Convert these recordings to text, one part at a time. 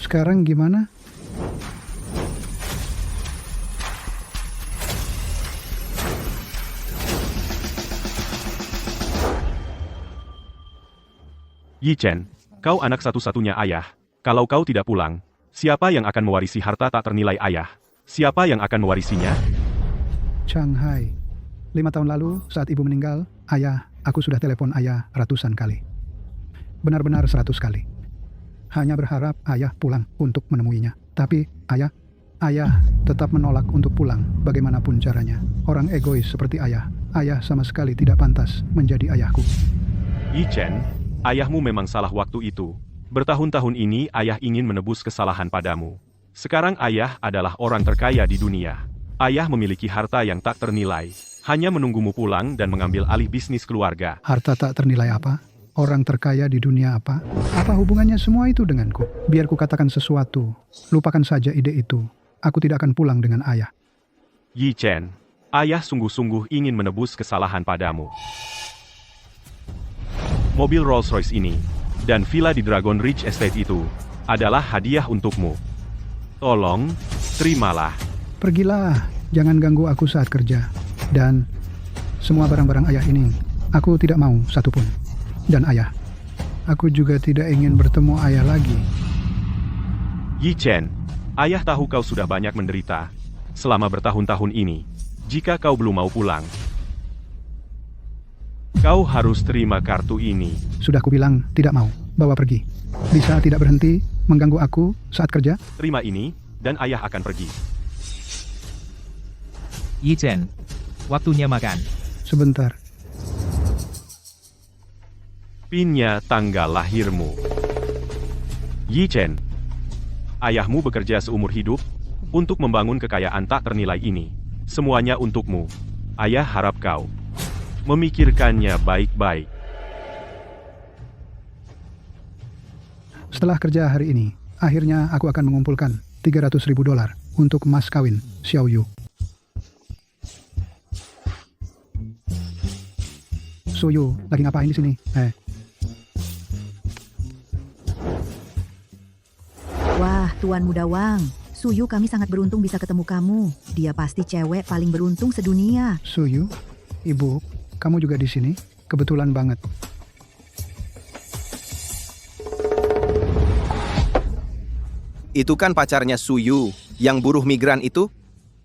Sekarang gimana? Yi Chen, kau anak satu-satunya ayah. Kalau kau tidak pulang, siapa yang akan mewarisi harta tak ternilai ayah? Siapa yang akan mewarisinya? Chang Hai. 5 tahun lalu saat ibu meninggal, aku sudah telepon ayah ratusan kali. Benar-benar 100 kali. Hanya berharap ayah pulang untuk menemuinya. Tapi ayah tetap menolak untuk pulang bagaimanapun caranya. Orang egois seperti ayah sama sekali tidak pantas menjadi ayahku. Yi Chen, ayahmu memang salah waktu itu. Bertahun-tahun ini ayah ingin menebus kesalahan padamu. Sekarang ayah adalah orang terkaya di dunia. Ayah memiliki harta yang tak ternilai. Hanya menunggumu pulang dan mengambil alih bisnis keluarga. Harta tak ternilai apa? Orang terkaya di dunia apa? Apa hubungannya semua itu denganku? Biar ku katakan sesuatu. Lupakan saja ide itu. Aku tidak akan pulang dengan ayah. Yi Chen, ayah sungguh-sungguh ingin menebus kesalahan padamu. Mobil Rolls-Royce ini, dan villa di Dragon Ridge Estate itu, adalah hadiah untukmu. Tolong, terimalah. Pergilah, jangan ganggu aku saat kerja. Dan semua barang-barang ayah ini, aku tidak mau satupun. Dan ayah, aku juga tidak ingin bertemu ayah lagi. Yi Chen, ayah tahu kau sudah banyak menderita selama bertahun-tahun ini. Jika kau belum mau pulang, kau harus terima kartu ini. Sudah kubilang tidak mau, bawa pergi. Bisa tidak berhenti mengganggu aku saat kerja? Terima ini, dan ayah akan pergi. Yi Chen, waktunya makan. Sebentar. PIN-nya tanggal lahirmu. Yi Chen, ayahmu bekerja seumur hidup untuk membangun kekayaan tak ternilai ini. Semuanya untukmu. Ayah harap kau memikirkannya baik-baik. Setelah kerja hari ini, akhirnya aku akan mengumpulkan $300.000 untuk mas kawin Xiao Yu. Suyu, lagi ngapain di sini? Wah, Tuan Muda Wang. Suyu, kami sangat beruntung bisa ketemu kamu. Dia pasti cewek paling beruntung sedunia. Suyu, ibu, kamu juga di sini? Kebetulan banget. Itu kan pacarnya Suyu, yang buruh migran itu?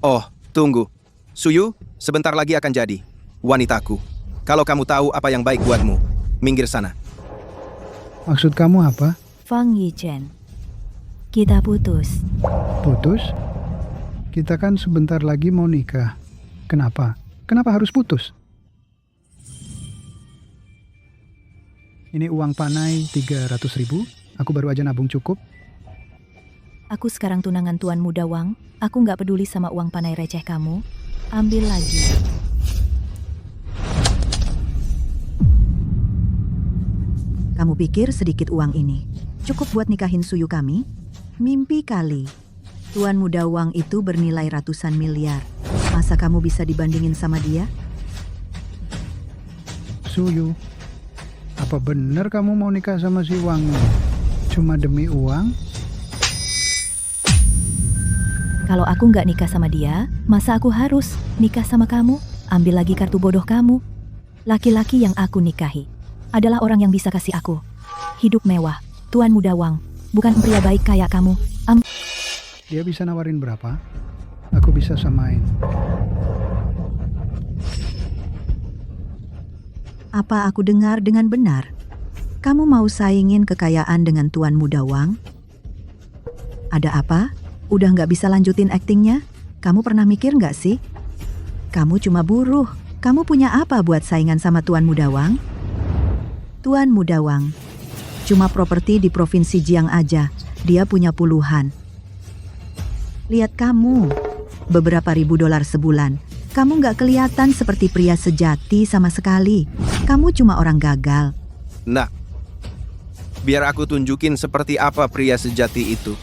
Oh, tunggu. Suyu, sebentar lagi akan jadi wanitaku. Kalau kamu tahu apa yang baik buatmu, minggir sana. Maksud kamu apa? Fang Yi Chen, kita putus. Putus? Kita kan sebentar lagi mau nikah. Kenapa? Kenapa harus putus? Ini uang panai 300.000. Aku baru aja nabung cukup. Aku sekarang tunangan Tuan Muda Wang. Aku nggak peduli sama uang panai receh kamu. Ambil lagi. Kamu pikir sedikit uang ini cukup buat nikahin Suyu kami? Mimpi kali. Tuan Muda Wang itu bernilai ratusan miliar. Masa kamu bisa dibandingin sama dia? Suyu, apa benar kamu mau nikah sama si Wang? Cuma demi uang? Kalau aku nggak nikah sama dia, masa aku harus nikah sama kamu? Ambil lagi kartu bodoh kamu. Laki-laki yang aku nikahi adalah orang yang bisa kasih aku hidup mewah. Tuan Muda Wang, bukan pria baik kayak kamu. Dia bisa nawarin berapa? Aku bisa samain. Apa aku dengar dengan benar? Kamu mau saingin kekayaan dengan Tuan Muda Wang? Ada apa? Udah nggak bisa lanjutin aktingnya? Kamu pernah mikir nggak sih? Kamu cuma buruh. Kamu punya apa buat saingan sama Tuan Muda Wang? Tuan Muda Wang, cuma properti di Provinsi Jiang aja, dia punya puluhan. Lihat kamu, beberapa ribu dolar sebulan. Kamu nggak kelihatan seperti pria sejati sama sekali. Kamu cuma orang gagal. Nah, biar aku tunjukin seperti apa pria sejati itu.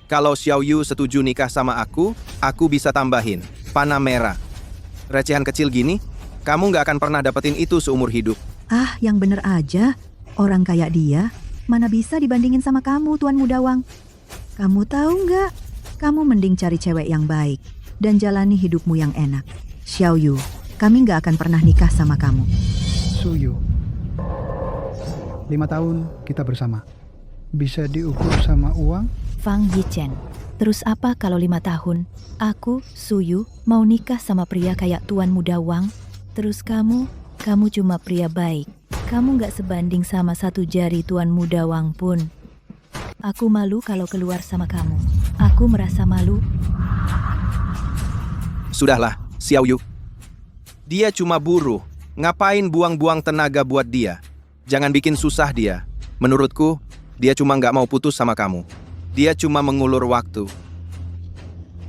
Kalau Xiao Yu setuju nikah sama aku bisa tambahin panah merah. Recehan kecil gini, kamu nggak akan pernah dapetin itu seumur hidup. Ah, yang bener aja. Orang kayak dia, mana bisa dibandingin sama kamu, Tuan Muda Wang. Kamu tahu nggak? Kamu mending cari cewek yang baik dan jalani hidupmu yang enak. Xiao Yu, kami nggak akan pernah nikah sama kamu. Suyu. 5 tahun kita bersama. Bisa diukur sama uang? Fang Yichen. Terus apa kalau 5 tahun, aku, Suyu, mau nikah sama pria kayak Tuan Muda Wang? Terus kamu cuma pria baik. Kamu nggak sebanding sama 1 jari Tuan Muda Wang pun. Aku malu kalau keluar sama kamu. Aku merasa malu. Sudahlah, Xiao Yu. Dia cuma buruh. Ngapain buang-buang tenaga buat dia? Jangan bikin susah dia. Menurutku, dia cuma nggak mau putus sama kamu. Dia cuma mengulur waktu.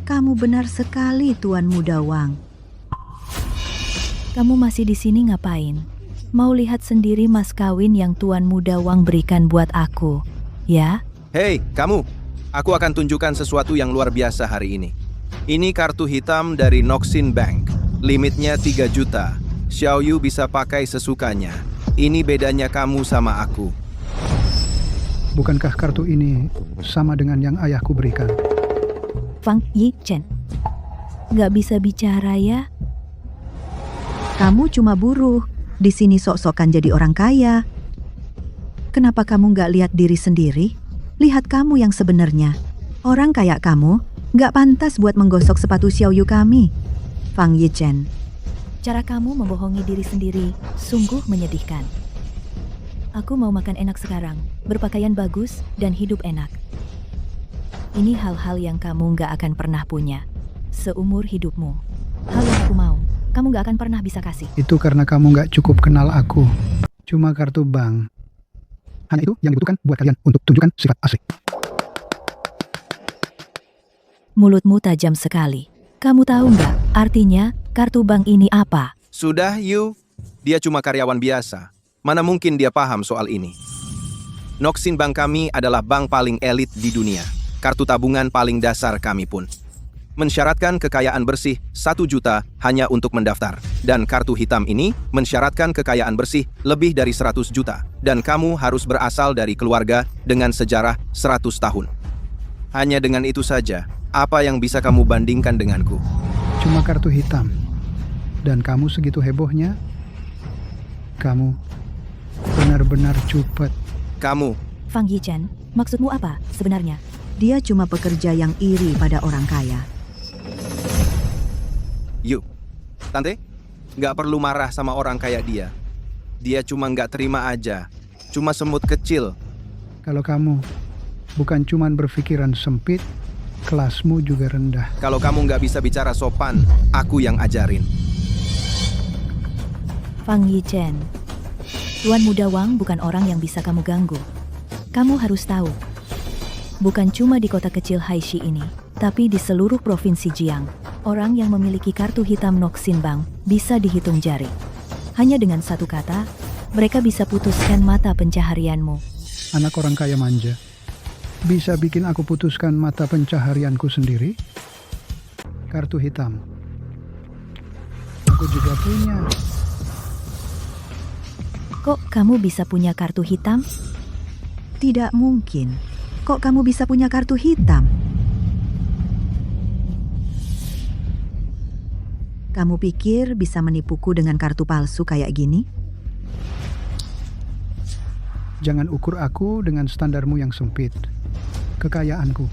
Kamu benar sekali, Tuan Muda Wang. Kamu masih di sini ngapain? Mau lihat sendiri mas kawin yang Tuan Muda Wang berikan buat aku, ya? Hei, kamu. Aku akan tunjukkan sesuatu yang luar biasa hari ini. Ini kartu hitam dari Noxin Bank. Limitnya 3 juta. Xiao Yu bisa pakai sesukanya. Ini bedanya kamu sama aku. Bukankah kartu ini sama dengan yang ayahku berikan? Fang Yichen. Nggak bisa bicara ya? Kamu cuma buruh. Di sini sok-sokan jadi orang kaya. Kenapa kamu nggak lihat diri sendiri? Lihat kamu yang sebenarnya. Orang kayak kamu nggak pantas buat menggosok sepatu Xiao Yu kami. Fang Yichen. Cara kamu membohongi diri sendiri sungguh menyedihkan. Aku mau makan enak sekarang, berpakaian bagus, dan hidup enak. Ini hal-hal yang kamu nggak akan pernah punya seumur hidupmu. Hal yang aku mau, kamu nggak akan pernah bisa kasih. Itu karena kamu nggak cukup kenal aku. Cuma kartu bank. Hanya itu yang dibutuhkan buat kalian untuk tunjukkan sifat asli. Mulutmu tajam sekali. Kamu tahu nggak artinya kartu bank ini apa? Sudah, Yu. Dia cuma karyawan biasa. Mana mungkin dia paham soal ini. Noxin Bank kami adalah bank paling elit di dunia. Kartu tabungan paling dasar kami pun. Mensyaratkan kekayaan bersih 1 juta hanya untuk mendaftar. Dan kartu hitam ini mensyaratkan kekayaan bersih lebih dari 100 juta. Dan kamu harus berasal dari keluarga dengan sejarah 100 tahun. Hanya dengan itu saja, apa yang bisa kamu bandingkan denganku? Cuma kartu hitam. Dan kamu segitu hebohnya? Kamu benar-benar cepat. Kamu, Fang Yichen, maksudmu apa sebenarnya? Dia cuma pekerja yang iri pada orang kaya. Yu. Tante, nggak perlu marah sama orang kayak dia. Dia cuma nggak terima aja. Cuma semut kecil. Kalau kamu bukan cuman berpikiran sempit, kelasmu juga rendah. Kalau kamu nggak bisa bicara sopan, aku yang ajarin. Fang Yichen, Tuan Muda Wang bukan orang yang bisa kamu ganggu. Kamu harus tahu, bukan cuma di kota kecil Haishi ini, tapi di seluruh provinsi Jiang, orang yang memiliki kartu hitam Noxin Bank bisa dihitung jari. Hanya dengan satu kata, mereka bisa putuskan mata pencaharianmu. Anak orang kaya manja. Bisa bikin aku putuskan mata pencaharianku sendiri? Kartu hitam. Aku juga punya. Kok kamu bisa punya kartu hitam? Tidak mungkin. Kok kamu bisa punya kartu hitam? Kamu pikir bisa menipuku dengan kartu palsu kayak gini? Jangan ukur aku dengan standarmu yang sempit. Kekayaanku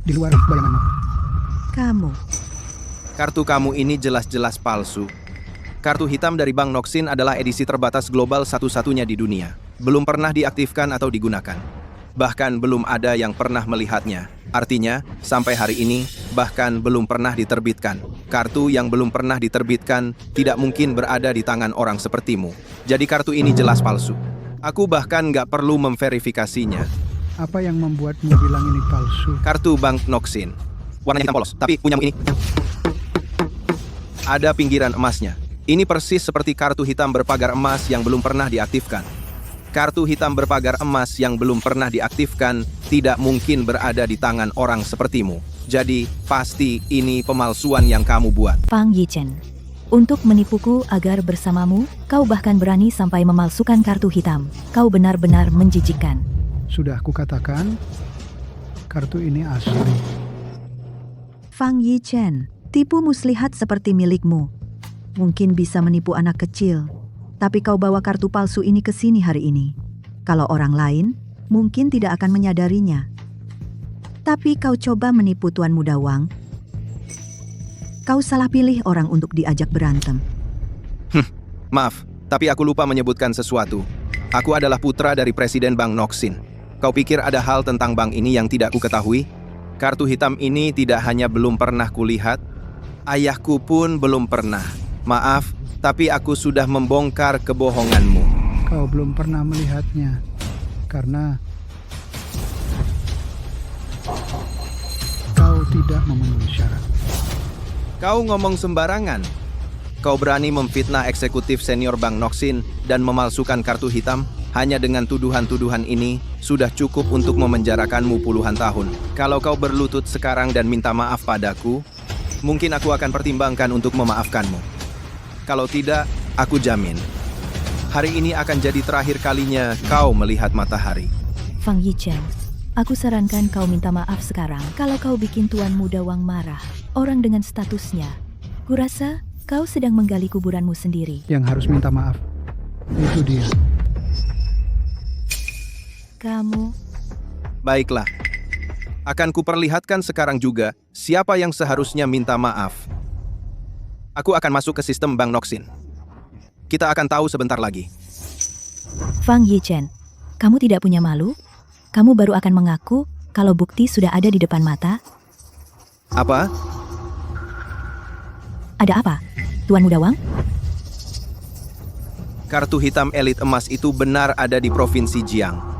di luar bayanganmu. Kamu. Kartu kamu ini jelas-jelas palsu. Kartu hitam dari Bank Noxin adalah edisi terbatas global satu-satunya di dunia. Belum pernah diaktifkan atau digunakan. Bahkan belum ada yang pernah melihatnya. Artinya, sampai hari ini, bahkan belum pernah diterbitkan. Kartu yang belum pernah diterbitkan tidak mungkin berada di tangan orang sepertimu. Jadi kartu ini jelas palsu. Aku bahkan nggak perlu memverifikasinya. Apa yang membuatmu bilang ini palsu? Kartu Bank Noxin. Warnanya hitam polos, tapi punyamu ini. Ada pinggiran emasnya. Ini persis seperti kartu hitam berpagar emas yang belum pernah diaktifkan. Kartu hitam berpagar emas yang belum pernah diaktifkan tidak mungkin berada di tangan orang sepertimu. Jadi, pasti ini pemalsuan yang kamu buat. Fang Yichen, untuk menipuku agar bersamamu, kau bahkan berani sampai memalsukan kartu hitam. Kau benar-benar menjijikkan. Sudah kukatakan, kartu ini asli. Fang Yichen, tipu muslihat seperti milikmu. Mungkin bisa menipu anak kecil, tapi kau bawa kartu palsu ini ke sini hari ini. Kalau orang lain, mungkin tidak akan menyadarinya. Tapi kau coba menipu Tuan Muda Wang. Kau salah pilih orang untuk diajak berantem. Maaf, tapi aku lupa menyebutkan sesuatu. Aku adalah putra dari Presiden Bank Noxin. Kau pikir ada hal tentang bank ini yang tidak kuketahui? Kartu hitam ini tidak hanya belum pernah kulihat, ayahku pun belum pernah. Maaf, tapi aku sudah membongkar kebohonganmu. Kau belum pernah melihatnya, karena kau tidak memenuhi syarat. Kau ngomong sembarangan. Kau berani memfitnah eksekutif senior Bank Noxin dan memalsukan kartu hitam? Hanya dengan tuduhan-tuduhan ini, sudah cukup untuk memenjarakanmu puluhan tahun. Kalau kau berlutut sekarang dan minta maaf padaku, mungkin aku akan pertimbangkan untuk memaafkanmu. Kalau tidak, aku jamin, hari ini akan jadi terakhir kalinya kau melihat matahari. Fang Yichen, aku sarankan kau minta maaf sekarang kalau kau bikin Tuan Muda Wang marah. Orang dengan statusnya. Kurasa kau sedang menggali kuburanmu sendiri. Yang harus minta maaf, itu dia. Kamu, Baiklah, akan kuperlihatkan sekarang juga siapa yang seharusnya minta maaf. Aku akan masuk ke sistem Bank Noxin. Kita akan tahu sebentar lagi. Fang Yichen, kamu tidak punya malu? Kamu baru akan mengaku kalau bukti sudah ada di depan mata? Apa? Ada apa, Tuan Muda Wang? Kartu hitam elit emas itu benar ada di Provinsi Jiang.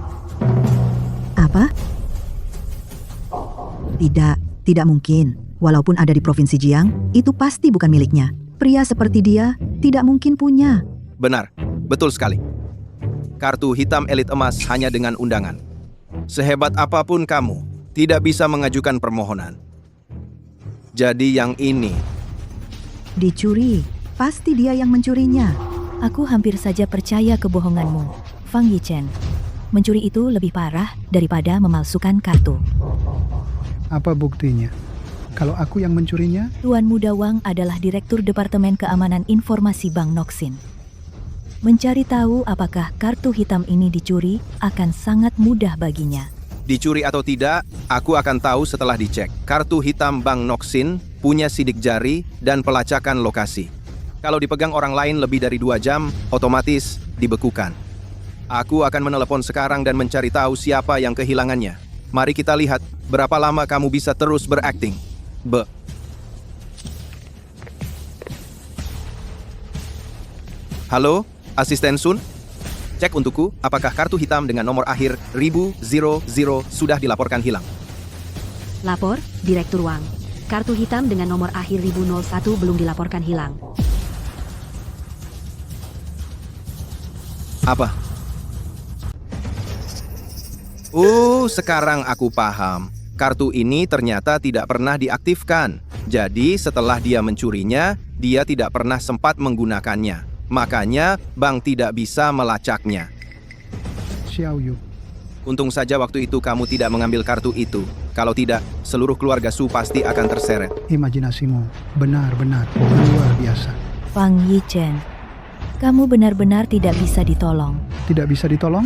Apa? Tidak mungkin. Walaupun ada di Provinsi Jiang, itu pasti bukan miliknya. Pria seperti dia tidak mungkin punya. Benar, betul sekali. Kartu hitam elit emas hanya dengan undangan. Sehebat apapun kamu, tidak bisa mengajukan permohonan. Jadi yang ini, Dicuri. Pasti dia yang mencurinya. Aku hampir saja percaya kebohonganmu, Fang Yichen. Mencuri itu lebih parah daripada memalsukan kartu. Apa buktinya? Kalau aku yang mencurinya, Tuan Muda Wang adalah Direktur Departemen Keamanan Informasi Bank Noxin. Mencari tahu apakah kartu hitam ini dicuri akan sangat mudah baginya. dicuri atau tidak, aku akan tahu setelah dicek. Kartu hitam Bank Noxin punya sidik jari dan pelacakan lokasi. Kalau dipegang orang lain lebih dari 2 jam, otomatis dibekukan. Aku akan menelepon sekarang dan mencari tahu siapa yang kehilangannya. Mari kita lihat berapa lama kamu bisa terus berakting. Halo, Asisten Sun? Cek untukku, apakah kartu hitam dengan nomor akhir 1000 sudah dilaporkan hilang? Lapor, Direktur Wang. Kartu hitam dengan nomor akhir 1001 belum dilaporkan hilang. Apa? Sekarang aku paham. Kartu ini ternyata tidak pernah diaktifkan. Jadi setelah dia mencurinya, dia tidak pernah sempat menggunakannya. Makanya bank tidak bisa melacaknya. Xiao Yu. Untung saja waktu itu kamu tidak mengambil kartu itu. Kalau tidak, seluruh keluarga Su pasti akan terseret. Imajinasimu benar-benar luar biasa. Fang Yichen, kamu benar-benar tidak bisa ditolong. Tidak bisa ditolong?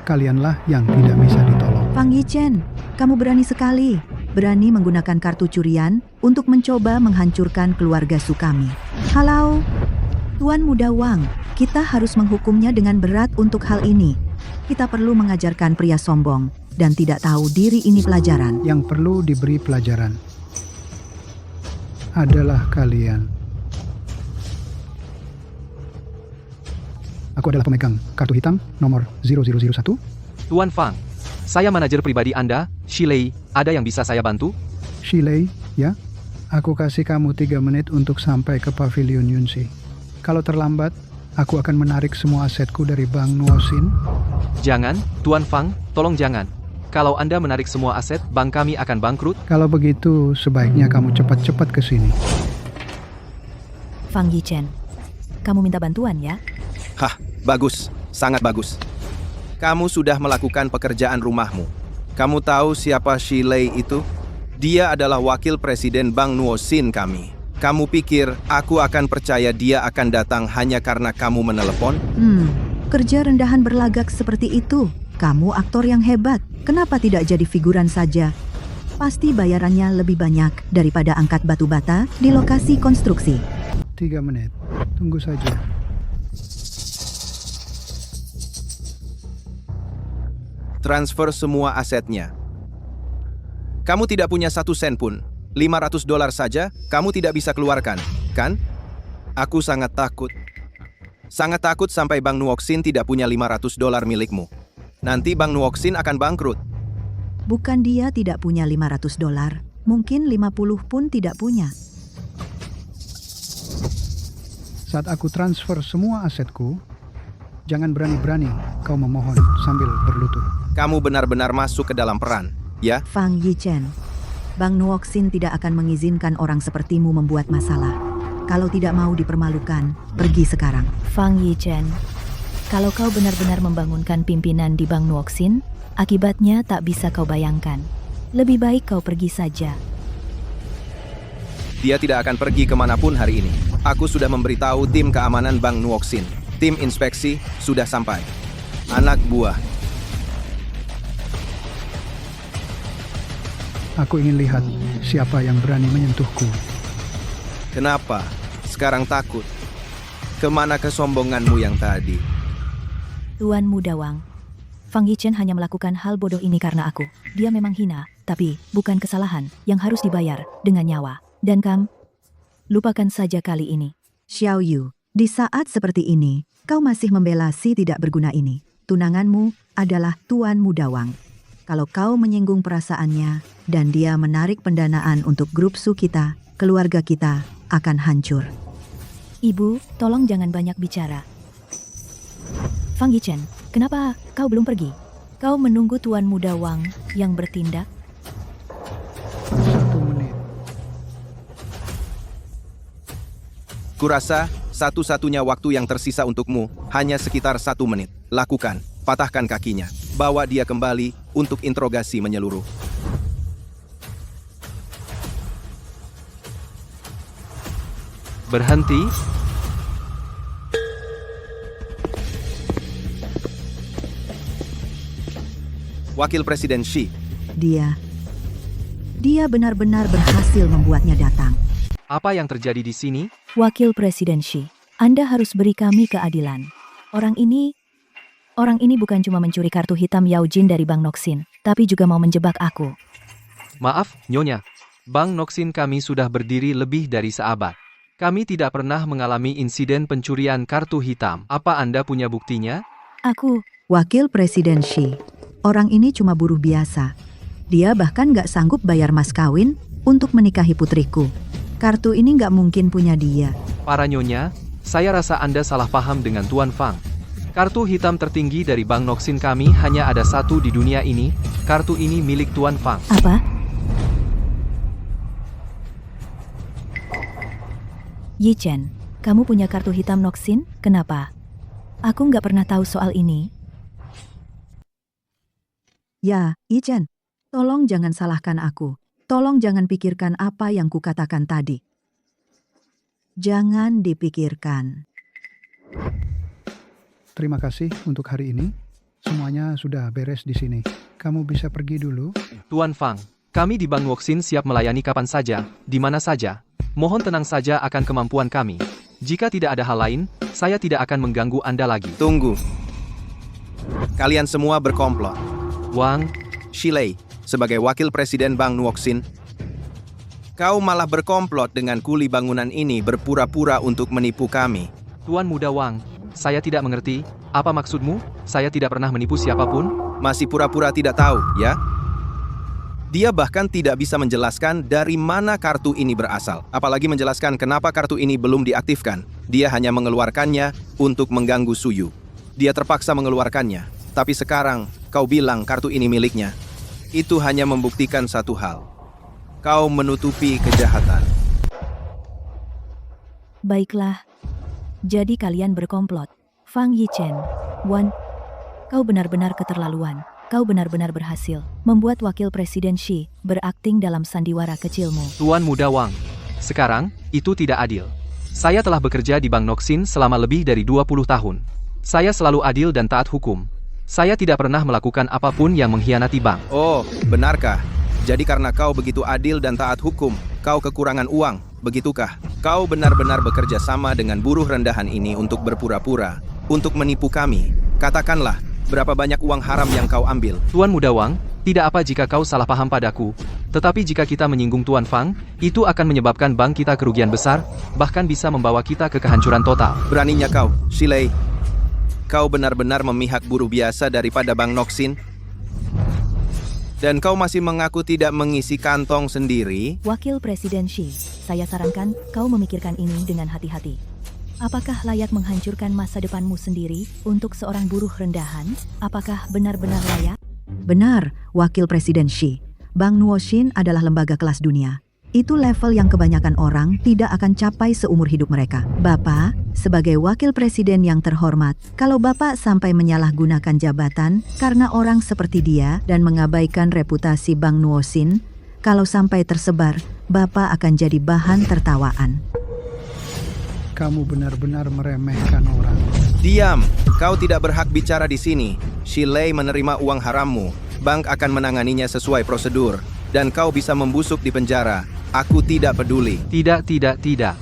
Kalianlah yang tidak bisa ditolong. Fang Yichen, kamu berani sekali. Berani menggunakan kartu curian untuk mencoba menghancurkan keluarga Su kami. Halau, Tuan Muda Wang, kita harus menghukumnya dengan berat untuk hal ini. Kita perlu mengajarkan pria sombong dan tidak tahu diri ini pelajaran. Yang perlu diberi pelajaran adalah kalian. Aku adalah pemegang kartu hitam nomor 0001. Tuan Fang, saya manajer pribadi Anda, Shilei. Ada yang bisa saya bantu? Shilei, ya? Aku kasih kamu 3 menit untuk sampai ke pavilion Yunxi. Kalau terlambat, aku akan menarik semua asetku dari Bank Nuosin. Jangan, Tuan Fang, tolong jangan. Kalau Anda menarik semua aset, bank kami akan bangkrut. Kalau begitu, sebaiknya kamu cepat-cepat ke sini. Fang Yichen, kamu minta bantuan ya? Hah, bagus. Sangat bagus. Kamu sudah melakukan pekerjaan rumahmu. Kamu tahu siapa Shilei itu? Dia adalah wakil presiden Bank Nuosin kami. Kamu pikir aku akan percaya dia akan datang hanya karena kamu menelepon? Kerja rendahan berlagak seperti itu. Kamu aktor yang hebat. Kenapa tidak jadi figuran saja? Pasti bayarannya lebih banyak daripada angkat batu bata di lokasi konstruksi. 3 menit. Tunggu saja. Transfer semua asetnya. Kamu tidak punya 1 sen pun. $500 saja, kamu tidak bisa keluarkan, kan? Aku sangat takut. Sangat takut sampai Bank Nuoksin tidak punya $500 milikmu. Nanti Bank Nuoksin akan bangkrut. Bukan dia tidak punya $500. Mungkin 50 pun tidak punya. Saat aku transfer semua asetku, jangan berani-berani kau memohon sambil berlutut. Kamu benar-benar masuk ke dalam peran, ya? Fang Yichen, Bank Nuoksin tidak akan mengizinkan orang sepertimu membuat masalah. Kalau tidak mau dipermalukan, pergi sekarang. Fang Yichen, kalau kau benar-benar membangunkan pimpinan di Bank Nuoksin, akibatnya tak bisa kau bayangkan. Lebih baik kau pergi saja. Dia tidak akan pergi kemanapun hari ini. Aku sudah memberitahu tim keamanan Bank Nuoksin. Tim inspeksi sudah sampai. Anak buah. Aku ingin lihat siapa yang berani menyentuhku. Kenapa? Sekarang takut. Kemana kesombonganmu yang tadi? Tuan Muda Wang, Fang Yichen hanya melakukan hal bodoh ini karena aku. Dia memang hina, tapi bukan kesalahan yang harus dibayar dengan nyawa. Dan lupakan saja kali ini. Xiao Yu, di saat seperti ini, kau masih membela si tidak berguna ini. Tunanganmu adalah Tuan Muda Wang. Kalau kau menyinggung perasaannya dan dia menarik pendanaan untuk grup Su kita, keluarga kita akan hancur. Ibu, tolong jangan banyak bicara. Fang Yichen, kenapa kau belum pergi? Kau menunggu Tuan Muda Wang yang bertindak? 1 menit. Kurasa satu-satunya waktu yang tersisa untukmu hanya sekitar 1 menit. Lakukan, patahkan kakinya. Bawa dia kembali untuk interogasi menyeluruh. Berhenti. Wakil Presiden Shi. Dia benar-benar berhasil membuatnya datang. Apa yang terjadi di sini? Wakil Presiden Shi, Anda harus beri kami keadilan. Orang ini bukan cuma mencuri kartu hitam Yao Jin dari Bank Noksin, tapi juga mau menjebak aku. Maaf, Nyonya. Bank Noksin kami sudah berdiri lebih dari seabad. Kami tidak pernah mengalami insiden pencurian kartu hitam. Apa Anda punya buktinya? Aku, Wakil Presiden Shi, orang ini cuma buruh biasa. Dia bahkan gak sanggup bayar mas kawin untuk menikahi putriku. Kartu ini gak mungkin punya dia. Para Nyonya, saya rasa Anda salah paham dengan Tuan Fang. Kartu hitam tertinggi dari Bank Noksin kami hanya ada 1 di dunia ini. Kartu ini milik Tuan Fang. apa? Yichen, kamu punya kartu hitam Noksin? Kenapa? Aku nggak pernah tahu soal ini. Ya, Yichen, tolong jangan salahkan aku. Tolong jangan pikirkan apa yang kukatakan tadi. Jangan dipikirkan. Terima kasih untuk hari ini. Semuanya sudah beres di sini. Kamu bisa pergi dulu. Tuan Fang, kami di Bank Noksin siap melayani kapan saja, di mana saja. Mohon tenang saja akan kemampuan kami. Jika tidak ada hal lain, saya tidak akan mengganggu Anda lagi. Tunggu. Kalian semua berkomplot. Wang, Shilei, sebagai wakil presiden Bank Nuoksin, kau malah berkomplot dengan kuli bangunan ini berpura-pura untuk menipu kami. Tuan Muda Wang, saya tidak mengerti. Apa maksudmu? Saya tidak pernah menipu siapapun. Masih pura-pura tidak tahu, ya? Dia bahkan tidak bisa menjelaskan dari mana kartu ini berasal. Apalagi menjelaskan kenapa kartu ini belum diaktifkan. Dia hanya mengeluarkannya untuk mengganggu Suyu. Dia terpaksa mengeluarkannya. Tapi sekarang, kau bilang kartu ini miliknya. Itu hanya membuktikan satu hal. Kau menutupi kejahatan. Baiklah. Jadi kalian berkomplot. Fang Yichen, Wan, kau benar-benar keterlaluan. kau benar-benar berhasil membuat Wakil Presiden Shi berakting dalam sandiwara kecilmu. Tuan Muda Wang, sekarang, itu tidak adil. Saya telah bekerja di Bank Noxin selama lebih dari 20 tahun. Saya selalu adil dan taat hukum. Saya tidak pernah melakukan apapun yang mengkhianati bank. Oh, benarkah? Jadi karena kau begitu adil dan taat hukum, kau kekurangan uang, begitukah? Kau benar-benar bekerja sama dengan buruh rendahan ini untuk berpura-pura, untuk menipu kami. Katakanlah, berapa banyak uang haram yang kau ambil? Tuan Muda Wang, tidak apa jika kau salah paham padaku. Tetapi jika kita menyinggung Tuan Fang, itu akan menyebabkan bank kita kerugian besar, bahkan bisa membawa kita ke kehancuran total. Beraninya kau, Shilei. Kau benar-benar memihak buruh biasa daripada Bank Noxin? Dan kau masih mengaku tidak mengisi kantong sendiri? Wakil Presiden Shi, saya sarankan kau memikirkan ini dengan hati-hati. Apakah layak menghancurkan masa depanmu sendiri untuk seorang buruh rendahan? Apakah benar-benar layak? Benar, Wakil Presiden Shi. Bank Nuoxin adalah lembaga kelas dunia. Itu level yang kebanyakan orang tidak akan capai seumur hidup mereka. Bapak, sebagai Wakil Presiden yang terhormat, kalau Bapak sampai menyalahgunakan jabatan karena orang seperti dia dan mengabaikan reputasi Bank Nuoxin, kalau sampai tersebar, Bapak akan jadi bahan tertawaan. Kamu benar-benar meremehkan orang. Diam, kau tidak berhak bicara di sini. Shilei menerima uang harammu. Bank akan menanganinya sesuai prosedur. Dan kau bisa membusuk di penjara. Aku tidak peduli. Tidak.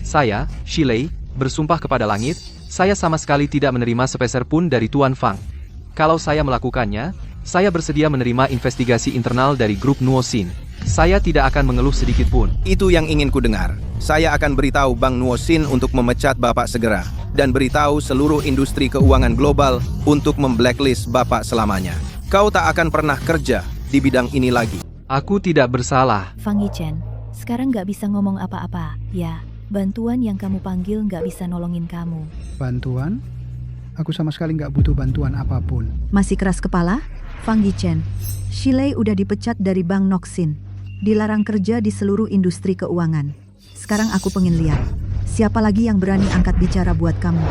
Saya, Shilei, bersumpah kepada langit, saya sama sekali tidak menerima sepeser pun dari Tuan Fang. Kalau saya melakukannya, saya bersedia menerima investigasi internal dari grup Nuoxin. Saya tidak akan mengeluh sedikit pun. Itu yang ingin ku dengar. Saya akan beritahu Bank Nuoxin untuk memecat Bapak segera. Dan beritahu seluruh industri keuangan global untuk memblacklist Bapak selamanya. Kau tak akan pernah kerja di bidang ini lagi. Aku tidak bersalah. Fang Yichen, sekarang nggak bisa ngomong apa-apa, ya. Bantuan yang kamu panggil nggak bisa nolongin kamu. Bantuan? Aku sama sekali nggak butuh bantuan apapun. Masih keras kepala? Fang Yichen, Shilei udah dipecat dari Bank Noxin. Dilarang kerja di seluruh industri keuangan. Sekarang aku pengen lihat, siapa lagi yang berani angkat bicara buat kamu.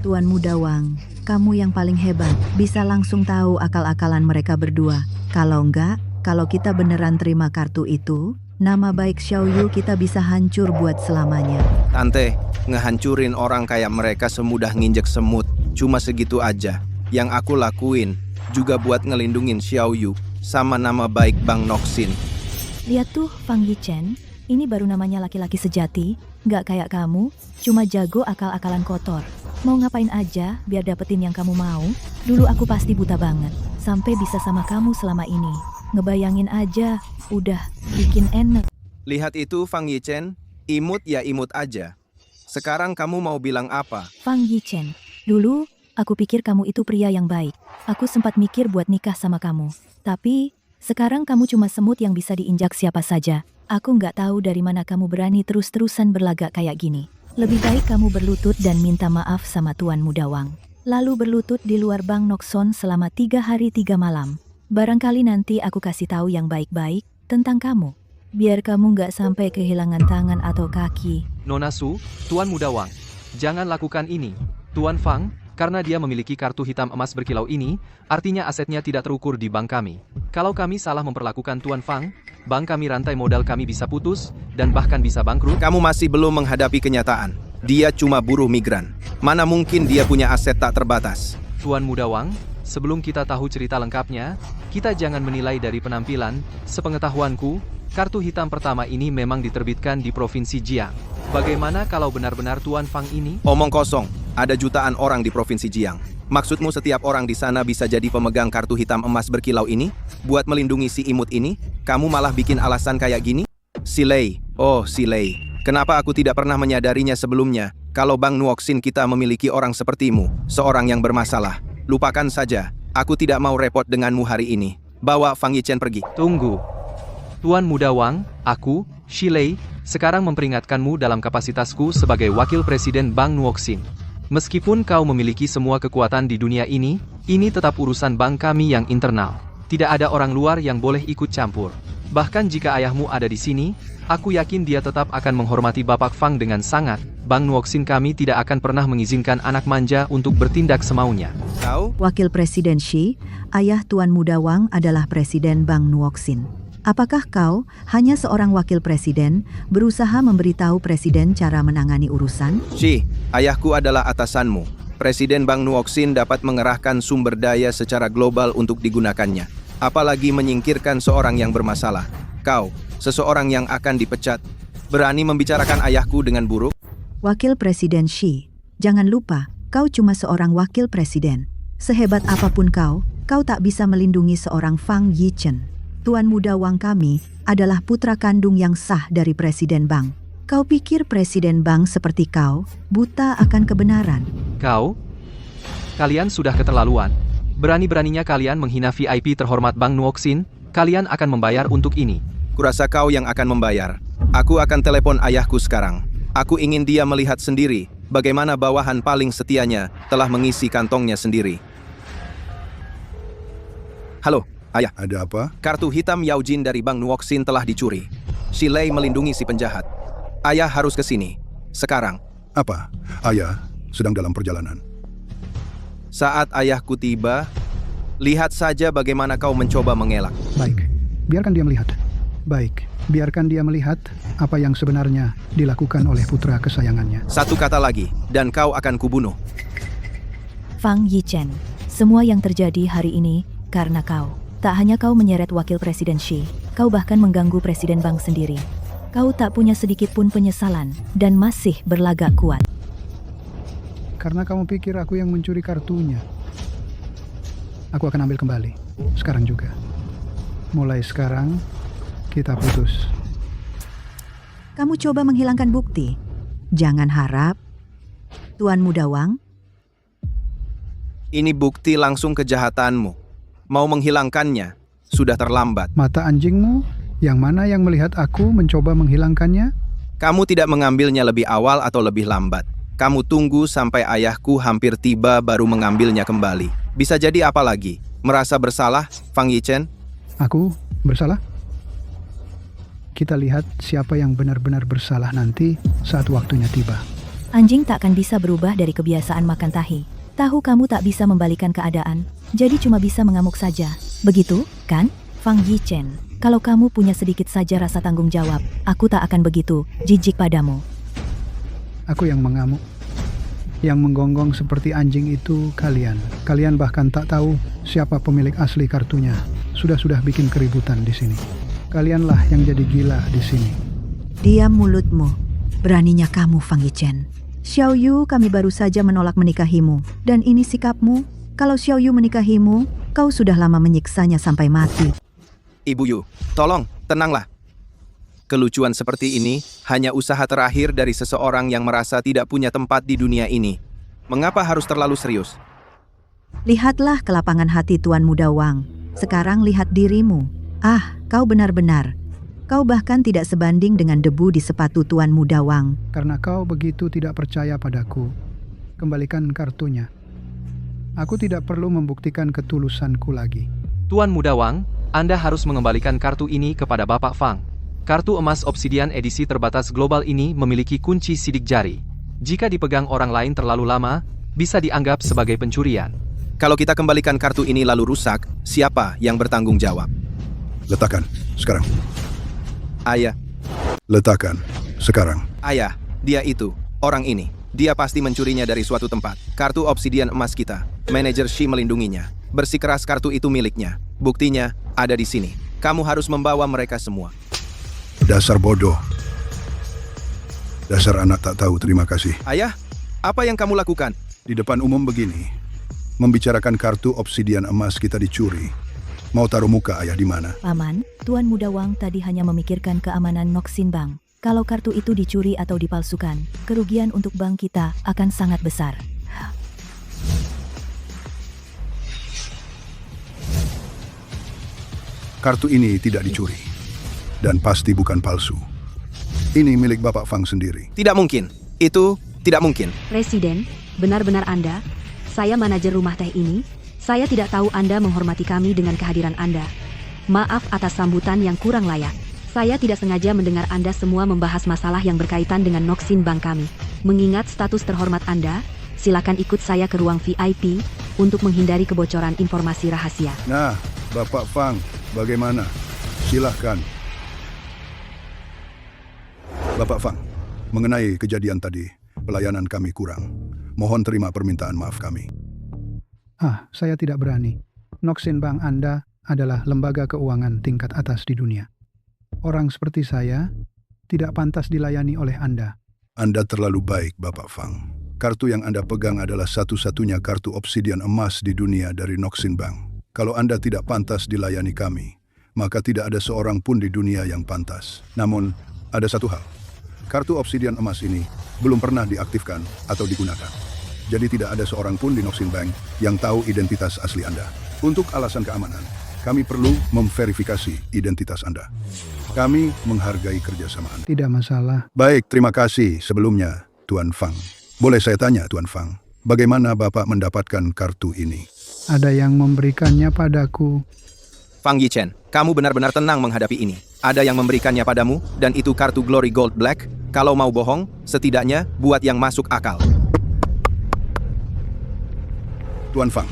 Tuan Muda Wang, kamu yang paling hebat, bisa langsung tahu akal-akalan mereka berdua. Kalau enggak, kalau kita beneran terima kartu itu, nama baik Xiaoyu kita bisa hancur buat selamanya. Tante, ngehancurin orang kayak mereka semudah nginjek semut. Cuma segitu aja. Yang aku lakuin juga buat ngelindungin Xiaoyu sama nama baik Bank Noxin. Lihat tuh, Fang Yichen, ini baru namanya laki-laki sejati, nggak kayak kamu, cuma jago akal-akalan kotor. Mau ngapain aja biar dapetin yang kamu mau? Dulu aku pasti buta banget, sampai bisa sama kamu selama ini. Ngebayangin aja, udah bikin enek. Lihat itu, Fang Yichen, imut ya imut aja. Sekarang kamu mau bilang apa? Fang Yichen, dulu aku pikir kamu itu pria yang baik. Aku sempat mikir buat nikah sama kamu. Tapi, sekarang kamu cuma semut yang bisa diinjak siapa saja. Aku nggak tahu dari mana kamu berani terus-terusan berlagak kayak gini. Lebih baik kamu berlutut dan minta maaf sama Tuan Muda Wang. Lalu berlutut di luar Bank Noxon selama 3 hari 3 malam. Barangkali nanti aku kasih tahu yang baik-baik tentang kamu. Biar kamu nggak sampai kehilangan tangan atau kaki. Nona Su, Tuan Muda Wang, jangan lakukan ini. Tuan Fang, karena dia memiliki kartu hitam emas berkilau ini, artinya asetnya tidak terukur di bank kami. Kalau kami salah memperlakukan Tuan Fang, bank kami rantai modal kami bisa putus, dan bahkan bisa bangkrut. Kamu masih belum menghadapi kenyataan. Dia cuma buruh migran. Mana mungkin dia punya aset tak terbatas. Tuan Muda Wang, sebelum kita tahu cerita lengkapnya, kita jangan menilai dari penampilan. Sepengetahuanku, kartu hitam pertama ini memang diterbitkan di Provinsi Jiang. Bagaimana kalau benar-benar Tuan Fang ini? Omong kosong, ada jutaan orang di Provinsi Jiang. Maksudmu setiap orang di sana bisa jadi pemegang kartu hitam emas berkilau ini? Buat melindungi si imut ini? Kamu malah bikin alasan kayak gini? Shilei, oh Shilei, kenapa aku tidak pernah menyadarinya sebelumnya? Kalau Bank Nuoxin kita memiliki orang sepertimu, seorang yang bermasalah. Lupakan saja, aku tidak mau repot denganmu hari ini. Bawa Fang Yichen pergi. Tunggu. Tuan Muda Wang, aku, Shilei, sekarang memperingatkanmu dalam kapasitasku sebagai Wakil Presiden Bank Nuoxin. Meskipun kau memiliki semua kekuatan di dunia ini tetap urusan bank kami yang internal. Tidak ada orang luar yang boleh ikut campur. Bahkan jika ayahmu ada di sini, aku yakin dia tetap akan menghormati Bapak Fang dengan sangat. Bank Nuoxin kami tidak akan pernah mengizinkan anak manja untuk bertindak semaunya. Kau? Wakil Presiden Shi, ayah Tuan Muda Wang adalah Presiden Bank Nuoksin. Apakah kau, hanya seorang wakil presiden, berusaha memberitahu presiden cara menangani urusan? Shi, ayahku adalah atasanmu. Presiden Bank Nuoksin dapat mengerahkan sumber daya secara global untuk digunakannya. Apalagi menyingkirkan seorang yang bermasalah. Kau, seseorang yang akan dipecat, berani membicarakan ayahku dengan buruk? Wakil Presiden Shi, jangan lupa, kau cuma seorang wakil presiden. Sehebat apapun kau tak bisa melindungi seorang Fang Yichen. Tuan Muda Wang kami adalah putra kandung yang sah dari Presiden Bank. Kau pikir Presiden Bank seperti kau buta akan kebenaran? Kalian sudah keterlaluan. Berani-beraninya kalian menghina VIP terhormat Bank Nuoksin, kalian akan membayar untuk ini. Kurasa kau yang akan membayar. Aku akan telepon ayahku sekarang. Aku ingin dia melihat sendiri bagaimana bawahan paling setianya telah mengisi kantongnya sendiri. Halo, ayah. Ada apa? Kartu hitam Yao Jin dari Bank Nuoksin telah dicuri. Shilei melindungi si penjahat. Ayah harus ke sini. Sekarang. Apa? Ayah sedang dalam perjalanan. Saat ayahku tiba, lihat saja bagaimana kau mencoba mengelak. Baik, biarkan dia melihat. Baik, biarkan dia melihat apa yang sebenarnya dilakukan oleh putra kesayangannya. Satu kata lagi, dan kau akan kubunuh. Fang Yichen, semua yang terjadi hari ini karena kau. Tak hanya kau menyeret wakil presiden Shi, kau bahkan mengganggu presiden bank sendiri. Kau tak punya sedikit pun penyesalan dan masih berlagak kuat. Karena kamu pikir aku yang mencuri kartunya. Aku akan ambil kembali, sekarang juga. Mulai sekarang, kita putus. Kamu coba menghilangkan bukti. Jangan harap. Tuan Muda Wang, Ini bukti langsung kejahatanmu. Mau menghilangkannya, sudah terlambat. Mata anjingmu, yang mana yang melihat aku mencoba menghilangkannya? Kamu tidak mengambilnya lebih awal atau lebih lambat. Kamu tunggu sampai ayahku hampir tiba baru mengambilnya kembali. Bisa jadi apa lagi? Merasa bersalah, Fang Yichen? Aku bersalah? Kita lihat siapa yang benar-benar bersalah nanti saat waktunya tiba. Anjing tak akan bisa berubah dari kebiasaan makan tahi. Tahu kamu tak bisa membalikan keadaan, jadi cuma bisa mengamuk saja. Begitu, kan, Fang Yichen? Kalau kamu punya sedikit saja rasa tanggung jawab, aku tak akan begitu jijik padamu. Aku yang mengamuk. Yang menggonggong seperti anjing itu kalian. Kalian bahkan tak tahu siapa pemilik asli kartunya. Sudah bikin keributan di sini. Kalianlah yang jadi gila di sini. diam mulutmu. Beraninya kamu, Fang Yichen. Xiao Yu, kami baru saja menolak menikahimu. Dan ini sikapmu? Kalau Xiao Yu menikahimu, kau sudah lama menyiksanya sampai mati. Ibu Yu, tolong, tenanglah. Kelucuan seperti ini hanya usaha terakhir dari seseorang yang merasa tidak punya tempat di dunia ini. Mengapa harus terlalu serius? Lihatlah kelapangan hati Tuan Muda Wang. Sekarang lihat dirimu. Ah, kau benar-benar. Kau bahkan tidak sebanding dengan debu di sepatu Tuan Muda Wang. Karena kau begitu tidak percaya padaku, kembalikan kartunya. Aku tidak perlu membuktikan ketulusanku lagi. Tuan Muda Wang, Anda harus mengembalikan kartu ini kepada Bapak Fang. Kartu emas Obsidian edisi terbatas global ini memiliki kunci sidik jari. Jika dipegang orang lain terlalu lama, bisa dianggap sebagai pencurian. Kalau kita kembalikan kartu ini lalu rusak, siapa yang bertanggung jawab? Letakkan, sekarang. Ayah, Letakkan, sekarang. ayah, dia itu, orang ini. Dia pasti mencurinya dari suatu tempat. Kartu obsidian emas kita. Manajer Shi melindunginya. Bersikeras kartu itu miliknya. Buktinya ada di sini. Kamu harus membawa mereka semua. Dasar bodoh. Dasar anak tak tahu terima kasih. Ayah, apa yang kamu lakukan? Di depan umum begini, membicarakan kartu obsidian emas kita dicuri. Mau taruh muka ayah di mana? Paman, Tuan Muda Wang tadi hanya memikirkan keamanan Noxin Bank. Kalau kartu itu dicuri atau dipalsukan, kerugian untuk bank kita akan sangat besar. Kartu ini tidak dicuri. Dan pasti bukan palsu. Ini milik Bapak Fang sendiri. Tidak mungkin. Itu tidak mungkin. Presiden, benar-benar Anda, saya manajer rumah teh ini, saya tidak tahu Anda menghormati kami dengan kehadiran Anda. Maaf atas sambutan yang kurang layak. Saya tidak sengaja mendengar Anda semua membahas masalah yang berkaitan dengan Noxin Bank kami. Mengingat status terhormat Anda, silakan ikut saya ke ruang VIP, untuk menghindari kebocoran informasi rahasia. Nah, Bapak Fang, bagaimana? Silahkan. Bapak Fang, mengenai kejadian tadi, pelayanan kami kurang. Mohon terima permintaan maaf kami. Saya tidak berani. Noxin Bank Anda adalah lembaga keuangan tingkat atas di dunia. Orang seperti saya tidak pantas dilayani oleh Anda. Anda terlalu baik, Bapak Fang. Kartu yang Anda pegang adalah satu-satunya kartu obsidian emas di dunia dari Noxin Bank. Kalau Anda tidak pantas dilayani kami, maka tidak ada seorang pun di dunia yang pantas. Namun, ada satu hal. Kartu obsidian emas ini belum pernah diaktifkan atau digunakan. Jadi tidak ada seorang pun di Noxin Bank yang tahu identitas asli Anda. Untuk alasan keamanan, kami perlu memverifikasi identitas Anda. Kami menghargai kerjasama Anda. Tidak masalah. Baik, terima kasih sebelumnya, Tuan Fang. Boleh saya tanya, Tuan Fang, bagaimana Bapak mendapatkan kartu ini? Ada yang memberikannya padaku. Fang Yichen, kamu benar-benar tenang menghadapi ini. Ada yang memberikannya padamu, dan itu kartu Glory Gold Black. Kalau mau bohong, setidaknya buat yang masuk akal. Tuan Fang,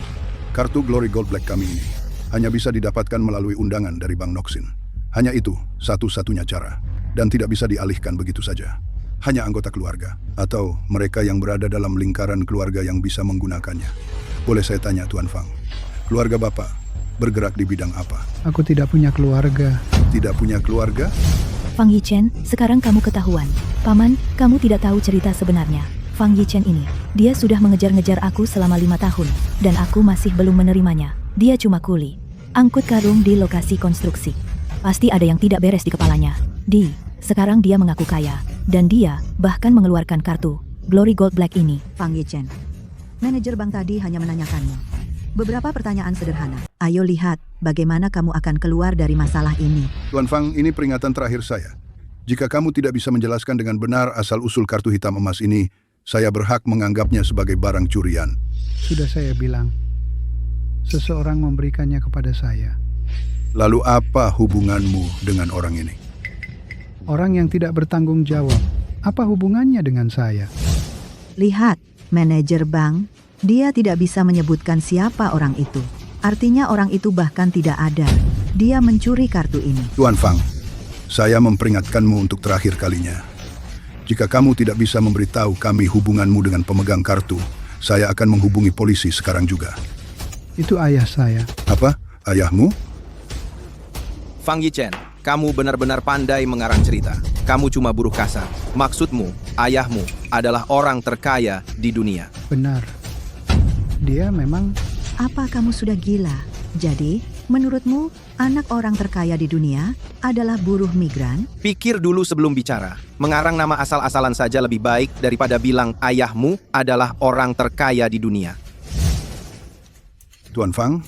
kartu Glory Gold Black kami ini hanya bisa didapatkan melalui undangan dari Bank Noxin. Hanya itu satu-satunya cara, dan tidak bisa dialihkan begitu saja. Hanya anggota keluarga, atau mereka yang berada dalam lingkaran keluarga yang bisa menggunakannya. Boleh saya tanya, Tuan Fang, keluarga Bapak bergerak di bidang apa? Aku tidak punya keluarga. Tidak punya keluarga? Fang Yichen, sekarang kamu ketahuan. Paman, kamu tidak tahu cerita sebenarnya. Fang Yichen ini, dia sudah mengejar-ngejar aku selama 5 tahun, dan aku masih belum menerimanya. Dia cuma kuli. Angkut karung di lokasi konstruksi. Pasti ada yang tidak beres di kepalanya. Sekarang dia mengaku kaya, dan dia bahkan mengeluarkan kartu Glory Gold Black ini. Fang Yichen, manajer bank tadi hanya menanyakanmu beberapa pertanyaan sederhana. Ayo lihat bagaimana kamu akan keluar dari masalah ini. Tuan Fang, ini peringatan terakhir saya. Jika kamu tidak bisa menjelaskan dengan benar asal-usul kartu hitam emas ini, saya berhak menganggapnya sebagai barang curian. Sudah saya bilang, seseorang memberikannya kepada saya. Lalu apa hubunganmu dengan orang ini? Orang yang tidak bertanggung jawab. Apa hubungannya dengan saya? Lihat, manajer bank, dia tidak bisa menyebutkan siapa orang itu. Artinya orang itu bahkan tidak ada. Dia mencuri kartu ini. Tuan Fang, saya memperingatkanmu untuk terakhir kalinya. Jika kamu tidak bisa memberitahu kami hubunganmu dengan pemegang kartu, saya akan menghubungi polisi sekarang juga. Itu ayah saya. Apa? Ayahmu? Fang Yichen, kamu benar-benar pandai mengarang cerita. Kamu cuma buruh kasar. Maksudmu, ayahmu adalah orang terkaya di dunia. Benar. Dia memang... Apa kamu sudah gila? Jadi, menurutmu, anak orang terkaya di dunia adalah buruh migran? Pikir dulu sebelum bicara. Mengarang nama asal-asalan saja lebih baik daripada bilang ayahmu adalah orang terkaya di dunia. Tuan Fang,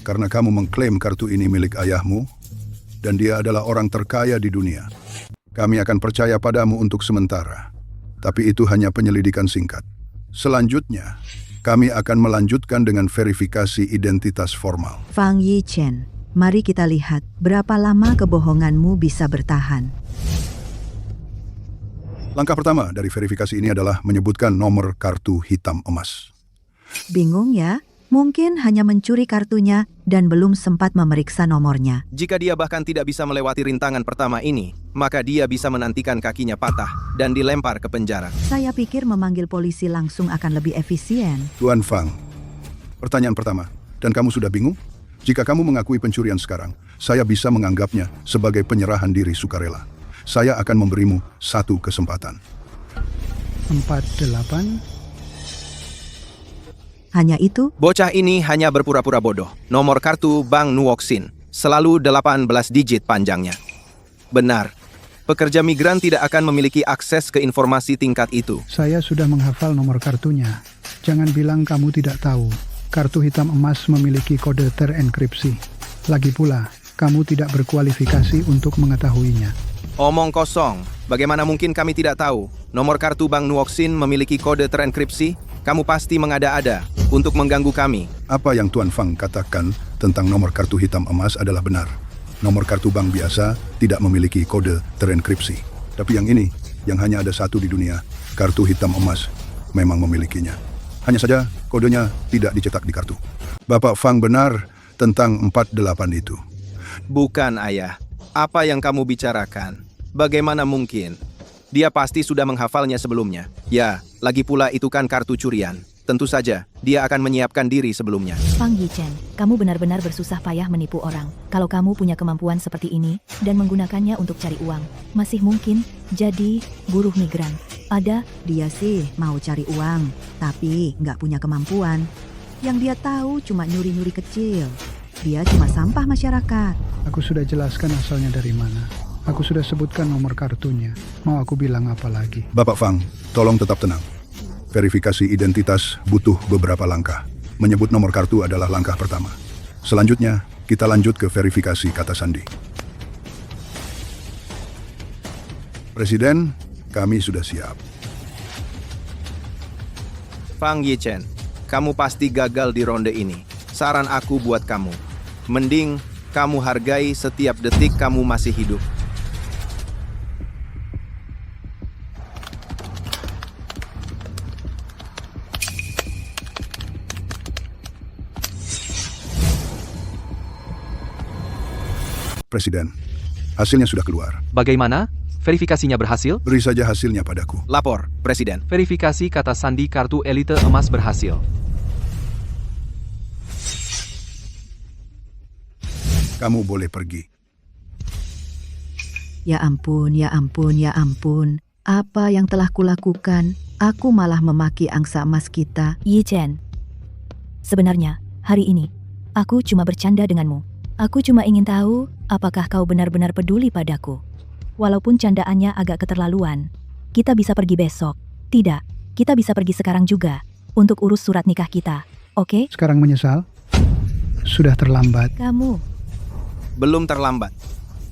karena kamu mengklaim kartu ini milik ayahmu, dan dia adalah orang terkaya di dunia, kami akan percaya padamu untuk sementara. Tapi itu hanya penyelidikan singkat. Selanjutnya, kami akan melanjutkan dengan verifikasi identitas formal. Fang Yichen, mari kita lihat berapa lama kebohonganmu bisa bertahan. Langkah pertama dari verifikasi ini adalah menyebutkan nomor kartu hitam emas. Bingung ya? Mungkin hanya mencuri kartunya dan belum sempat memeriksa nomornya. Jika dia bahkan tidak bisa melewati rintangan pertama ini, maka dia bisa menantikan kakinya patah dan dilempar ke penjara. Saya pikir memanggil polisi langsung akan lebih efisien. Tuan Fang, pertanyaan pertama, dan kamu sudah bingung? Jika kamu mengakui pencurian sekarang, saya bisa menganggapnya sebagai penyerahan diri sukarela. Saya akan memberimu satu kesempatan. 48. Hanya itu? Bocah ini hanya berpura-pura bodoh. Nomor kartu Bank Noxin selalu 18 digit panjangnya. Benar, pekerja migran tidak akan memiliki akses ke informasi tingkat itu. Saya sudah menghafal nomor kartunya. Jangan bilang kamu tidak tahu. Kartu hitam emas memiliki kode terenkripsi. Lagi pula, kamu tidak berkualifikasi untuk mengetahuinya. Omong kosong. Bagaimana mungkin kami tidak tahu? Nomor kartu Bank Noxin memiliki kode terenkripsi? Kamu pasti mengada-ada untuk mengganggu kami. Apa yang Tuan Fang katakan tentang nomor kartu hitam emas adalah benar. Nomor kartu bank biasa tidak memiliki kode terenkripsi. Tapi yang ini, yang hanya ada satu di dunia, kartu hitam emas, memang memilikinya. Hanya saja kodenya tidak dicetak di kartu. Bapak Fang benar tentang 48 itu. Bukan, Ayah. Apa yang kamu bicarakan? Bagaimana mungkin? Dia pasti sudah menghafalnya sebelumnya. Ya, lagi pula itu kan kartu curian. Tentu saja, dia akan menyiapkan diri sebelumnya. Fang Yichen, kamu benar-benar bersusah payah menipu orang. Kalau kamu punya kemampuan seperti ini dan menggunakannya untuk cari uang, masih mungkin jadi buruh migran. Ada, Dia sih mau cari uang, tapi nggak punya kemampuan. Yang dia tahu cuma nyuri-nyuri kecil. Dia cuma sampah masyarakat. Aku sudah jelaskan asalnya dari mana. Aku sudah sebutkan nomor kartunya. Mau aku bilang apa lagi? Bapak Fang, tolong tetap tenang. Verifikasi identitas butuh beberapa langkah. Menyebut nomor kartu adalah langkah pertama. Selanjutnya, kita lanjut ke verifikasi kata sandi. Presiden, kami sudah siap. Fang Yichen, kamu pasti gagal di ronde ini. Saran aku buat kamu, mending kamu hargai setiap detik kamu masih hidup. Presiden, hasilnya sudah keluar. Bagaimana? Verifikasinya berhasil? Beri saja hasilnya padaku. Lapor, Presiden. Verifikasi kata sandi kartu elite emas berhasil. Kamu boleh pergi. Ya ampun, ya ampun, ya ampun. Apa yang telah kulakukan? Aku malah memaki angsa emas kita. Yichen. Sebenarnya, hari ini, aku cuma bercanda denganmu. Aku cuma ingin tahu, apakah kau benar-benar peduli padaku. Walaupun candaannya agak keterlaluan, kita bisa pergi besok. Tidak, kita bisa pergi sekarang juga, untuk urus surat nikah kita, oke? Sekarang menyesal? Sudah terlambat. Kamu, Belum terlambat.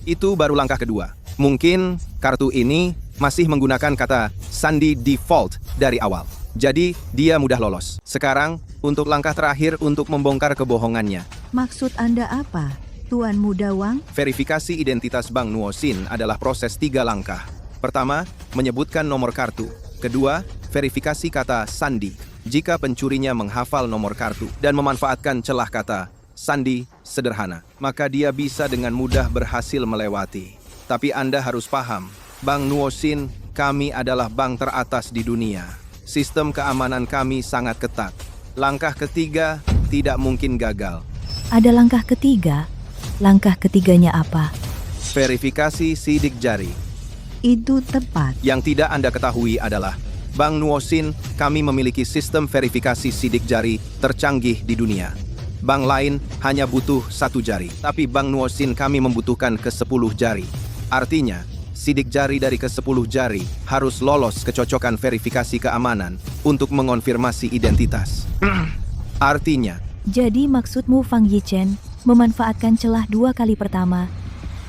Itu baru langkah kedua. Mungkin kartu ini masih menggunakan kata sandi default dari awal. Jadi, dia mudah lolos. Sekarang, untuk langkah terakhir untuk membongkar kebohongannya. Maksud Anda apa, Tuan Muda Wang? Verifikasi identitas Bank Nuosin adalah proses 3 langkah. Pertama, menyebutkan nomor kartu. Kedua, verifikasi kata sandi. Jika pencurinya menghafal nomor kartu dan memanfaatkan celah kata sandi sederhana, maka dia bisa dengan mudah berhasil melewati. Tapi Anda harus paham, Bank Nuosin, kami adalah bank teratas di dunia. Sistem keamanan kami sangat ketat. Langkah ketiga tidak mungkin gagal. ada langkah ketiga. Langkah ketiganya apa? Verifikasi sidik jari. Itu tepat. Yang tidak Anda ketahui adalah Bank Nuosin, kami memiliki sistem verifikasi sidik jari tercanggih di dunia. Bank lain hanya butuh 1 jari, tapi Bank Nuosin kami membutuhkan ke-10 jari. Artinya, sidik jari dari ke-10 jari harus lolos kecocokan verifikasi keamanan untuk mengonfirmasi identitas. Artinya, Jadi maksudmu Fang Yichen memanfaatkan celah 2 kali pertama,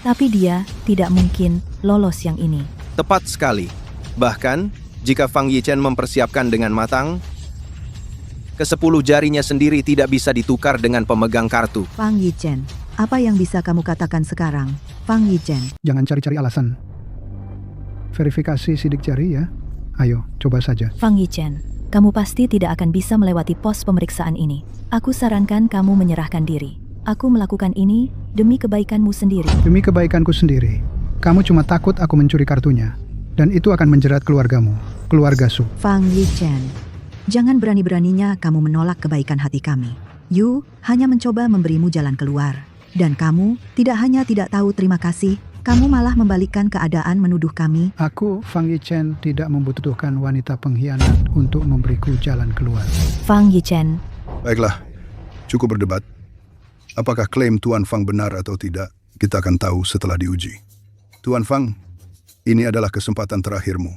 tapi dia tidak mungkin lolos yang ini. tepat sekali. Bahkan, jika Fang Yichen mempersiapkan dengan matang, ke-10 jarinya sendiri tidak bisa ditukar dengan pemegang kartu. Fang Yichen, apa yang bisa kamu katakan sekarang? Fang Yichen, Jangan cari-cari alasan. Verifikasi sidik jari ya. Ayo, coba saja. Fang Yichen, kamu pasti tidak akan bisa melewati pos pemeriksaan ini. Aku sarankan kamu menyerahkan diri. Aku melakukan ini demi kebaikanmu sendiri. Demi kebaikanku sendiri. Kamu cuma takut aku mencuri kartunya. Dan itu akan menjerat keluargamu, keluarga Su. Fang Yichen, jangan berani-beraninya kamu menolak kebaikan hati kami. Yu hanya mencoba memberimu jalan keluar. Dan kamu tidak hanya tidak tahu terima kasih, kamu malah membalikkan keadaan menuduh kami. Aku, Fang Yichen, tidak membutuhkan wanita pengkhianat untuk memberiku jalan keluar. Fang Yichen, Baiklah, cukup berdebat. Apakah klaim Tuan Fang benar atau tidak, kita akan tahu setelah diuji. Tuan Fang, ini adalah kesempatan terakhirmu.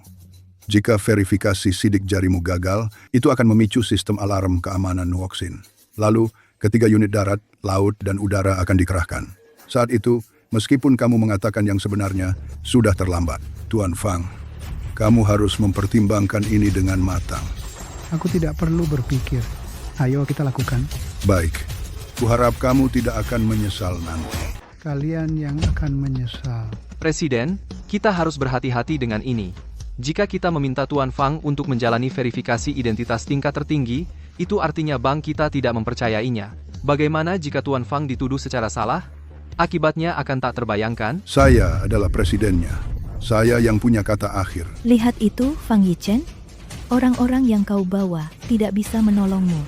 Jika verifikasi sidik jarimu gagal, itu akan memicu sistem alarm keamanan Nuoxin. Lalu, ketiga unit darat, laut, dan udara akan dikerahkan. Saat itu, meskipun kamu mengatakan yang sebenarnya, sudah terlambat. Tuan Fang, kamu harus mempertimbangkan ini dengan matang. Aku tidak perlu berpikir. Ayo kita lakukan. Baik, kuharap kamu tidak akan menyesal nanti. Kalian yang akan menyesal. Presiden, kita harus berhati-hati dengan ini. Jika kita meminta Tuan Fang untuk menjalani verifikasi identitas tingkat tertinggi, itu artinya bank kita tidak mempercayainya. Bagaimana jika Tuan Fang dituduh secara salah? Akibatnya akan tak terbayangkan. Saya adalah presidennya. Saya yang punya kata akhir. Lihat itu, Fang Yichen. Orang-orang yang kau bawa tidak bisa menolongmu.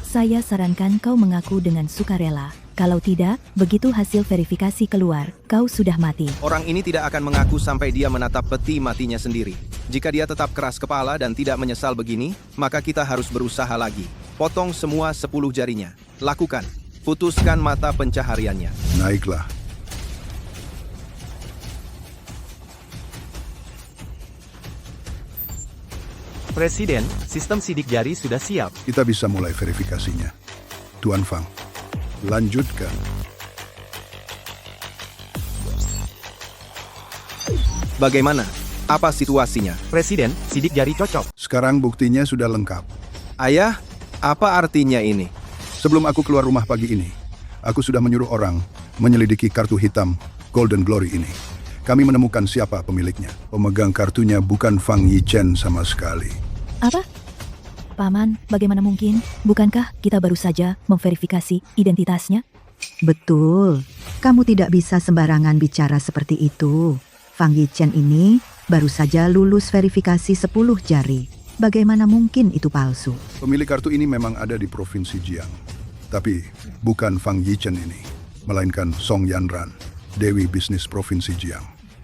Saya sarankan kau mengaku dengan sukarela. Kalau tidak, begitu hasil verifikasi keluar, kau sudah mati. Orang ini tidak akan mengaku sampai dia menatap peti matinya sendiri. Jika dia tetap keras kepala dan tidak menyesal begini, maka kita harus berusaha lagi. Potong semua 10 jarinya. Lakukan. Putuskan mata pencahariannya. Naiklah. Presiden, sistem sidik jari sudah siap. Kita bisa mulai verifikasinya. Tuan Fang, lanjutkan. Bagaimana? Apa situasinya? Presiden, sidik jari cocok. Sekarang buktinya sudah lengkap. Ayah, apa artinya ini? Sebelum aku keluar rumah pagi ini, aku sudah menyuruh orang menyelidiki kartu hitam Golden Glory ini. Kami menemukan siapa pemiliknya. Pemegang kartunya bukan Fang Yichen sama sekali. Apa? Paman, bagaimana mungkin? Bukankah kita baru saja memverifikasi identitasnya? Betul, kamu tidak bisa sembarangan bicara seperti itu. Fang Yichen ini baru saja lulus verifikasi 10 jari. Bagaimana mungkin itu palsu? Pemilik kartu ini memang ada di Provinsi Jiang. Tapi bukan Fang Yichen ini, melainkan Song Yanran, Dewi Bisnis Provinsi Jiang.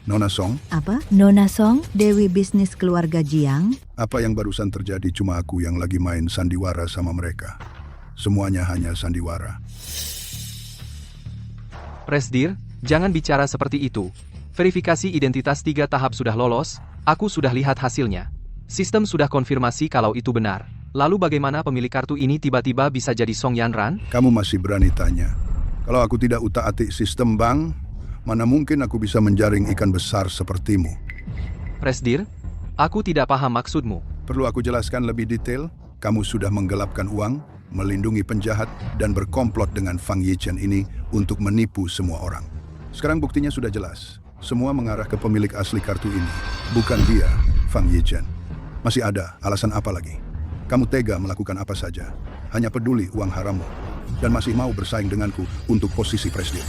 Nona Song, Apa? Nona Song, Dewi bisnis keluarga Jiang? apa yang barusan terjadi cuma aku yang lagi main sandiwara sama mereka. Semuanya hanya sandiwara. Presdir, jangan bicara seperti itu. Verifikasi identitas 3 tahap sudah lolos, aku sudah lihat hasilnya. Sistem sudah konfirmasi kalau itu benar. Lalu bagaimana pemilik kartu ini tiba-tiba bisa jadi Song Yanran? Kamu masih berani tanya. Kalau aku tidak utak-atik sistem bank, mana mungkin aku bisa menjaring ikan besar sepertimu? Presdir, aku tidak paham maksudmu. Perlu aku jelaskan lebih detail? Kamu sudah menggelapkan uang, melindungi penjahat, dan berkomplot dengan Fang Yichen ini untuk menipu semua orang. Sekarang buktinya sudah jelas. Semua mengarah ke pemilik asli kartu ini. Bukan dia, Fang Yichen. Masih ada alasan apa lagi? Kamu tega melakukan apa saja, hanya peduli uang harammu, dan masih mau bersaing denganku untuk posisi presiden.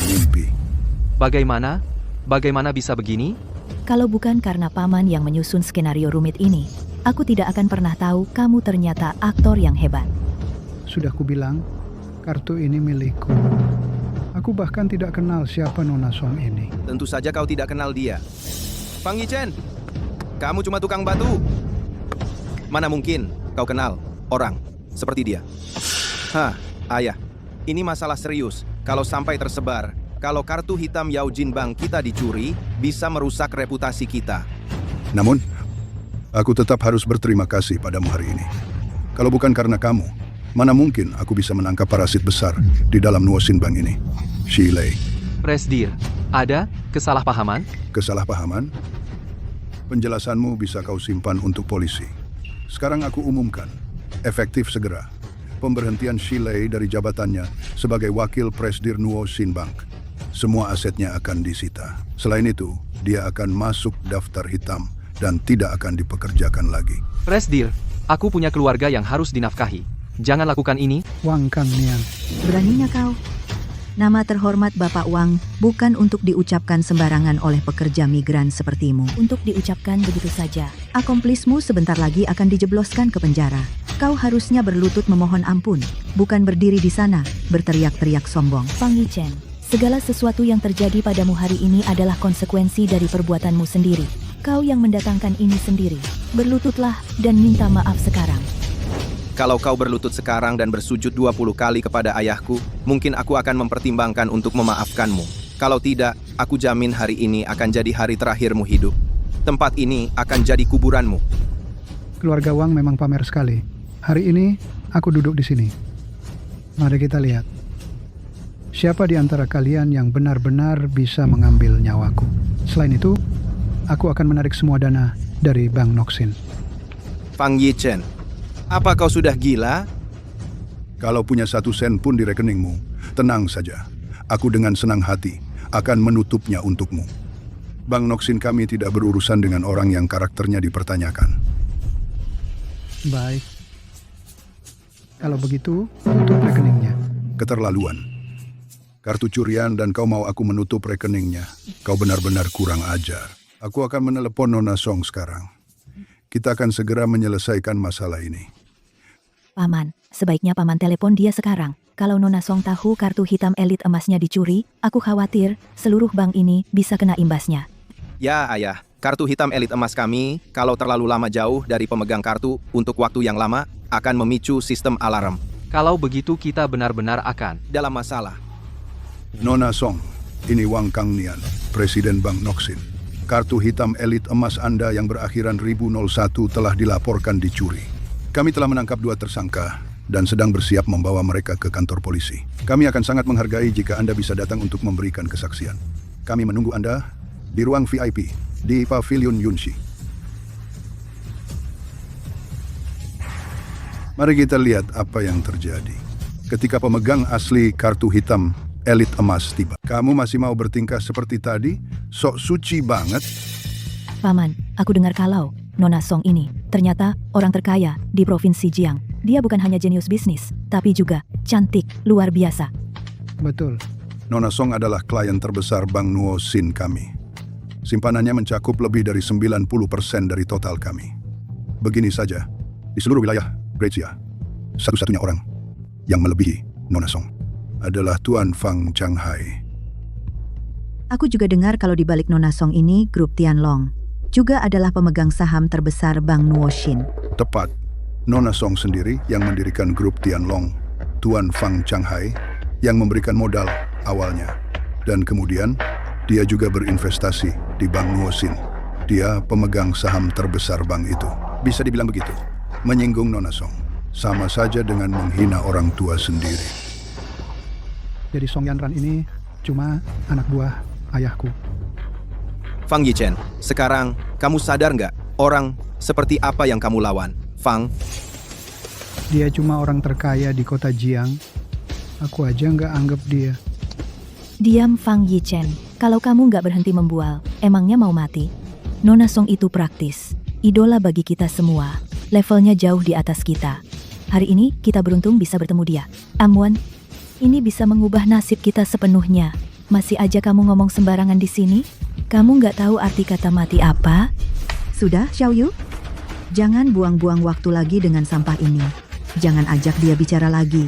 Mimpi. Bagaimana? Bagaimana bisa begini? kalau bukan karena Paman yang menyusun skenario rumit ini, aku tidak akan pernah tahu kamu ternyata aktor yang hebat. Sudah kubilang, kartu ini milikku. Aku bahkan tidak kenal siapa Nona Song ini. Tentu saja kau tidak kenal dia. Fang Yichen, kamu cuma tukang batu. Mana mungkin kau kenal orang seperti dia? Hah, ayah, ini masalah serius. Kalau sampai tersebar, kalau kartu hitam Yao Jin Bank kita dicuri, bisa merusak reputasi kita. Namun, aku tetap harus berterima kasih padamu hari ini. Kalau bukan karena kamu, mana mungkin aku bisa menangkap parasit besar di dalam Nuoxin Bank ini? Shilei. Presdir, ada kesalahpahaman? Kesalahpahaman? Penjelasanmu bisa kau simpan untuk polisi. Sekarang aku umumkan, efektif segera, pemberhentian Shilei dari jabatannya sebagai wakil Presdir Nuoxin Bank. Semua asetnya akan disita. Selain itu, dia akan masuk daftar hitam dan tidak akan dipekerjakan lagi. Presdir, aku punya keluarga yang harus dinafkahi. Jangan lakukan ini. Wang Kang Nian. Beraninya kau? Nama terhormat Bapak Wang bukan untuk diucapkan sembarangan oleh pekerja migran sepertimu. Untuk diucapkan begitu saja. Akomplismu sebentar lagi akan dijebloskan ke penjara. Kau harusnya berlutut memohon ampun, bukan berdiri di sana, berteriak-teriak sombong. Fang Yichen, segala sesuatu yang terjadi padamu hari ini adalah konsekuensi dari perbuatanmu sendiri. Kau yang mendatangkan ini sendiri. Berlututlah dan minta maaf sekarang. Kalau kau berlutut sekarang dan bersujud 20 kali kepada ayahku, mungkin aku akan mempertimbangkan untuk memaafkanmu. Kalau tidak, aku jamin hari ini akan jadi hari terakhirmu hidup. Tempat ini akan jadi kuburanmu. Keluarga Wang memang pamer sekali. Hari ini, aku duduk di sini. Mari kita lihat. Siapa di antara kalian yang benar-benar bisa mengambil nyawaku? Selain itu, aku akan menarik semua dana dari Bank Noxin. Fang Yichen, apa kau sudah gila? Kalau punya 1 sen pun di rekeningmu, tenang saja. Aku dengan senang hati akan menutupnya untukmu. Bank Noxin kami tidak berurusan dengan orang yang karakternya dipertanyakan. Baik. Kalau begitu, tutup rekeningnya. Keterlaluan. Kartu curian dan kau mau aku menutup rekeningnya. Kau benar-benar kurang ajar. Aku akan menelepon Nona Song sekarang. Kita akan segera menyelesaikan masalah ini. Paman, sebaiknya paman telepon dia sekarang. Kalau Nona Song tahu kartu hitam elit emasnya dicuri, aku khawatir seluruh bank ini bisa kena imbasnya. Ya, Ayah. Kartu hitam elit emas kami, kalau terlalu lama jauh dari pemegang kartu untuk waktu yang lama, akan memicu sistem alarm. Kalau begitu kita benar-benar akan Dalam masalah. Nona Song, ini Wang Kang Nian, Presiden Bank Noxin. Kartu hitam elit emas Anda yang berakhiran 1001 telah dilaporkan dicuri. Kami telah menangkap 2 tersangka dan sedang bersiap membawa mereka ke kantor polisi. Kami akan sangat menghargai jika Anda bisa datang untuk memberikan kesaksian. Kami menunggu Anda di ruang VIP di Pavilion Yunxi. Mari kita lihat apa yang terjadi. Ketika pemegang asli kartu hitam elit emas tiba. Kamu masih mau bertingkah seperti tadi? Sok suci banget. Paman, aku dengar kalau Nona Song ini ternyata orang terkaya di Provinsi Jiang. Dia bukan hanya jenius bisnis, tapi juga cantik, luar biasa. Betul. Nona Song adalah klien terbesar Bank Nuoxin kami. Simpanannya mencakup lebih dari 90% dari total kami. Begini saja, di seluruh wilayah Grecia, satu-satunya orang yang melebihi Nona Song adalah Tuan Fang Changhai. Aku juga dengar kalau di balik Nona Song ini grup Tianlong juga adalah pemegang saham terbesar Bank Nuoxin. Tepat, Nona Song sendiri yang mendirikan grup Tianlong, Tuan Fang Changhai yang memberikan modal awalnya. Dan kemudian, dia juga berinvestasi di Bank Nuoxin. Dia pemegang saham terbesar bank itu. Bisa dibilang begitu. Menyinggung Nona Song sama saja dengan menghina orang tua sendiri. Jadi Song Yanran ini cuma anak buah ayahku. Fang Yichen, sekarang kamu sadar nggak orang seperti apa yang kamu lawan? Fang, Dia cuma orang terkaya di kota Jiang. Aku aja nggak anggap dia. Diam Fang Yichen, kalau kamu nggak berhenti membual, emangnya mau mati? Nona Song itu praktis, idola bagi kita semua, levelnya jauh di atas kita. Hari ini kita beruntung bisa bertemu dia. Amwan, ini bisa mengubah nasib kita sepenuhnya. Masih aja kamu ngomong sembarangan di sini? Kamu nggak tahu arti kata mati apa? Sudah, Xiaoyu? Jangan buang-buang waktu lagi dengan sampah ini. Jangan ajak dia bicara lagi.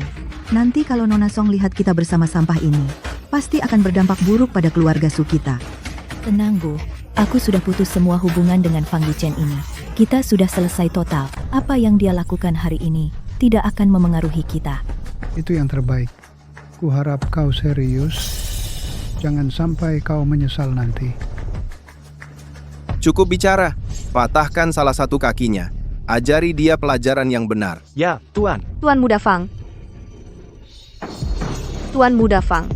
Nanti kalau Nona Song lihat kita bersama sampah ini, pasti akan berdampak buruk pada keluarga Su kita. Tenang Bu, aku sudah putus semua hubungan dengan Fang Yichen ini. Kita sudah selesai total. Apa yang dia lakukan hari ini tidak akan memengaruhi kita. Itu yang terbaik. Kuharap kau serius. Jangan sampai kau menyesal nanti. cukup bicara. Patahkan salah satu kakinya. Ajari dia pelajaran yang benar. Ya, Tuan. Tuan Muda Fang. Tuan Muda Fang.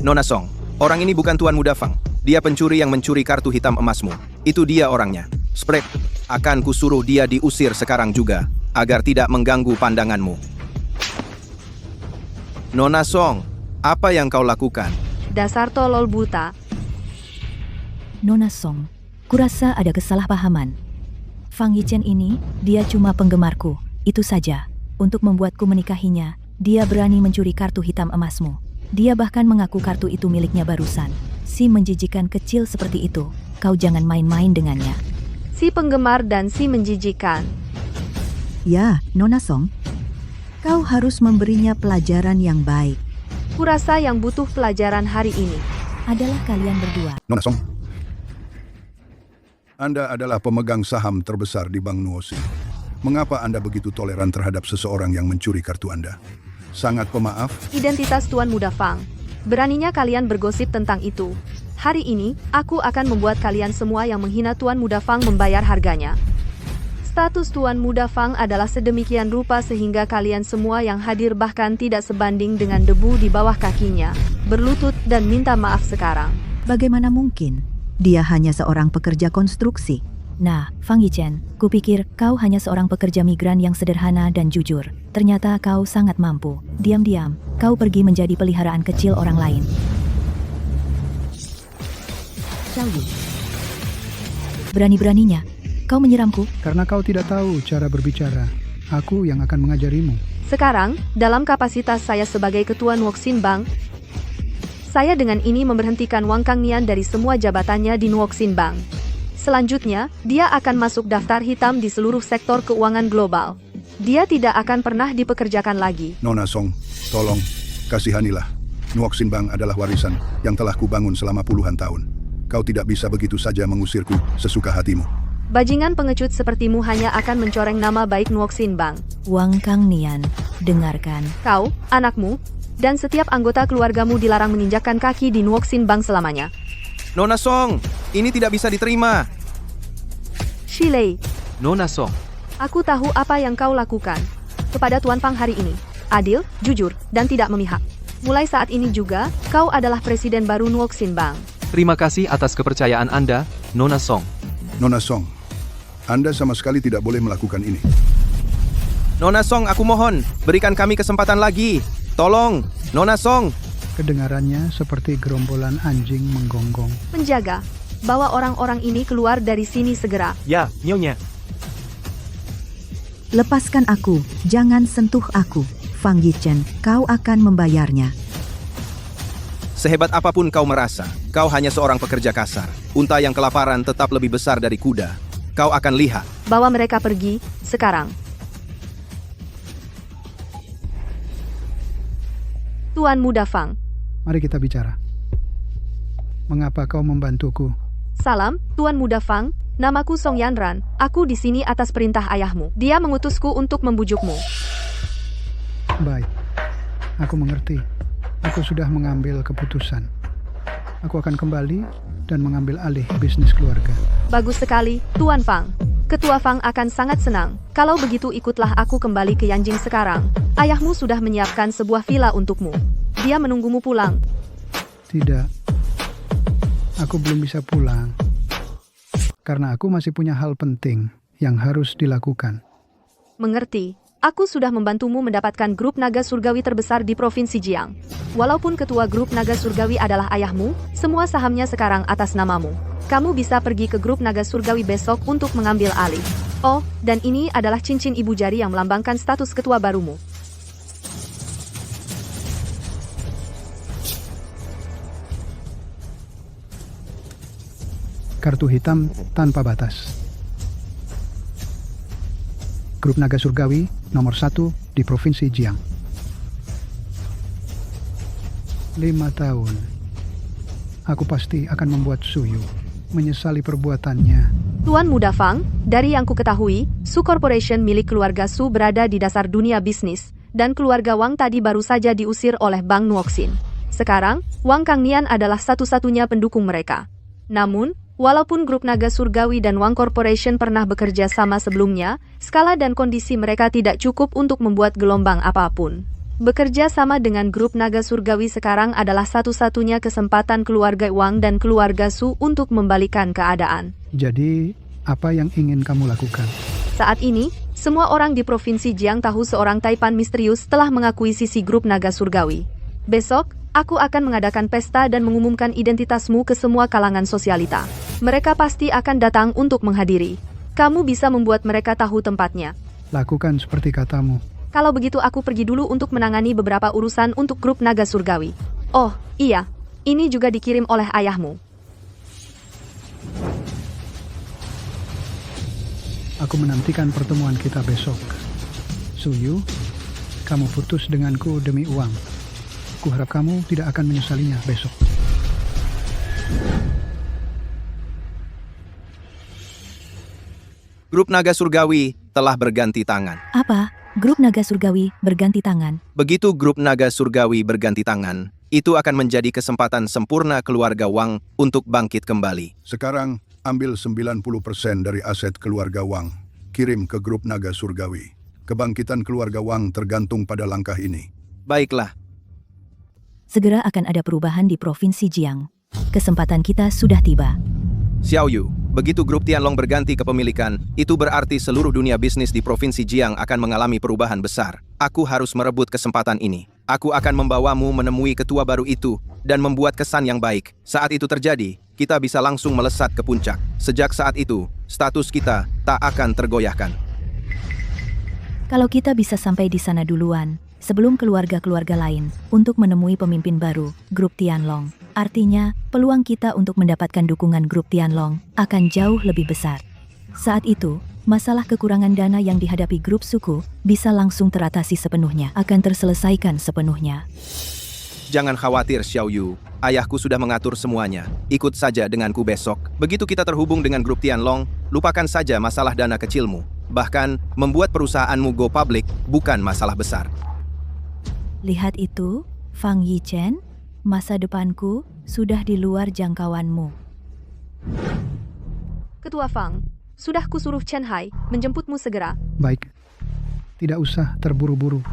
Nona Song, orang ini bukan Tuan Muda Fang. Dia pencuri yang mencuri kartu hitam emasmu. Itu dia orangnya. Sprek, akan kusuruh dia diusir sekarang juga, agar tidak mengganggu pandanganmu. Nona Song, apa yang kau lakukan? Dasar tolol buta. Nona Song, kurasa ada kesalahpahaman. Fang Yichen ini, dia cuma penggemarku, itu saja. Untuk membuatku menikahinya, dia berani mencuri kartu hitam emasmu. Dia bahkan mengaku kartu itu miliknya barusan. Si menjijikan kecil seperti itu, kau jangan main-main dengannya. Si penggemar dan si menjijikan. Ya, Nona Song. Kau harus memberinya pelajaran yang baik. Kurasa yang butuh pelajaran hari ini Adalah kalian berdua. Nona Song, Anda adalah pemegang saham terbesar di Bank Nuoxin. Mengapa Anda begitu toleran terhadap seseorang yang mencuri kartu Anda? Sangat pemaaf. identitas Tuan Muda Fang. Beraninya kalian bergosip tentang itu. Hari ini, aku akan membuat kalian semua yang menghina Tuan Muda Fang membayar harganya. Status Tuan Muda Fang adalah sedemikian rupa sehingga kalian semua yang hadir bahkan tidak sebanding dengan debu di bawah kakinya. Berlutut dan minta maaf sekarang. Bagaimana mungkin? Dia hanya seorang pekerja konstruksi. Nah, Fang Yichen, kupikir kau hanya seorang pekerja migran yang sederhana dan jujur. Ternyata kau sangat mampu. Diam-diam, kau pergi menjadi peliharaan kecil orang lain. Xiaoyu, Berani-beraninya, kau menyiramku? Karena kau tidak tahu cara berbicara, aku yang akan mengajarimu. Sekarang, dalam kapasitas saya sebagai Ketua Nuoxin Bank, saya dengan ini memberhentikan Wang Kangnian dari semua jabatannya di Nuoxin Bank. Selanjutnya, dia akan masuk daftar hitam di seluruh sektor keuangan global. Dia tidak akan pernah dipekerjakan lagi. Nona Song, tolong, kasihanilah. Nuoxin Bank adalah warisan yang telah kubangun selama puluhan tahun. Kau tidak bisa begitu saja mengusirku sesuka hatimu. Bajingan pengecut sepertimu hanya akan mencoreng nama baik Nuoxin Bank. Wang Kangnian, dengarkan. Kau, anakmu, dan setiap anggota keluargamu dilarang menginjakkan kaki di Nuoxin Bank selamanya. Nona Song, ini tidak bisa diterima. Shilei, Nona Song, aku tahu apa yang kau lakukan kepada Tuan Fang hari ini. Adil, jujur, dan tidak memihak. Mulai saat ini juga, kau adalah presiden baru Nuoxin Bank. terima kasih atas kepercayaan Anda, Nona Song. Nona Song, Anda sama sekali tidak boleh melakukan ini. Nona Song, aku mohon, berikan kami kesempatan lagi. Tolong, Nona Song. Kedengarannya seperti gerombolan anjing menggonggong. Penjaga, bawa orang-orang ini keluar dari sini segera. Ya, Nyonya. Lepaskan aku, jangan sentuh aku. Fang Yichen, kau akan membayarnya. Sehebat apapun kau merasa, kau hanya seorang pekerja kasar. Unta yang kelaparan tetap lebih besar dari kuda. Kau akan lihat. Bawa mereka pergi, sekarang. Tuan Muda Fang. Mari kita bicara. Mengapa kau membantuku? Salam, Tuan Muda Fang. Namaku Song Yanran. Aku di sini atas perintah ayahmu. Dia mengutusku untuk membujukmu. Baik, aku mengerti. Aku sudah mengambil keputusan. Aku akan kembali dan mengambil alih bisnis keluarga. Bagus sekali, Tuan Fang. Ketua Fang akan sangat senang. Kalau begitu ikutlah aku kembali ke Yanjing sekarang. Ayahmu sudah menyiapkan sebuah villa untukmu. Dia menunggumu pulang. Tidak, aku belum bisa pulang. Karena aku masih punya hal penting yang harus dilakukan. Mengerti. Aku sudah membantumu mendapatkan grup naga surgawi terbesar di Provinsi Jiang. Walaupun ketua grup naga surgawi adalah ayahmu, semua sahamnya sekarang atas namamu. Kamu bisa pergi ke grup naga surgawi besok untuk mengambil alih. Oh, dan ini adalah cincin ibu jari yang melambangkan status ketua barumu. Kartu hitam tanpa batas. Grup Naga Surgawi nomor 1 di Provinsi Jiang. 5 tahun. Aku pasti akan membuat Suyu menyesali perbuatannya. Tuan Muda Fang, dari yang ku ketahui, Su Corporation milik keluarga Su berada di dasar dunia bisnis, dan keluarga Wang tadi baru saja diusir oleh Bank Nuoxin. Sekarang, Wang Kangnian adalah satu-satunya pendukung mereka. Namun, walaupun grup Naga Surgawi dan Wang Corporation pernah bekerja sama sebelumnya, skala dan kondisi mereka tidak cukup untuk membuat gelombang apapun. Bekerja sama dengan grup Naga Surgawi sekarang adalah satu-satunya kesempatan keluarga Wang dan keluarga Su untuk membalikan keadaan. Jadi, apa yang ingin kamu lakukan? Saat ini, semua orang di Provinsi Jiang tahu seorang Taipan misterius telah mengakuisisi grup Naga Surgawi. Besok, aku akan mengadakan pesta dan mengumumkan identitasmu ke semua kalangan sosialita. Mereka pasti akan datang untuk menghadiri. Kamu bisa membuat mereka tahu tempatnya. Lakukan seperti katamu. Kalau begitu aku pergi dulu untuk menangani beberapa urusan untuk grup Naga Surgawi. Oh, iya. Ini juga dikirim oleh ayahmu. Aku menantikan pertemuan kita besok. Suyu, kamu putus denganku demi uang. Kuharap kamu tidak akan menyesalinya besok. Grup Naga Surgawi telah berganti tangan. Apa? Grup Naga Surgawi berganti tangan. Begitu grup Naga Surgawi berganti tangan, itu akan menjadi kesempatan sempurna keluarga Wang untuk bangkit kembali. Sekarang, ambil 90% dari aset keluarga Wang. Kirim ke grup Naga Surgawi. Kebangkitan keluarga Wang tergantung pada langkah ini. Baiklah. Segera akan ada perubahan di Provinsi Jiang. Kesempatan kita sudah tiba. Xiao Yu, begitu grup Tianlong berganti kepemilikan, itu berarti seluruh dunia bisnis di Provinsi Jiang akan mengalami perubahan besar. Aku harus merebut kesempatan ini. Aku akan membawamu menemui ketua baru itu dan membuat kesan yang baik. Saat itu terjadi, kita bisa langsung melesat ke puncak. Sejak saat itu, status kita tak akan tergoyahkan. Kalau kita bisa sampai di sana duluan, sebelum keluarga-keluarga lain, untuk menemui pemimpin baru, grup Tianlong, artinya peluang kita untuk mendapatkan dukungan grup Tianlong akan jauh lebih besar. Saat itu, masalah kekurangan dana yang dihadapi grup suku bisa langsung teratasi sepenuhnya, akan terselesaikan sepenuhnya. Jangan khawatir, Xiao Yu. Ayahku sudah mengatur semuanya. Ikut saja denganku besok. Begitu kita terhubung dengan grup Tianlong, lupakan saja masalah dana kecilmu. Bahkan, membuat perusahaanmu go public bukan masalah besar. Lihat itu, Fang Yichen, masa depanku sudah di luar jangkauanmu. Ketua Fang, sudah kusuruh Chen Hai menjemputmu segera. Baik, tidak usah terburu-buru.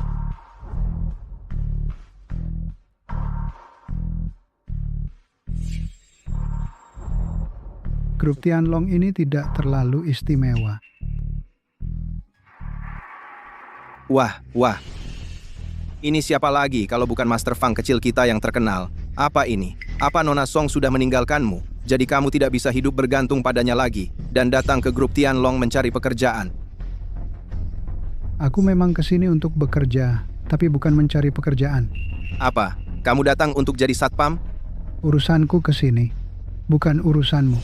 Grup Tianlong ini tidak terlalu istimewa. Wah. Ini siapa lagi kalau bukan Master Fang kecil kita yang terkenal? Apa ini? Apa Nona Song sudah meninggalkanmu? Jadi kamu tidak bisa hidup bergantung padanya lagi dan datang ke grup Tianlong mencari pekerjaan. Aku memang kesini untuk bekerja, tapi bukan mencari pekerjaan. Apa? Kamu datang untuk jadi satpam? Urusanku kesini, bukan urusanmu.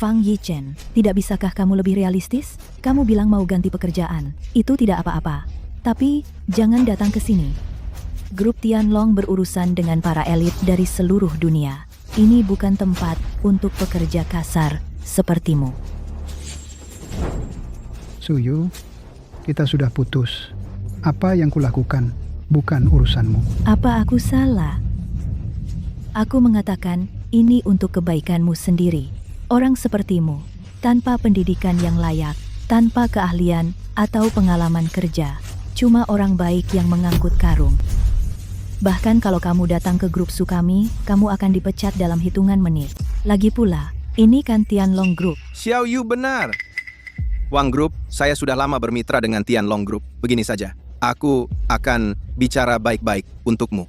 Fang Yichen, tidak bisakah kamu lebih realistis? Kamu bilang mau ganti pekerjaan, itu tidak apa-apa. Tapi, jangan datang ke sini. Grup Tianlong berurusan dengan para elit dari seluruh dunia. Ini bukan tempat untuk pekerja kasar sepertimu. Suyu, kita sudah putus. Apa yang kulakukan bukan urusanmu. Apa aku salah? Aku mengatakan ini untuk kebaikanmu sendiri. Orang sepertimu, tanpa pendidikan yang layak, tanpa keahlian atau pengalaman kerja, cuma orang baik yang mengangkut karung. Bahkan kalau kamu datang ke grup Su kami, kamu akan dipecat dalam hitungan menit. Lagi pula, ini kan Tianlong Group. Xiao Yu benar. Wang Group, saya sudah lama bermitra dengan Tianlong Group. Begini saja, aku akan bicara baik-baik untukmu.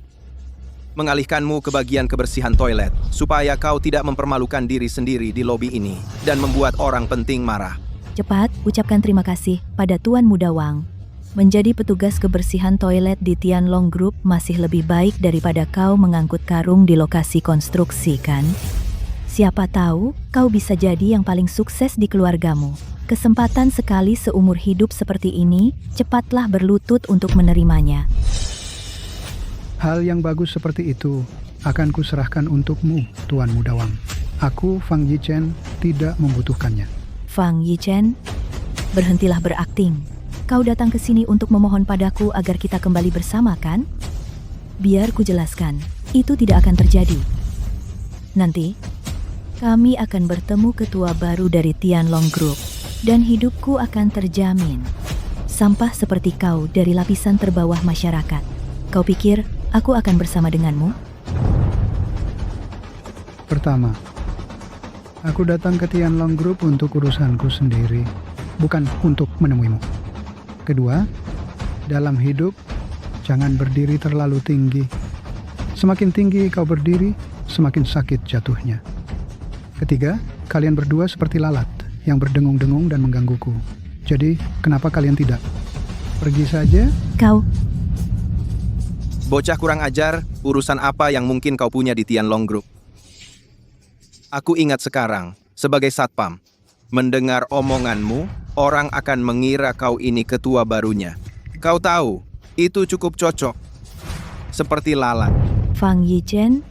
Mengalihkanmu ke bagian kebersihan toilet, supaya kau tidak mempermalukan diri sendiri di lobi ini, dan membuat orang penting marah. Cepat, ucapkan terima kasih pada Tuan Muda Wang. Menjadi petugas kebersihan toilet di Tianlong Group masih lebih baik daripada kau mengangkut karung di lokasi konstruksi, kan? Siapa tahu, kau bisa jadi yang paling sukses di keluargamu. Kesempatan sekali seumur hidup seperti ini, cepatlah berlutut untuk menerimanya. Hal yang bagus seperti itu akan kuserahkan untukmu, Tuan Muda Wang. Aku, Fang Yichen, tidak membutuhkannya. Fang Yichen, berhentilah berakting. Kau datang ke sini untuk memohon padaku agar kita kembali bersama, kan? Biar ku jelaskan, itu tidak akan terjadi. Nanti, kami akan bertemu ketua baru dari Tianlong Group, dan hidupku akan terjamin. Sampah seperti kau dari lapisan terbawah masyarakat. Kau pikir aku akan bersama denganmu? Pertama, aku datang ke Tianlong Group untuk urusanku sendiri, bukan untuk menemuimu. Kedua, dalam hidup, jangan berdiri terlalu tinggi. Semakin tinggi kau berdiri, semakin sakit jatuhnya. Ketiga, kalian berdua seperti lalat yang berdengung-dengung dan menggangguku. Jadi, kenapa kalian tidak? Pergi saja. Kau, Bocah kurang ajar, urusan apa yang mungkin kau punya di Tianlong Group? Aku ingat sekarang, sebagai satpam, mendengar omonganmu, orang akan mengira kau ini ketua barunya. Kau tahu, itu cukup cocok. Seperti lalat. Fang Yichen,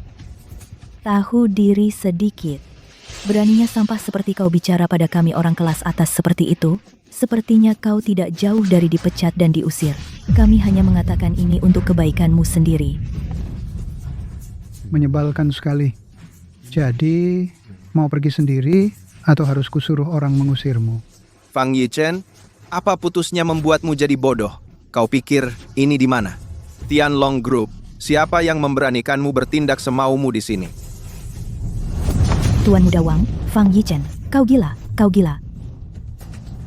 tahu diri sedikit. Beraninya sampah seperti kau bicara pada kami orang kelas atas seperti itu? Sepertinya kau tidak jauh dari dipecat dan diusir. Kami hanya mengatakan ini untuk kebaikanmu sendiri. Menyebalkan sekali. Jadi, mau pergi sendiri atau harus kusuruh orang mengusirmu? Fang Yichen, apa putusnya membuatmu jadi bodoh? Kau pikir ini di mana? Tianlong Group. Siapa yang memberanikanmu bertindak semaumu di sini? Tuan Muda Wang, Fang Yichen, kau gila, kau gila.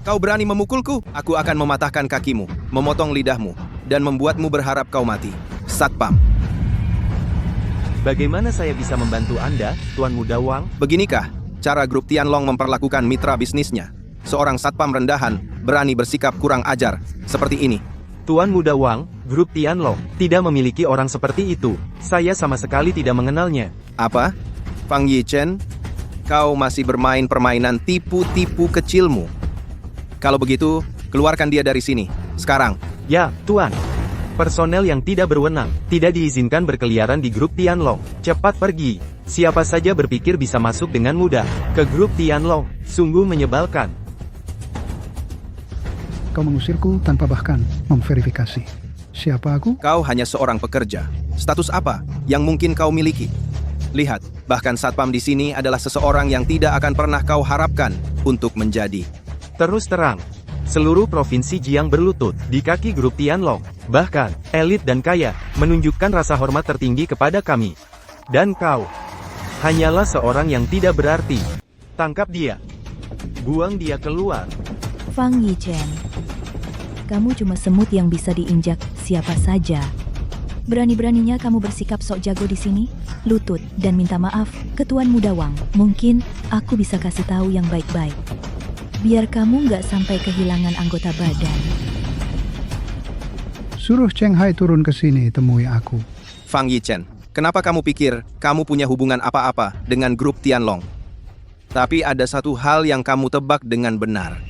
Kau berani memukulku? Aku akan mematahkan kakimu, memotong lidahmu, dan membuatmu berharap kau mati. Satpam. Bagaimana saya bisa membantu Anda, Tuan Muda Wang? Beginikah cara grup Tianlong memperlakukan mitra bisnisnya? Seorang satpam rendahan berani bersikap kurang ajar seperti ini. Tuan Muda Wang, grup Tianlong tidak memiliki orang seperti itu. Saya sama sekali tidak mengenalnya. Apa? Fang Yichen, kau masih bermain permainan tipu-tipu kecilmu. Kalau begitu, keluarkan dia dari sini, sekarang. Ya, Tuan. Personel yang tidak berwenang, tidak diizinkan berkeliaran di grup Tianlong. Cepat pergi. Siapa saja berpikir bisa masuk dengan mudah ke grup Tianlong. Sungguh menyebalkan. Kau mengusirku tanpa bahkan memverifikasi. Siapa aku? Kau hanya seorang pekerja. Status apa yang mungkin kau miliki? Lihat, bahkan satpam di sini adalah seseorang yang tidak akan pernah kau harapkan untuk menjadi. Terus terang, seluruh provinsi Jiang berlutut di kaki grup Tianlong. Bahkan, elit dan kaya menunjukkan rasa hormat tertinggi kepada kami. Dan kau hanyalah seorang yang tidak berarti. Tangkap dia. Buang dia keluar. Fang Yichen, kamu cuma semut yang bisa diinjak siapa saja. Berani-beraninya kamu bersikap sok jago di sini? Lutut dan minta maaf ke Tuan Muda Wang. Mungkin aku bisa kasih tahu yang baik-baik. Biar kamu nggak sampai kehilangan anggota badan. Suruh Cheng Hai turun ke sini temui aku. Fang Yichen, kenapa kamu pikir kamu punya hubungan apa-apa dengan grup Tianlong? Tapi ada satu hal yang kamu tebak dengan benar.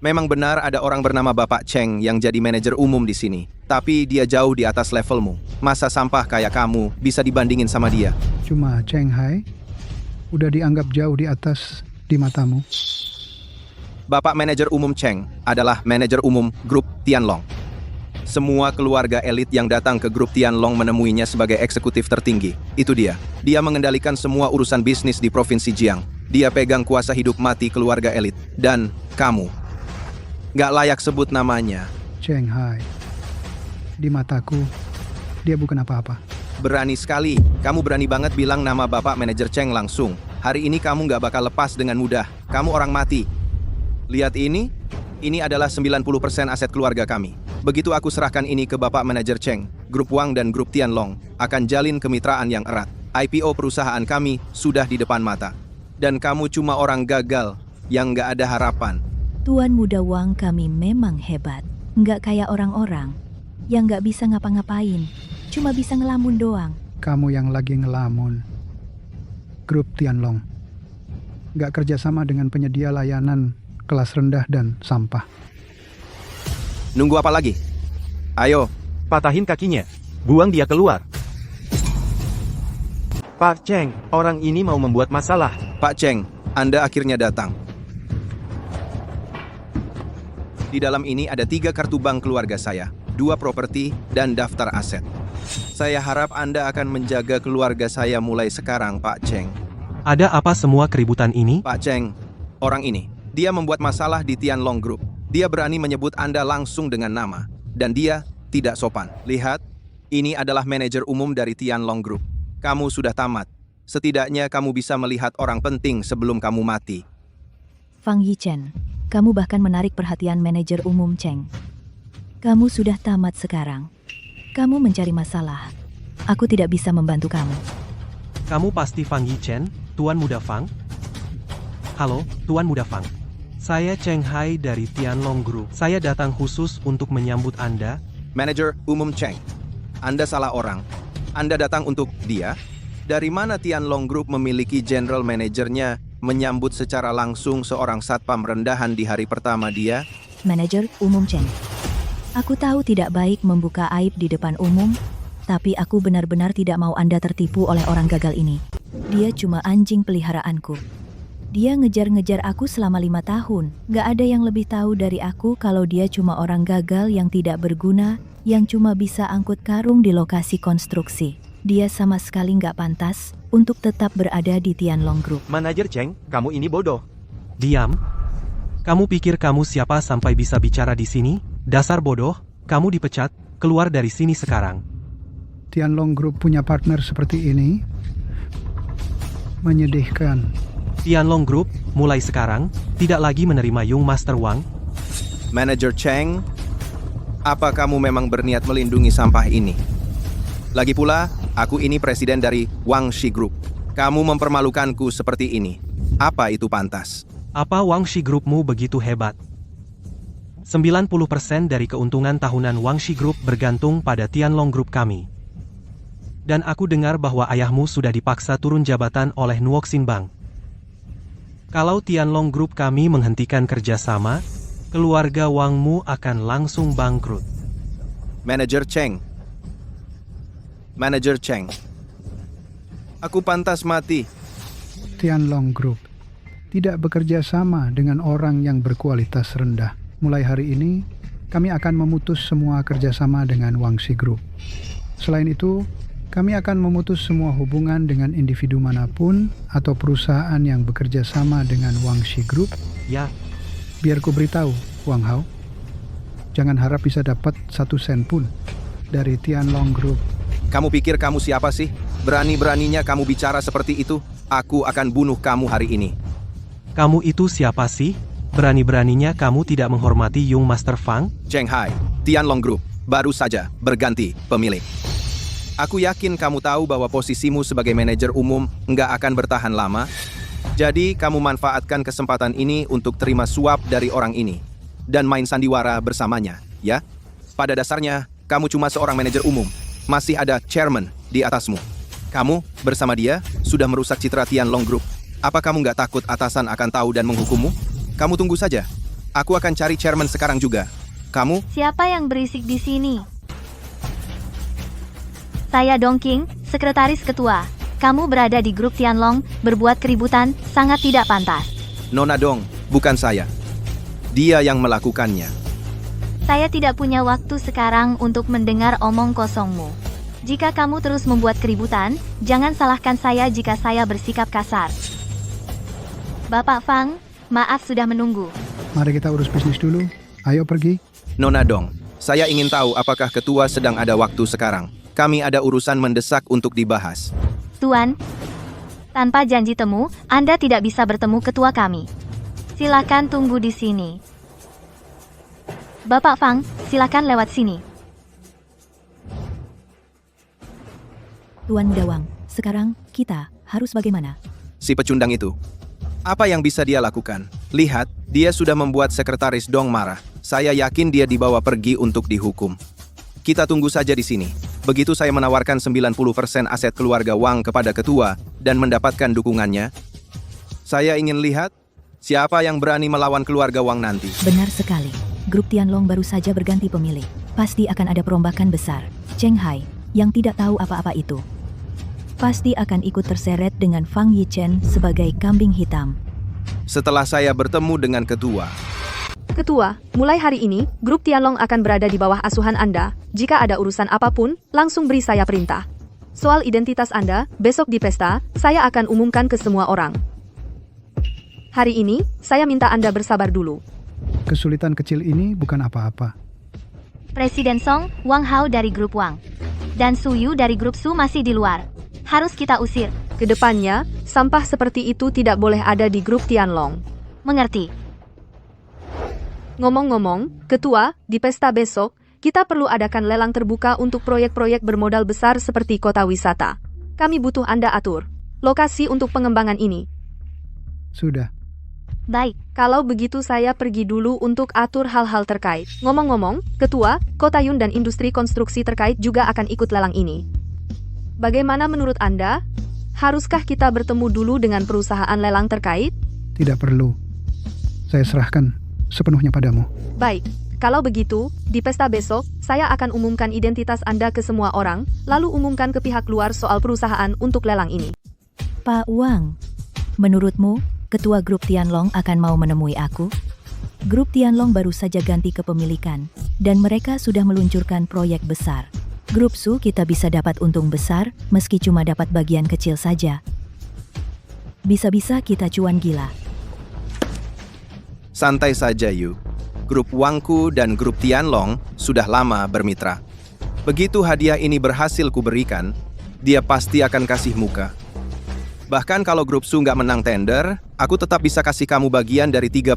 Memang benar ada orang bernama Bapak Cheng yang jadi manajer umum di sini. Tapi dia jauh di atas levelmu. Masa sampah kayak kamu bisa dibandingin sama dia? Cuma Cheng Hai udah dianggap jauh di atas di matamu. Bapak manajer umum Cheng adalah manajer umum grup Tianlong. Semua keluarga elit yang datang ke grup Tianlong menemuinya sebagai eksekutif tertinggi. Itu dia. Dia mengendalikan semua urusan bisnis di Provinsi Jiang. Dia pegang kuasa hidup mati keluarga elit. Dan kamu gak layak sebut namanya. Cheng Hai, di mataku, dia bukan apa-apa. Berani sekali. Kamu berani banget bilang nama Bapak manajer Cheng langsung. Hari ini kamu gak bakal lepas dengan mudah. Kamu orang mati. Lihat ini. Ini adalah 90% aset keluarga kami. Begitu aku serahkan ini ke Bapak manajer Cheng, Grup Wang dan Grup Tianlong akan jalin kemitraan yang erat. IPO perusahaan kami sudah di depan mata. Dan kamu cuma orang gagal yang gak ada harapan. Tuan Muda Wang kami memang hebat. Nggak kayak orang-orang yang nggak bisa ngapa-ngapain. Cuma bisa ngelamun doang. Kamu yang lagi ngelamun. Grup Tianlong gak kerjasama dengan penyedia layanan kelas rendah dan sampah. Nunggu apa lagi? Ayo. Patahin kakinya. Buang dia keluar. Pak Cheng, orang ini mau membuat masalah. Pak Cheng, Anda akhirnya datang. Di dalam ini ada 3 kartu bank keluarga saya, 2 properti, dan daftar aset. Saya harap Anda akan menjaga keluarga saya mulai sekarang, Pak Cheng. Ada apa semua keributan ini? Pak Cheng, orang ini, dia membuat masalah di Tianlong Group. Dia berani menyebut Anda langsung dengan nama. Dan dia tidak sopan. Lihat, ini adalah manajer umum dari Tianlong Group. Kamu sudah tamat. Setidaknya kamu bisa melihat orang penting sebelum kamu mati. Fang Yichen, kamu bahkan menarik perhatian manajer umum Cheng. Kamu sudah tamat sekarang. Kamu mencari masalah. Aku tidak bisa membantu kamu. Kamu pasti Fang Yichen, Tuan Muda Fang? Halo, Tuan Muda Fang. Saya Cheng Hai dari Tianlong Group. Saya datang khusus untuk menyambut Anda. Manajer umum Cheng, Anda salah orang. Anda datang untuk dia? Dari mana Tianlong Group memiliki general manajernya menyambut secara langsung seorang satpam rendahan di hari pertama dia? Manajer umum Cheng. Aku tahu tidak baik membuka aib di depan umum, tapi aku benar-benar tidak mau Anda tertipu oleh orang gagal ini. Dia cuma anjing peliharaanku. Dia ngejar-ngejar aku selama 5 tahun. Gak ada yang lebih tahu dari aku kalau dia cuma orang gagal yang tidak berguna, yang cuma bisa angkut karung di lokasi konstruksi. Dia sama sekali gak pantas untuk tetap berada di Tianlong Group. Manajer Cheng, kamu ini bodoh. Diam. Kamu pikir kamu siapa sampai bisa bicara di sini? Dasar bodoh, kamu dipecat, keluar dari sini sekarang. Tianlong Group punya partner seperti ini? Menyedihkan. Tianlong Group, mulai sekarang, tidak lagi menerima Young Master Wang. Manajer Cheng, apa kamu memang berniat melindungi sampah ini? Lagi pula, Aku ini presiden dari Wang Shi Group. Kamu mempermalukanku seperti ini. Apa itu pantas? Apa Wangxi Groupmu begitu hebat? 90% dari keuntungan tahunan Wangxi Group bergantung pada Tianlong Group kami. Dan aku dengar bahwa ayahmu sudah dipaksa turun jabatan oleh Nuoxin Bank. Kalau Tianlong Group kami menghentikan kerjasama, keluarga Wangmu akan langsung bangkrut. Manajer Cheng. Manajer Cheng. Aku pantas mati. Tianlong Group tidak bekerja sama dengan orang yang berkualitas rendah. Mulai hari ini, kami akan memutus semua kerjasama dengan Wangxi Group. Selain itu, kami akan memutus semua hubungan dengan individu manapun atau perusahaan yang bekerja sama dengan Wangxi Group. Ya, Biar ku beritahu, Wang Hao, jangan harap bisa dapat 1 sen pun dari Tianlong Group. Kamu pikir kamu siapa sih? Berani-beraninya kamu bicara seperti itu? Aku akan bunuh kamu hari ini. kamu itu siapa sih? Berani-beraninya kamu tidak menghormati Yung Master Fang? Cheng Hai, Tianlong Group, baru saja berganti pemilik. Aku yakin kamu tahu bahwa posisimu sebagai manajer umum nggak akan bertahan lama. Jadi kamu manfaatkan kesempatan ini untuk terima suap dari orang ini. Dan main sandiwara bersamanya, ya? Pada dasarnya, kamu cuma seorang manajer umum. Masih ada chairman di atasmu. Kamu, bersama dia, sudah merusak citra Tianlong Group. Apa kamu nggak takut atasan akan tahu dan menghukummu? Kamu tunggu saja. Aku akan cari chairman sekarang juga. Kamu, Siapa yang berisik di sini? Saya Dongqing, sekretaris ketua. Kamu berada di grup Tianlong, berbuat keributan, sangat tidak pantas. Nona Dong, bukan saya. Dia yang melakukannya. Saya tidak punya waktu sekarang untuk mendengar omong kosongmu. Jika kamu terus membuat keributan, jangan salahkan saya jika saya bersikap kasar. Bapak Fang, maaf sudah menunggu. Mari kita urus bisnis dulu. Ayo pergi. Nona Dong, saya ingin tahu apakah ketua sedang ada waktu sekarang. Kami ada urusan mendesak untuk dibahas. Tuan, tanpa janji temu, Anda tidak bisa bertemu ketua kami. Silakan tunggu di sini. Bapak Fang, silakan lewat sini. Tuan Muda Wang, sekarang kita harus bagaimana? Si pecundang itu. Apa yang bisa dia lakukan? Lihat, dia sudah membuat sekretaris Dong marah. Saya yakin dia dibawa pergi untuk dihukum. Kita tunggu saja di sini. Begitu saya menawarkan 90% aset keluarga Wang kepada ketua dan mendapatkan dukungannya, saya ingin lihat siapa yang berani melawan keluarga Wang nanti. Benar sekali. Grup Tianlong baru saja berganti pemilik. Pasti akan ada perombakan besar. Cheng Hai, yang tidak tahu apa-apa itu, pasti akan ikut terseret dengan Fang Yichen sebagai kambing hitam. Setelah saya bertemu dengan ketua, Ketua, mulai hari ini, grup Tianlong akan berada di bawah asuhan Anda. Jika ada urusan apapun, langsung beri saya perintah. Soal identitas Anda, besok di pesta, saya akan umumkan ke semua orang. Hari ini, saya minta Anda bersabar dulu. Kesulitan kecil ini bukan apa-apa. Presiden Song, Wang Hao dari grup Wang. Dan Su Yu dari grup Su masih di luar. Harus kita usir. Kedepannya, sampah seperti itu tidak boleh ada di grup Tianlong. Mengerti? Ngomong-ngomong, Ketua, di pesta besok, kita perlu adakan lelang terbuka untuk proyek-proyek bermodal besar seperti kota wisata. Kami butuh Anda atur lokasi untuk pengembangan ini. Sudah. Baik. Kalau begitu saya pergi dulu untuk atur hal-hal terkait. Ngomong-ngomong, Ketua, Kota Yun dan industri konstruksi terkait juga akan ikut lelang ini. Bagaimana menurut Anda? Haruskah kita bertemu dulu dengan perusahaan lelang terkait? Tidak perlu. Saya serahkan sepenuhnya padamu. Baik, kalau begitu, di pesta besok, saya akan umumkan identitas Anda ke semua orang, lalu umumkan ke pihak luar soal perusahaan untuk lelang ini. Pak Wang, menurutmu, ketua grup Tianlong akan mau menemui aku? Grup Tianlong baru saja ganti kepemilikan, dan mereka sudah meluncurkan proyek besar. Grup Su kita bisa dapat untung besar, meski cuma dapat bagian kecil saja. Bisa-bisa kita cuan gila. santai saja Yu. Grup Wangku dan grup Tianlong sudah lama bermitra. Begitu hadiah ini berhasil kuberikan, dia pasti akan kasih muka. Bahkan kalau grup Su nggak menang tender, aku tetap bisa kasih kamu bagian dari 30%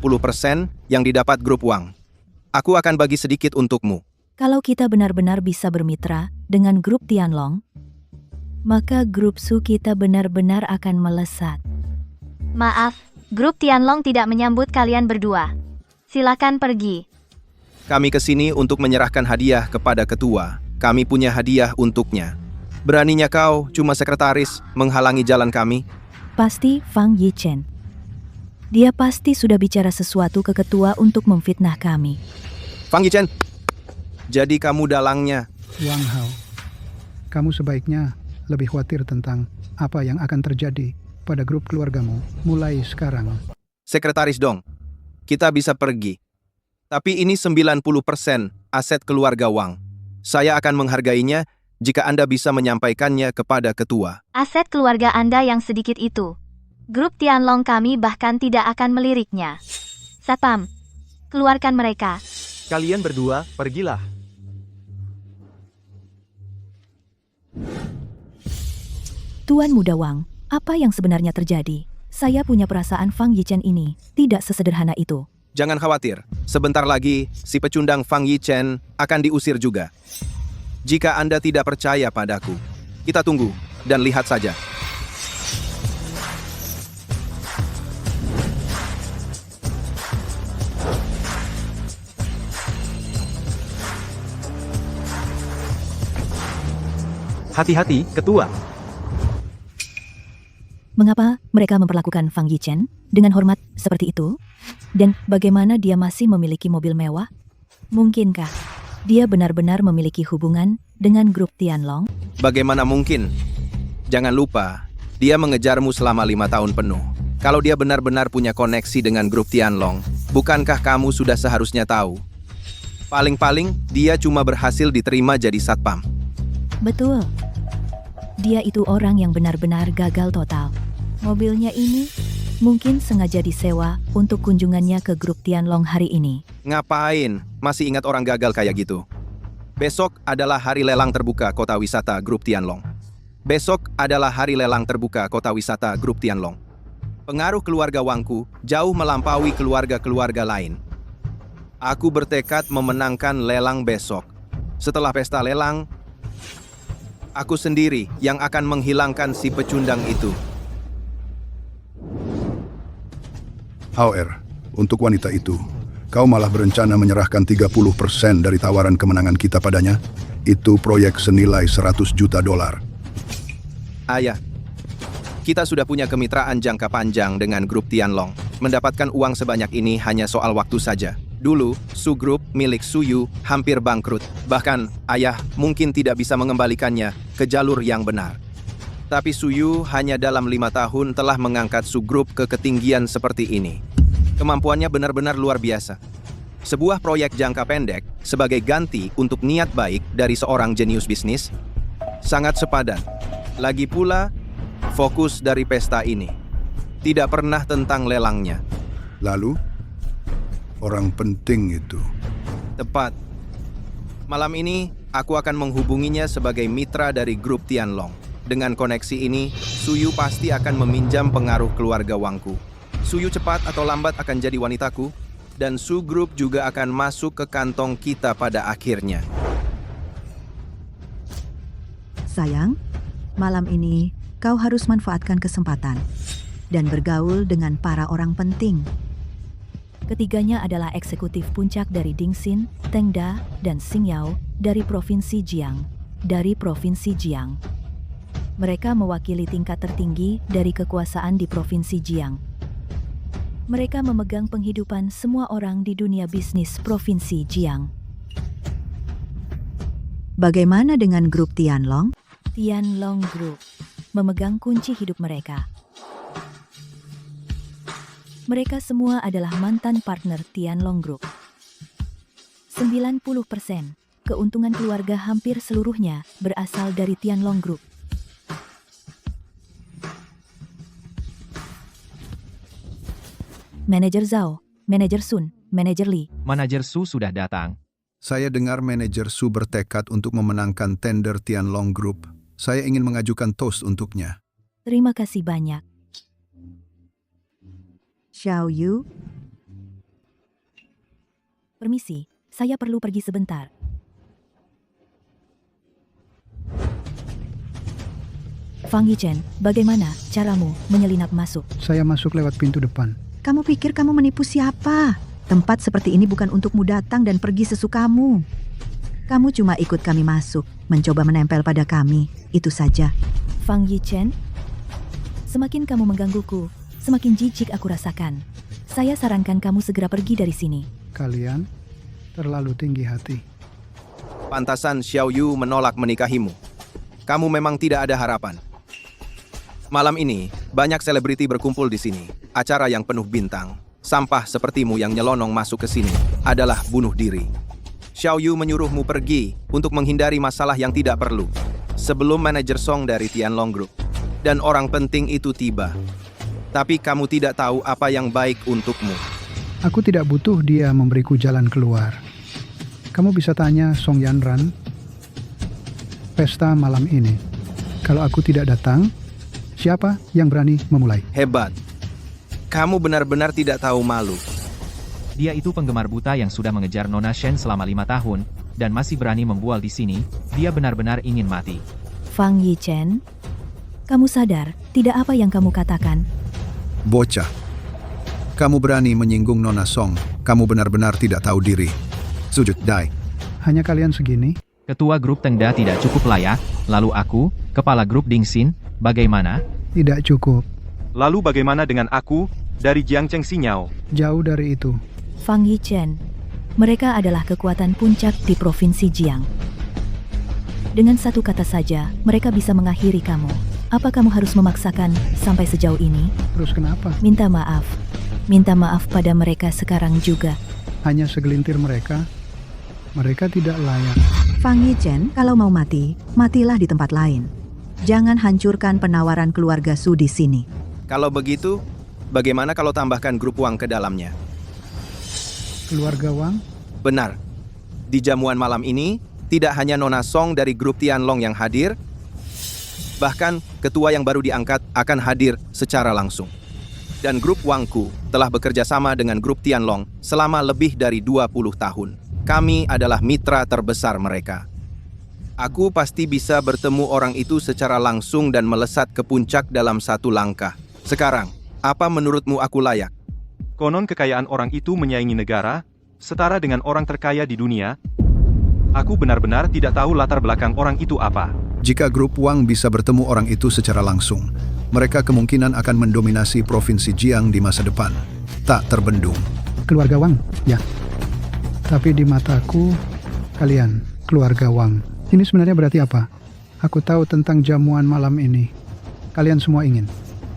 yang didapat grup Wang. Aku akan bagi sedikit untukmu. Kalau kita benar-benar bisa bermitra dengan grup Tianlong, maka grup Su kita benar-benar akan melesat. Maaf, grup Tianlong tidak menyambut kalian berdua. Silakan pergi. Kami ke sini untuk menyerahkan hadiah kepada ketua. Kami punya hadiah untuknya. Beraninya kau, cuma sekretaris, menghalangi jalan kami? Pasti Fang Yichen. Dia pasti sudah bicara sesuatu ke ketua untuk memfitnah kami. Fang Yichen, jadi kamu dalangnya. Wang Hao, kamu sebaiknya lebih khawatir tentang apa yang akan terjadi pada grup keluargamu mulai sekarang. Sekretaris dong, kita bisa pergi. Tapi ini 90% aset keluarga Wang. Saya akan menghargainya jika Anda bisa menyampaikannya kepada ketua. Aset keluarga Anda yang sedikit itu. Grup Tianlong kami bahkan tidak akan meliriknya. Satpam, keluarkan mereka. Kalian berdua, pergilah. Tuan Muda Wang, apa yang sebenarnya terjadi? Saya punya perasaan Fang Yichen ini tidak sesederhana itu. Jangan khawatir, sebentar lagi si pecundang Fang Yichen akan diusir juga. Jika Anda tidak percaya padaku, kita tunggu dan lihat saja. Hati-hati, ketua. Mengapa mereka memperlakukan Fang Yichen dengan hormat seperti itu? Dan bagaimana dia masih memiliki mobil mewah? Mungkinkah dia benar-benar memiliki hubungan dengan grup Tianlong? Bagaimana mungkin? Jangan lupa, dia mengejarmu selama 5 tahun penuh. Kalau dia benar-benar punya koneksi dengan grup Tianlong, bukankah kamu sudah seharusnya tahu? Paling-paling, dia cuma berhasil diterima jadi satpam. Betul. Dia itu orang yang benar-benar gagal total. Mobilnya ini mungkin sengaja disewa untuk kunjungannya ke grup Tianlong hari ini. Ngapain? Masih ingat orang gagal kayak gitu? Besok adalah hari lelang terbuka kota wisata grup Tianlong. Besok adalah hari lelang terbuka kota wisata grup Tianlong. Pengaruh keluarga Wangku jauh melampaui keluarga-keluarga lain. Aku bertekad memenangkan lelang besok. Setelah pesta lelang, aku sendiri yang akan menghilangkan si pecundang itu. However, untuk wanita itu, kau malah berencana menyerahkan 30% dari tawaran kemenangan kita padanya? Itu proyek senilai 100 juta dolar. Ayah, kita sudah punya kemitraan jangka panjang dengan grup Tianlong. Mendapatkan uang sebanyak ini hanya soal waktu saja. Dulu, Su Group milik Su Yu hampir bangkrut. Bahkan, ayah mungkin tidak bisa mengembalikannya ke jalur yang benar. Tapi Su Yu hanya dalam 5 tahun telah mengangkat Su Group ke ketinggian seperti ini. Kemampuannya benar-benar luar biasa. Sebuah proyek jangka pendek sebagai ganti untuk niat baik dari seorang jenius bisnis sangat sepadan. Lagi pula, fokus dari pesta ini tidak pernah tentang lelangnya. Lalu, orang penting itu. Tepat. Malam ini, aku akan menghubunginya sebagai mitra dari grup Tianlong. Dengan koneksi ini, Su Yu pasti akan meminjam pengaruh keluarga Wangku. Su Yu cepat atau lambat akan jadi wanitaku, dan Su Group juga akan masuk ke kantong kita pada akhirnya. Sayang, malam ini kau harus manfaatkan kesempatan dan bergaul dengan para orang penting. Ketiganya adalah eksekutif puncak dari Dingxin, Tengda, dan Xingyao dari Provinsi Jiang. Mereka mewakili tingkat tertinggi dari kekuasaan di Provinsi Jiang. Mereka memegang penghidupan semua orang di dunia bisnis Provinsi Jiang. Bagaimana dengan grup Tianlong? Tianlong Group memegang kunci hidup mereka. Mereka semua adalah mantan partner Tianlong Group. 90% keuntungan keluarga hampir seluruhnya berasal dari Tianlong Group. Manajer Zhao, Manajer Sun, Manajer Li. Manajer Su sudah datang. Saya dengar manajer Su bertekad untuk memenangkan tender Tianlong Group. Saya ingin mengajukan toast untuknya. Terima kasih banyak. Xiao Yu, Permisi, saya perlu pergi sebentar. Fang Yichen, bagaimana caramu menyelinap masuk? Saya masuk lewat pintu depan. Kamu pikir kamu menipu siapa? Tempat seperti ini bukan untukmu datang dan pergi sesukamu. Kamu cuma ikut kami masuk, mencoba menempel pada kami, itu saja. Fang Yichen, semakin kamu menggangguku, semakin jijik aku rasakan. Saya sarankan kamu segera pergi dari sini. Kalian terlalu tinggi hati. Pantasan Xiao Yu menolak menikahimu. Kamu memang tidak ada harapan. Malam ini, banyak selebriti berkumpul di sini. Acara yang penuh bintang. Sampah sepertimu yang nyelonong masuk ke sini adalah bunuh diri. Xiao Yu menyuruhmu pergi untuk menghindari masalah yang tidak perlu. Sebelum manajer Song dari Tianlong Group. Dan orang penting itu tiba. Tapi kamu tidak tahu apa yang baik untukmu. Aku tidak butuh dia memberiku jalan keluar. Kamu bisa tanya Song Yanran. Pesta malam ini. Kalau aku tidak datang, siapa yang berani memulai? Hebat. Kamu benar-benar tidak tahu malu. Dia itu penggemar buta yang sudah mengejar Nona Shen selama 5 tahun, dan masih berani membual di sini. Dia benar-benar ingin mati. Fang Yichen, kamu sadar tidak apa yang kamu katakan? Bocah. Kamu berani menyinggung Nona Song. Kamu benar-benar tidak tahu diri. Sujud Dai. Hanya kalian segini? Ketua grup Tengda tidak cukup layak, lalu aku, kepala grup Dingxin, bagaimana? Tidak cukup. Lalu bagaimana dengan aku, dari Jiangcheng Xinyao? Jauh dari itu. Fang Yichen, mereka adalah kekuatan puncak di Provinsi Jiang. Dengan satu kata saja, mereka bisa mengakhiri kamu. Apa kamu harus memaksakan sampai sejauh ini? Terus kenapa? Minta maaf. Minta maaf pada mereka sekarang juga. Hanya segelintir mereka. Mereka tidak layak. Fang Yichen, kalau mau mati, matilah di tempat lain. Jangan hancurkan penawaran keluarga Su di sini. Kalau begitu, bagaimana kalau tambahkan grup Wang ke dalamnya? Keluarga Wang? Benar. Di jamuan malam ini, tidak hanya Nona Song dari grup Tianlong yang hadir, bahkan ketua yang baru diangkat akan hadir secara langsung. Dan grup Wangku telah bekerja sama dengan grup Tianlong selama lebih dari 20 tahun. Kami adalah mitra terbesar mereka. Aku pasti bisa bertemu orang itu secara langsung dan melesat ke puncak dalam satu langkah. Sekarang, apa menurutmu aku layak? Konon kekayaan orang itu menyaingi negara, setara dengan orang terkaya di dunia. Aku benar-benar tidak tahu latar belakang orang itu apa. Jika grup Wang bisa bertemu orang itu secara langsung, mereka kemungkinan akan mendominasi Provinsi Jiang di masa depan. Tak terbendung. Keluarga Wang, ya. Tapi di mataku, kalian, keluarga Wang. Ini sebenarnya berarti apa? Aku tahu tentang jamuan malam ini. Kalian semua ingin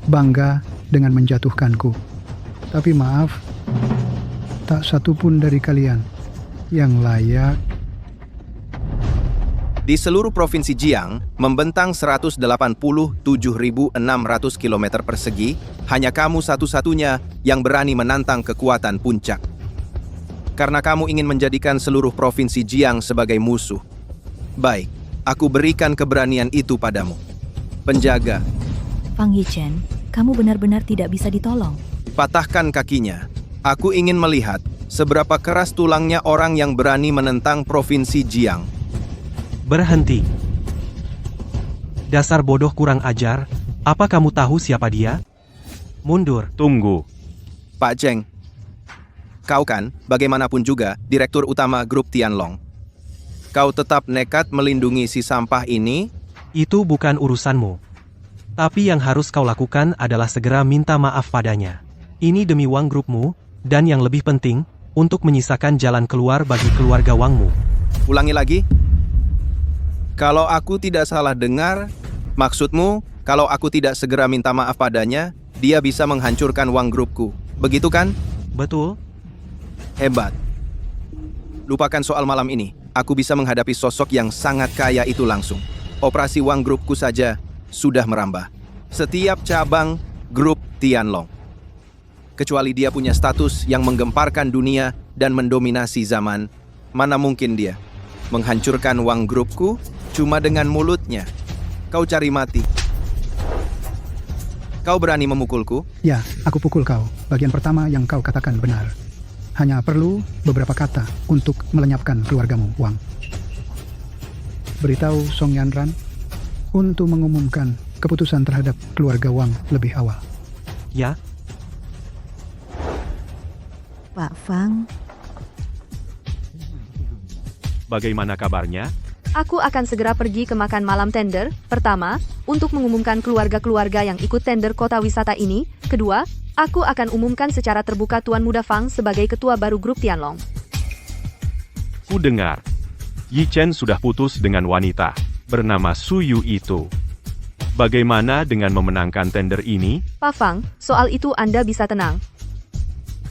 bangga dengan menjatuhkanku. Tapi maaf, tak satu pun dari kalian yang layak. Di seluruh Provinsi Jiang, membentang 187.600 km persegi, hanya kamu satu-satunya yang berani menantang kekuatan puncak. Karena kamu ingin menjadikan seluruh Provinsi Jiang sebagai musuh. Baik, aku berikan keberanian itu padamu. Penjaga. Fang Yichen, kamu benar-benar tidak bisa ditolong. Patahkan kakinya. Aku ingin melihat seberapa keras tulangnya orang yang berani menentang Provinsi Jiang. Berhenti. Dasar bodoh kurang ajar, apa kamu tahu siapa dia? Mundur. Tunggu. Pak Cheng. Kau kan, bagaimanapun juga, Direktur Utama Grup Tianlong. Kau tetap nekat melindungi si sampah ini? Itu bukan urusanmu. Tapi yang harus kau lakukan adalah segera minta maaf padanya. Ini demi Wang grupmu, dan yang lebih penting, untuk menyisakan jalan keluar bagi keluarga Wangmu. Ulangi lagi. Kalau aku tidak salah dengar, maksudmu, kalau aku tidak segera minta maaf padanya, dia bisa menghancurkan Wang grupku. Begitu kan? Betul. Hebat. Lupakan soal malam ini. Aku bisa menghadapi sosok yang sangat kaya itu langsung. Operasi Wang grupku saja sudah merambah setiap cabang grup Tianlong. Kecuali dia punya status yang menggemparkan dunia dan mendominasi zaman, mana mungkin dia menghancurkan Wang grupku cuma dengan mulutnya. Kau cari mati. Kau berani memukulku? Ya, aku pukul kau. Bagian pertama yang kau katakan benar. Hanya perlu beberapa kata untuk melenyapkan keluargamu, Wang. Beritahu Song Yanran untuk mengumumkan keputusan terhadap keluarga Wang lebih awal. Ya, Pak Fang, Bagaimana kabarnya? Aku akan segera pergi ke makan malam tender. Pertama, untuk mengumumkan keluarga-keluarga yang ikut tender kota wisata ini. Kedua, aku akan umumkan secara terbuka Tuan Muda Fang sebagai ketua baru grup Tianlong. Ku dengar, Yi Chen sudah putus dengan wanita bernama Su Yu itu. Bagaimana dengan memenangkan tender ini? Pak Fang, soal itu Anda bisa tenang.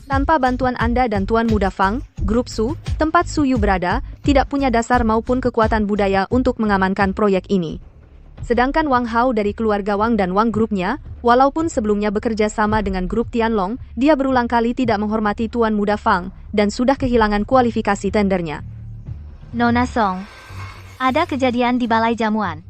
Tanpa bantuan Anda dan Tuan Muda Fang, grup Su, tempat Su Yu berada, tidak punya dasar maupun kekuatan budaya untuk mengamankan proyek ini. Sedangkan Wang Hao dari keluarga Wang dan Wang grupnya, walaupun sebelumnya bekerja sama dengan grup Tianlong, dia berulang kali tidak menghormati Tuan Muda Fang, dan sudah kehilangan kualifikasi tendernya. Nona Song, ada kejadian di Balai Jamuan.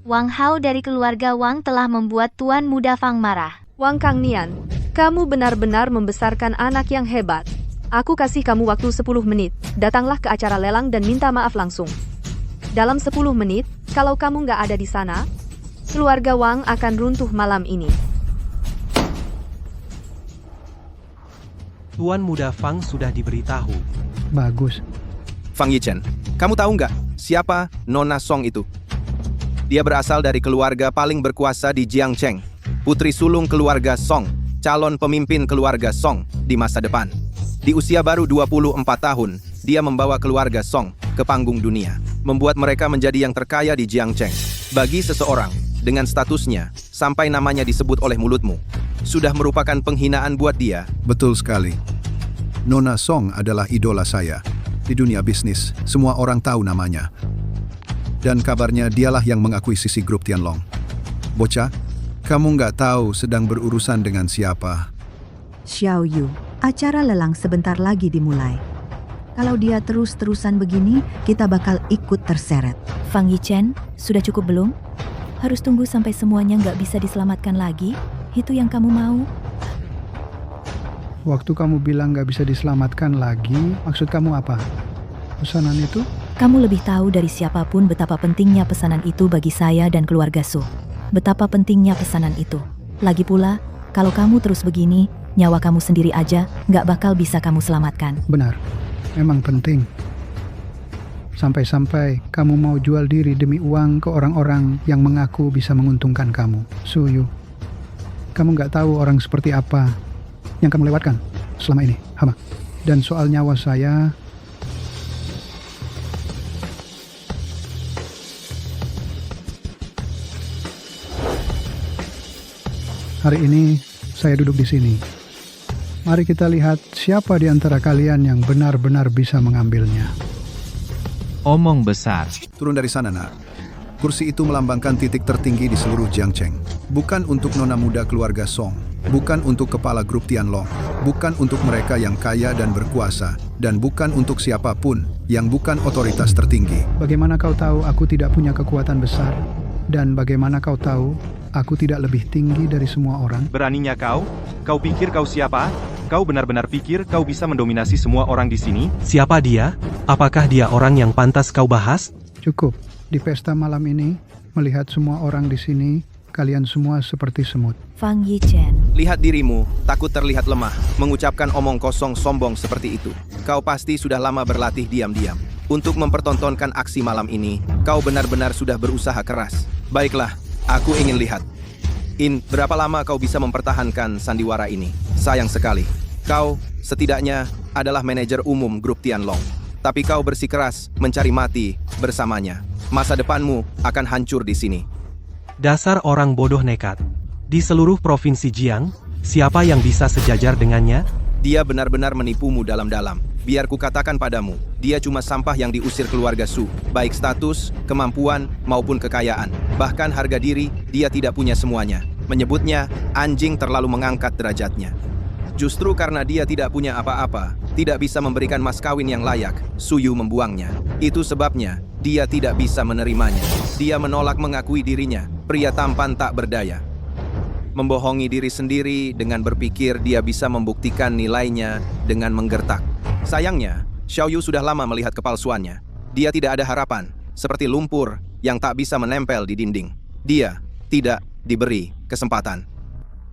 Wang Hao dari keluarga Wang telah membuat Tuan Muda Fang marah. Wang Kangnian, kamu benar-benar membesarkan anak yang hebat. Aku kasih kamu waktu 10 menit, datanglah ke acara lelang dan minta maaf langsung. Dalam 10 menit, kalau kamu nggak ada di sana, keluarga Wang akan runtuh malam ini. Tuan Muda Fang sudah diberitahu. Bagus. Fang Yichen, kamu tahu nggak siapa Nona Song itu? Dia berasal dari keluarga paling berkuasa di Jiangcheng, putri sulung keluarga Song, calon pemimpin keluarga Song di masa depan. Di usia baru 24 tahun, dia membawa keluarga Song ke panggung dunia, membuat mereka menjadi yang terkaya di Jiangcheng. Bagi seseorang dengan statusnya, sampai namanya disebut oleh mulutmu, sudah merupakan penghinaan buat dia. Betul sekali. Nona Song adalah idola saya. Di dunia bisnis, semua orang tahu namanya. Dan kabarnya dialah yang mengakuisisi grup Tianlong. Bocah, kamu nggak tahu sedang berurusan dengan siapa. Xiao Yu, acara lelang sebentar lagi dimulai. Kalau dia terus-terusan begini, kita bakal ikut terseret. Fang Yichen, sudah cukup belum? Harus tunggu sampai semuanya nggak bisa diselamatkan lagi? Itu yang kamu mau? Waktu kamu bilang nggak bisa diselamatkan lagi, maksud kamu apa? Pesanan itu? Kamu lebih tahu dari siapapun betapa pentingnya pesanan itu bagi saya dan keluarga Su. Betapa pentingnya pesanan itu. Lagi pula, kalau kamu terus begini, nyawa kamu sendiri aja nggak bakal bisa kamu selamatkan. Benar, memang penting. Sampai-sampai kamu mau jual diri demi uang ke orang-orang yang mengaku bisa menguntungkan kamu. Su Yu, kamu nggak tahu orang seperti apa yang kamu lewatkan selama ini, Hama. Dan soal nyawa saya, hari ini saya duduk di sini. Mari kita lihat siapa di antara kalian yang benar-benar bisa mengambilnya. Omong besar. Turun dari sana, nak. Kursi itu melambangkan titik tertinggi di seluruh Jiangcheng. Bukan untuk nona muda keluarga Song. Bukan untuk kepala grup Tianlong. Bukan untuk mereka yang kaya dan berkuasa. Dan bukan untuk siapapun yang bukan otoritas tertinggi. Bagaimana kau tahu aku tidak punya kekuatan besar? Dan bagaimana kau tahu aku tidak lebih tinggi dari semua orang? Beraninya kau? Kau pikir kau siapa? Kau benar-benar pikir kau bisa mendominasi semua orang di sini? Siapa dia? Apakah dia orang yang pantas kau bahas? Cukup. Di pesta malam ini, melihat semua orang di sini, kalian semua seperti semut. Fang Yichen, Lihat dirimu, takut terlihat lemah, mengucapkan omong kosong sombong seperti itu. Kau pasti sudah lama berlatih diam-diam. Untuk mempertontonkan aksi malam ini, kau benar-benar sudah berusaha keras. Baiklah, aku ingin lihat. Berapa lama kau bisa mempertahankan sandiwara ini? Sayang sekali. Kau, setidaknya, adalah manajer umum grup Tianlong. Tapi kau bersikeras mencari mati bersamanya. Masa depanmu akan hancur di sini. Dasar orang bodoh nekat. Di seluruh provinsi Jiang, siapa yang bisa sejajar dengannya? Dia benar-benar menipumu dalam-dalam. Biar kukatakan padamu, dia cuma sampah yang diusir keluarga Su. Baik status, kemampuan, maupun kekayaan. Bahkan harga diri, dia tidak punya semuanya. Menyebutnya, anjing terlalu mengangkat derajatnya. Justru karena dia tidak punya apa-apa, tidak bisa memberikan mas kawin yang layak, Su Yu membuangnya. Itu sebabnya, dia tidak bisa menerimanya. Dia menolak mengakui dirinya, pria tampan tak berdaya. Membohongi diri sendiri dengan berpikir dia bisa membuktikan nilainya dengan menggertak. Sayangnya, Xiao Yu sudah lama melihat kepalsuannya. Dia tidak ada harapan, seperti lumpur yang tak bisa menempel di dinding. Dia tidak diberi kesempatan.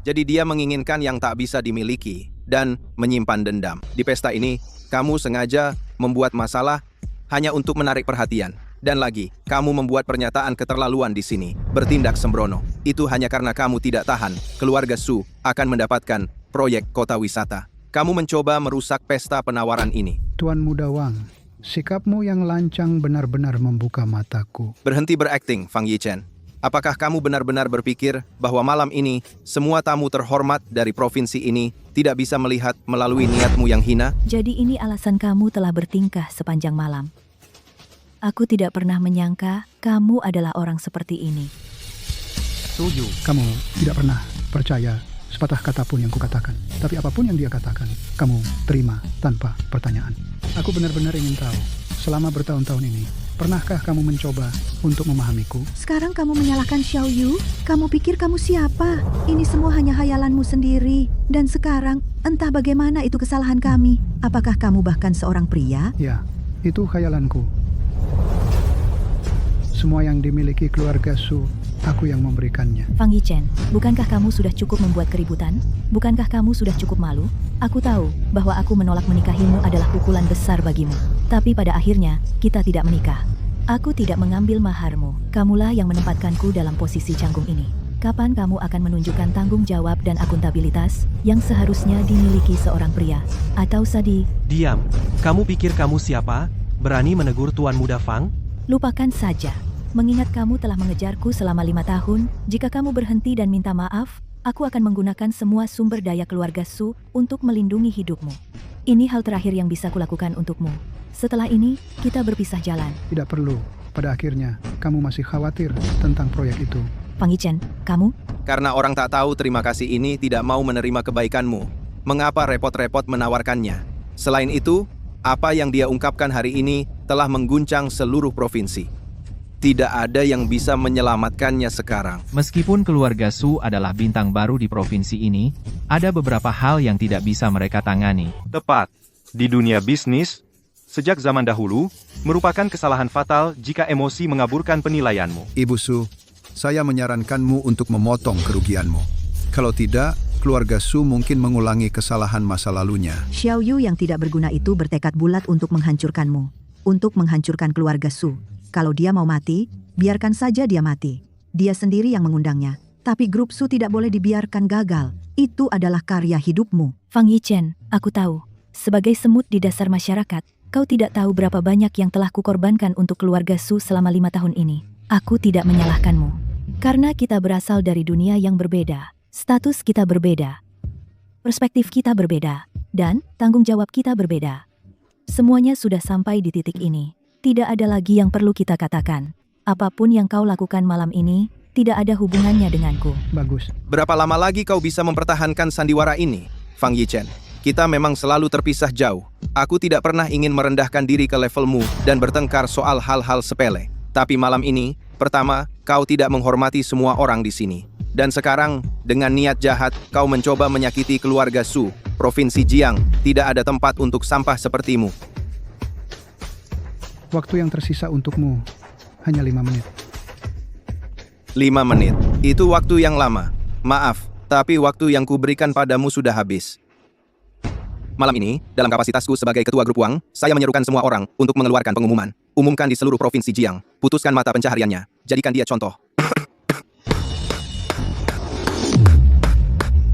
Jadi dia menginginkan yang tak bisa dimiliki dan menyimpan dendam. Di pesta ini, kamu sengaja membuat masalah hanya untuk menarik perhatian. Dan lagi, kamu membuat pernyataan keterlaluan di sini, bertindak sembrono. Itu hanya karena kamu tidak tahan. Keluarga Su akan mendapatkan proyek kota wisata. Kamu mencoba merusak pesta penawaran ini. Tuan Muda Wang, sikapmu yang lancang benar-benar membuka mataku. Berhenti berakting, Fang Yichen. Apakah kamu benar-benar berpikir bahwa malam ini semua tamu terhormat dari provinsi ini tidak bisa melihat melalui niatmu yang hina? Jadi ini alasan kamu telah bertingkah sepanjang malam. Aku tidak pernah menyangka kamu adalah orang seperti ini. Setuju. Kamu tidak pernah percaya sepatah kata pun yang kukatakan. Tapi apapun yang dia katakan, kamu terima tanpa pertanyaan. Aku benar-benar ingin tahu, selama bertahun-tahun ini, pernahkah kamu mencoba untuk memahamiku? Sekarang kamu menyalahkan Xiao Yu? Kamu pikir kamu siapa? Ini semua hanya hayalanmu sendiri. Dan sekarang, entah bagaimana itu kesalahan kami. Apakah kamu bahkan seorang pria? Ya, itu khayalanku. Semua yang dimiliki keluarga Su, aku yang memberikannya. Fang Yichen, bukankah kamu sudah cukup membuat keributan? Bukankah kamu sudah cukup malu? Aku tahu bahwa aku menolak menikahimu adalah pukulan besar bagimu. Tapi pada akhirnya, kita tidak menikah. Aku tidak mengambil maharmu. Kamulah yang menempatkanku dalam posisi canggung ini. Kapan kamu akan menunjukkan tanggung jawab dan akuntabilitas yang seharusnya dimiliki seorang pria? Atau Sadi? Diam. Kamu pikir kamu siapa? Berani menegur Tuan Muda Fang? Lupakan saja. Mengingat kamu telah mengejarku selama 5 tahun, jika kamu berhenti dan minta maaf, aku akan menggunakan semua sumber daya keluarga Su untuk melindungi hidupmu. Ini hal terakhir yang bisa kulakukan untukmu. Setelah ini, kita berpisah jalan. Tidak perlu. Pada akhirnya, kamu masih khawatir tentang proyek itu. Fang Yichen, kamu? Karena orang tak tahu terima kasih ini tidak mau menerima kebaikanmu. Mengapa repot-repot menawarkannya? Selain itu, apa yang dia ungkapkan hari ini telah mengguncang seluruh provinsi. Tidak ada yang bisa menyelamatkannya sekarang. Meskipun keluarga Su adalah bintang baru di provinsi ini, ada beberapa hal yang tidak bisa mereka tangani. Tepat. Di dunia bisnis, sejak zaman dahulu, merupakan kesalahan fatal jika emosi mengaburkan penilaianmu. Ibu Su, saya menyarankanmu untuk memotong kerugianmu. Kalau tidak, keluarga Su mungkin mengulangi kesalahan masa lalunya. Xiao Yu yang tidak berguna itu bertekad bulat untuk menghancurkanmu. Untuk menghancurkan keluarga Su. Kalau dia mau mati, biarkan saja dia mati. Dia sendiri yang mengundangnya. Tapi grup Su tidak boleh dibiarkan gagal. Itu adalah karya hidupmu. Fang Yichen, aku tahu. Sebagai semut di dasar masyarakat, kau tidak tahu berapa banyak yang telah kukorbankan untuk keluarga Su selama 5 tahun ini. Aku tidak menyalahkanmu. Karena kita berasal dari dunia yang berbeda. Status kita berbeda. Perspektif kita berbeda. Dan tanggung jawab kita berbeda. Semuanya sudah sampai di titik ini. Tidak ada lagi yang perlu kita katakan. Apapun yang kau lakukan malam ini, tidak ada hubungannya denganku. Bagus. Berapa lama lagi kau bisa mempertahankan sandiwara ini, Fang Yichen? Kita memang selalu terpisah jauh. Aku tidak pernah ingin merendahkan diri ke levelmu dan bertengkar soal hal-hal sepele. Tapi malam ini, pertama, kau tidak menghormati semua orang di sini. Dan sekarang, dengan niat jahat, kau mencoba menyakiti keluarga Su. Provinsi Jiang, tidak ada tempat untuk sampah sepertimu. Waktu yang tersisa untukmu hanya 5 menit. 5 menit. Itu waktu yang lama. Maaf, tapi waktu yang kuberikan padamu sudah habis. Malam ini, dalam kapasitasku sebagai ketua grup Wang, saya menyerukan semua orang untuk mengeluarkan pengumuman. Umumkan di seluruh provinsi Jiang. Putuskan mata pencahariannya. Jadikan dia contoh.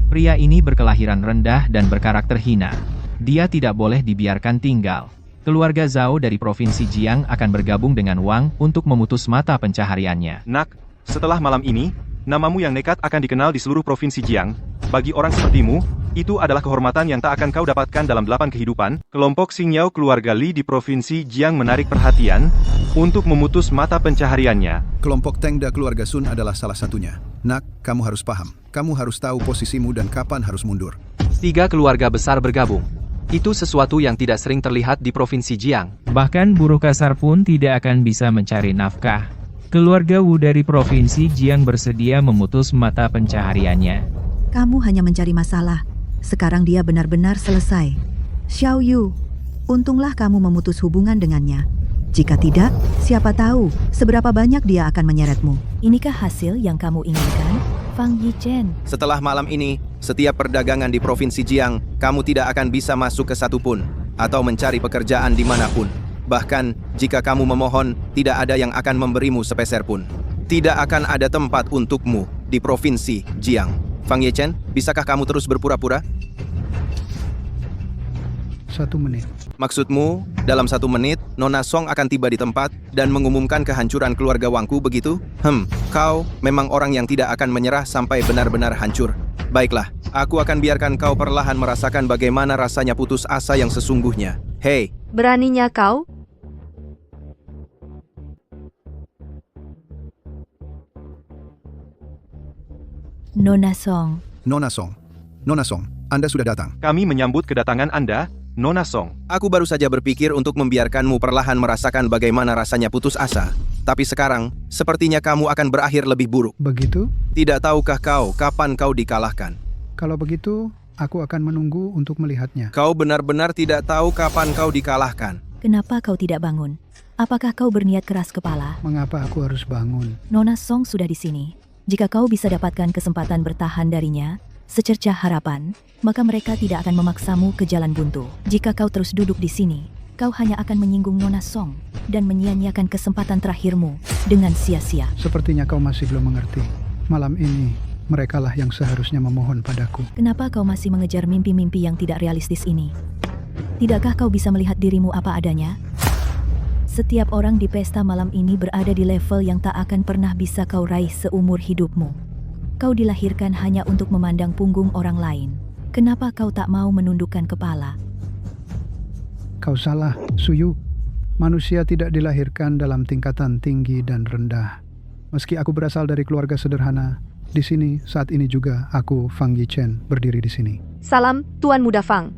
Pria ini berkelahiran rendah dan berkarakter hina. Dia tidak boleh dibiarkan tinggal. Keluarga Zhao dari Provinsi Jiang akan bergabung dengan Wang untuk memutus mata pencahariannya. Nak, setelah malam ini, namamu yang nekat akan dikenal di seluruh Provinsi Jiang. Bagi orang sepertimu, itu adalah kehormatan yang tak akan kau dapatkan dalam 8 kehidupan. Kelompok Xingyao keluarga Li di Provinsi Jiang menarik perhatian untuk memutus mata pencahariannya. Kelompok Tengda keluarga Sun adalah salah satunya. Nak, kamu harus paham. Kamu harus tahu posisimu dan kapan harus mundur. 3 keluarga besar bergabung. Itu sesuatu yang tidak sering terlihat di Provinsi Jiang. Bahkan buruh kasar pun tidak akan bisa mencari nafkah. Keluarga Wu dari Provinsi Jiang bersedia memutus mata pencahariannya. Kamu hanya mencari masalah. Sekarang dia benar-benar selesai. Xiao Yu, untunglah kamu memutus hubungan dengannya. Jika tidak, siapa tahu seberapa banyak dia akan menyeretmu. Inikah hasil yang kamu inginkan? Fang Yichen, Setelah malam ini, setiap perdagangan di Provinsi Jiang, kamu tidak akan bisa masuk ke satupun, atau mencari pekerjaan dimanapun. Bahkan, jika kamu memohon, tidak ada yang akan memberimu sepeser pun. Tidak akan ada tempat untukmu di Provinsi Jiang. Fang Yichen, bisakah kamu terus berpura-pura? 1 menit. Maksudmu, dalam 1 menit, Nona Song akan tiba di tempat dan mengumumkan kehancuran keluarga Wangku begitu? Kau memang orang yang tidak akan menyerah sampai benar-benar hancur. Baiklah, aku akan biarkan kau perlahan merasakan bagaimana rasanya putus asa yang sesungguhnya. Hei, Beraninya kau? Nona Song. Nona Song, Anda sudah datang. Kami menyambut kedatangan Anda, Nona Song. aku baru saja berpikir untuk membiarkanmu perlahan merasakan bagaimana rasanya putus asa. Tapi sekarang, sepertinya kamu akan berakhir lebih buruk. Begitu? Tidak tahukah kau kapan kau dikalahkan? Kalau begitu, aku akan menunggu untuk melihatnya. Kau benar-benar tidak tahu kapan kau dikalahkan. Kenapa kau tidak bangun? Apakah kau berniat keras kepala? Mengapa aku harus bangun? Nona Song sudah di sini. Jika kau bisa dapatkan kesempatan bertahan darinya, secercah harapan, maka mereka tidak akan memaksamu ke jalan buntu. Jika kau terus duduk di sini, kau hanya akan menyinggung Nona Song dan menyia-nyiakan kesempatan terakhirmu dengan sia-sia. Sepertinya kau masih belum mengerti. Malam ini, merekalah yang seharusnya memohon padaku. Kenapa kau masih mengejar mimpi-mimpi yang tidak realistis ini? Tidakkah kau bisa melihat dirimu apa adanya? Setiap orang di pesta malam ini berada di level yang tak akan pernah bisa kau raih seumur hidupmu. Kau dilahirkan hanya untuk memandang punggung orang lain. Kenapa kau tak mau menundukkan kepala? Kau salah, Suyu. Manusia tidak dilahirkan dalam tingkatan tinggi dan rendah. Meski aku berasal dari keluarga sederhana, di sini saat ini juga aku, Fang Yichen, berdiri di sini. Salam, Tuan Muda Fang.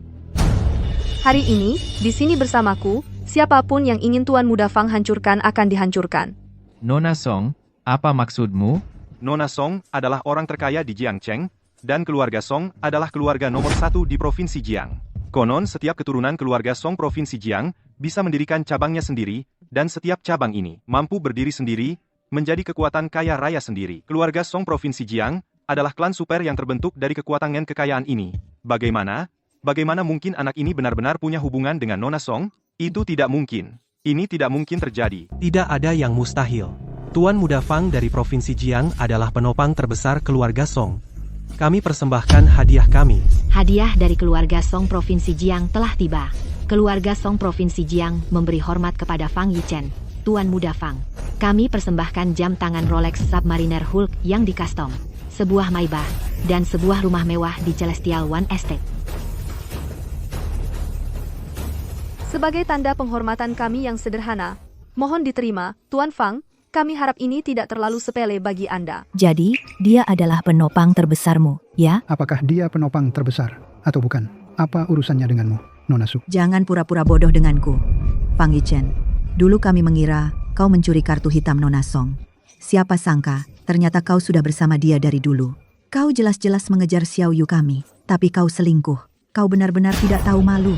Hari ini, di sini bersamaku, siapapun yang ingin Tuan Muda Fang hancurkan akan dihancurkan. Nona Song, apa maksudmu? Nona Song adalah orang terkaya di Jiangcheng, dan keluarga Song adalah keluarga nomor 1 di Provinsi Jiang. Konon setiap keturunan keluarga Song Provinsi Jiang bisa mendirikan cabangnya sendiri, dan setiap cabang ini mampu berdiri sendiri, menjadi kekuatan kaya raya sendiri. Keluarga Song Provinsi Jiang adalah klan super yang terbentuk dari kekuatan kekayaan ini. Bagaimana mungkin anak ini benar-benar punya hubungan dengan Nona Song? Itu tidak mungkin. Ini tidak mungkin terjadi. Tidak ada yang mustahil. Tuan Muda Fang dari Provinsi Jiang adalah penopang terbesar keluarga Song. Kami persembahkan hadiah kami. Hadiah dari keluarga Song Provinsi Jiang telah tiba. Keluarga Song Provinsi Jiang memberi hormat kepada Fang Yichen, Tuan Muda Fang. Kami persembahkan jam tangan Rolex Submariner Hulk yang di-custom, sebuah Maybach, dan sebuah rumah mewah di Celestial One Estate. Sebagai tanda penghormatan kami yang sederhana, mohon diterima, Tuan Fang, kami harap ini tidak terlalu sepele bagi Anda. Jadi, dia adalah penopang terbesarmu, ya? Apakah dia penopang terbesar atau bukan? Apa urusannya denganmu, Nona Su? Jangan pura-pura bodoh denganku, Fang Yichen. Dulu kami mengira kau mencuri kartu hitam Nona Song. Siapa sangka, ternyata kau sudah bersama dia dari dulu. Kau jelas-jelas mengejar Xiao Yu kami, tapi kau selingkuh. Kau benar-benar tidak tahu malu.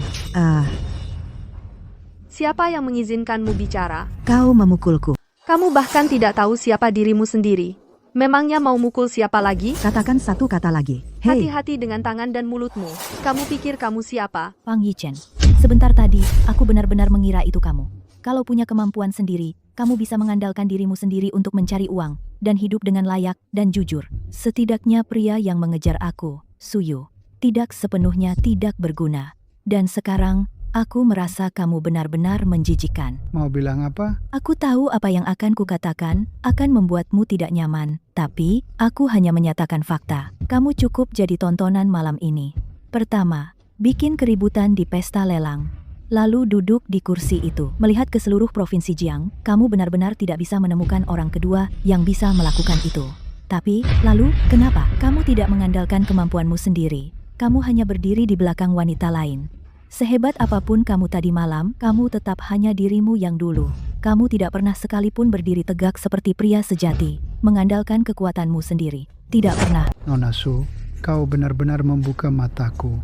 Siapa yang mengizinkanmu bicara? Kau memukulku. Kamu bahkan tidak tahu siapa dirimu sendiri. Memangnya mau mukul siapa lagi? Katakan satu kata lagi. Hei. Hati-hati dengan tangan dan mulutmu. Kamu pikir kamu siapa? Fang Yichen, sebentar tadi, aku benar-benar mengira itu kamu. Kalau punya kemampuan sendiri, kamu bisa mengandalkan dirimu sendiri untuk mencari uang, dan hidup dengan layak dan jujur. Setidaknya pria yang mengejar aku, Suyu, tidak sepenuhnya tidak berguna. Dan sekarang, aku merasa kamu benar-benar menjijikan. Mau bilang apa? Aku tahu apa yang akan kukatakan, akan membuatmu tidak nyaman. Tapi, aku hanya menyatakan fakta. Kamu cukup jadi tontonan malam ini. Pertama, bikin keributan di pesta lelang. Lalu duduk di kursi itu. Melihat ke seluruh Provinsi Jiang, kamu benar-benar tidak bisa menemukan orang kedua yang bisa melakukan itu. Tapi, lalu, kenapa? Kamu tidak mengandalkan kemampuanmu sendiri. Kamu hanya berdiri di belakang wanita lain. Sehebat apapun kamu tadi malam, kamu tetap hanya dirimu yang dulu. Kamu tidak pernah sekalipun berdiri tegak seperti pria sejati, mengandalkan kekuatanmu sendiri. Tidak pernah. Nona Su, kau benar-benar membuka mataku.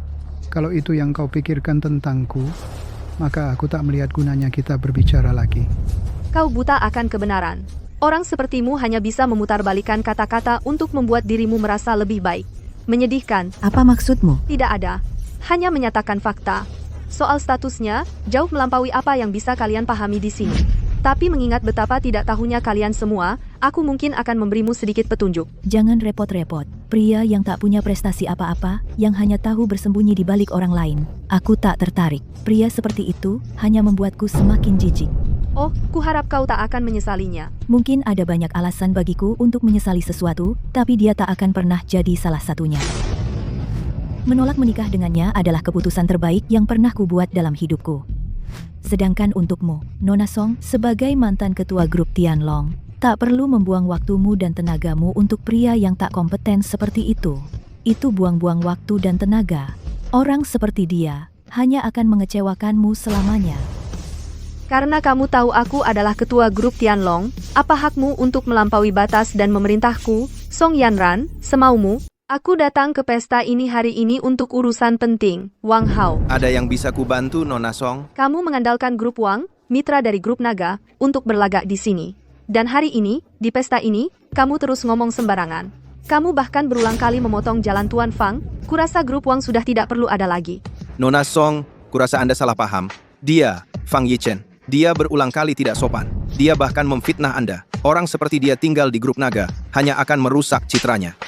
Kalau itu yang kau pikirkan tentangku, maka aku tak melihat gunanya kita berbicara lagi. Kau buta akan kebenaran. Orang sepertimu hanya bisa memutarbalikkan kata-kata untuk membuat dirimu merasa lebih baik. Menyedihkan. Apa maksudmu? Tidak ada. Hanya menyatakan fakta. Soal statusnya, jauh melampaui apa yang bisa kalian pahami di sini. Tapi mengingat betapa tidak tahunya kalian semua, aku mungkin akan memberimu sedikit petunjuk. Jangan repot-repot. Pria yang tak punya prestasi apa-apa, yang hanya tahu bersembunyi di balik orang lain. Aku tak tertarik. Pria seperti itu hanya membuatku semakin jijik. Oh, kuharap kau tak akan menyesalinya. Mungkin ada banyak alasan bagiku untuk menyesali sesuatu, tapi dia tak akan pernah jadi salah satunya. Menolak menikah dengannya adalah keputusan terbaik yang pernah kubuat dalam hidupku. Sedangkan untukmu, Nona Song, sebagai mantan ketua grup Tianlong, tak perlu membuang waktumu dan tenagamu untuk pria yang tak kompeten seperti itu. Itu buang-buang waktu dan tenaga. Orang seperti dia hanya akan mengecewakanmu selamanya. Karena kamu tahu aku adalah ketua grup Tianlong, apa hakmu untuk melampaui batas dan memerintahku, Song Yanran, semaumu? Aku datang ke pesta ini hari ini untuk urusan penting, Wang Hao. Ada yang bisa kubantu, Nona Song? Kamu mengandalkan grup Wang, mitra dari grup Naga, untuk berlagak di sini. Dan hari ini, di pesta ini, kamu terus ngomong sembarangan. Kamu bahkan berulang kali memotong jalan Tuan Fang, kurasa grup Wang sudah tidak perlu ada lagi. Nona Song, kurasa Anda salah paham. Dia, Fang Yichen. Dia berulang kali tidak sopan. Dia bahkan memfitnah Anda. Orang seperti dia tinggal di grup Naga, hanya akan merusak citranya.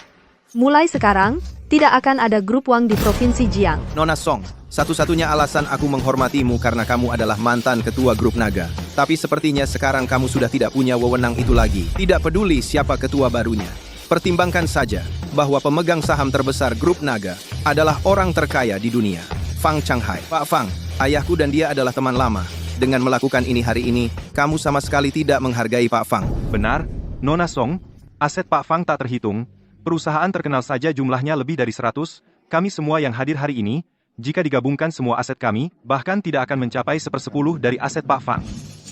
Mulai sekarang, tidak akan ada grup Wang di Provinsi Jiang. Nona Song, satu-satunya alasan aku menghormatimu karena kamu adalah mantan ketua grup Naga. Tapi sepertinya sekarang kamu sudah tidak punya wewenang itu lagi. Tidak peduli siapa ketua barunya. Pertimbangkan saja bahwa pemegang saham terbesar grup Naga adalah orang terkaya di dunia, Fang Changhai. Pak Fang, ayahku dan dia adalah teman lama. Dengan melakukan ini hari ini, kamu sama sekali tidak menghargai Pak Fang. Benar, Nona Song, aset Pak Fang tak terhitung. Perusahaan terkenal saja jumlahnya lebih dari 100, kami semua yang hadir hari ini, jika digabungkan semua aset kami, bahkan tidak akan mencapai 1/10 dari aset Pak Fang.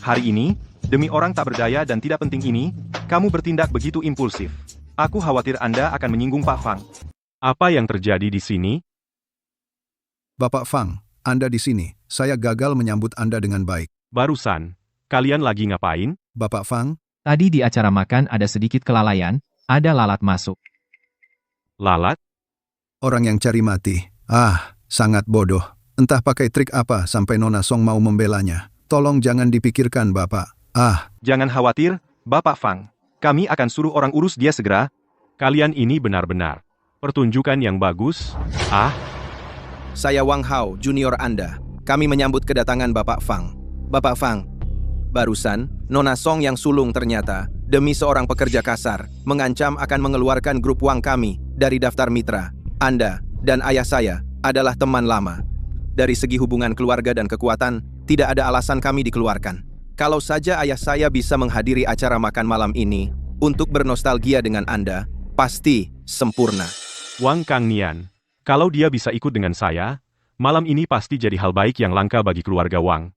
Hari ini, demi orang tak berdaya dan tidak penting ini, kamu bertindak begitu impulsif. Aku khawatir Anda akan menyinggung Pak Fang. Apa yang terjadi di sini? Bapak Fang, Anda di sini. Saya gagal menyambut Anda dengan baik. Barusan, kalian lagi ngapain? Bapak Fang, Tadi di acara makan ada sedikit kelalaian, ada lalat masuk. Lalat? orang yang cari mati. Sangat bodoh. Entah pakai trik apa sampai Nona Song mau membelanya. Tolong jangan dipikirkan, Bapak. Jangan khawatir, Bapak Fang. Kami akan suruh orang urus dia segera. Kalian ini benar-benar pertunjukan yang bagus. Saya Wang Hao, junior Anda. Kami menyambut kedatangan Bapak Fang. Bapak Fang, barusan, Nona Song yang sulung ternyata, demi seorang pekerja kasar, mengancam akan mengeluarkan grup Wang kami dari daftar mitra. Anda dan ayah saya adalah teman lama. Dari segi hubungan keluarga dan kekuatan, tidak ada alasan kami dikeluarkan. Kalau saja ayah saya bisa menghadiri acara makan malam ini, untuk bernostalgia dengan Anda, pasti sempurna. Wang Kangnian, kalau dia bisa ikut dengan saya, malam ini pasti jadi hal baik yang langka bagi keluarga Wang.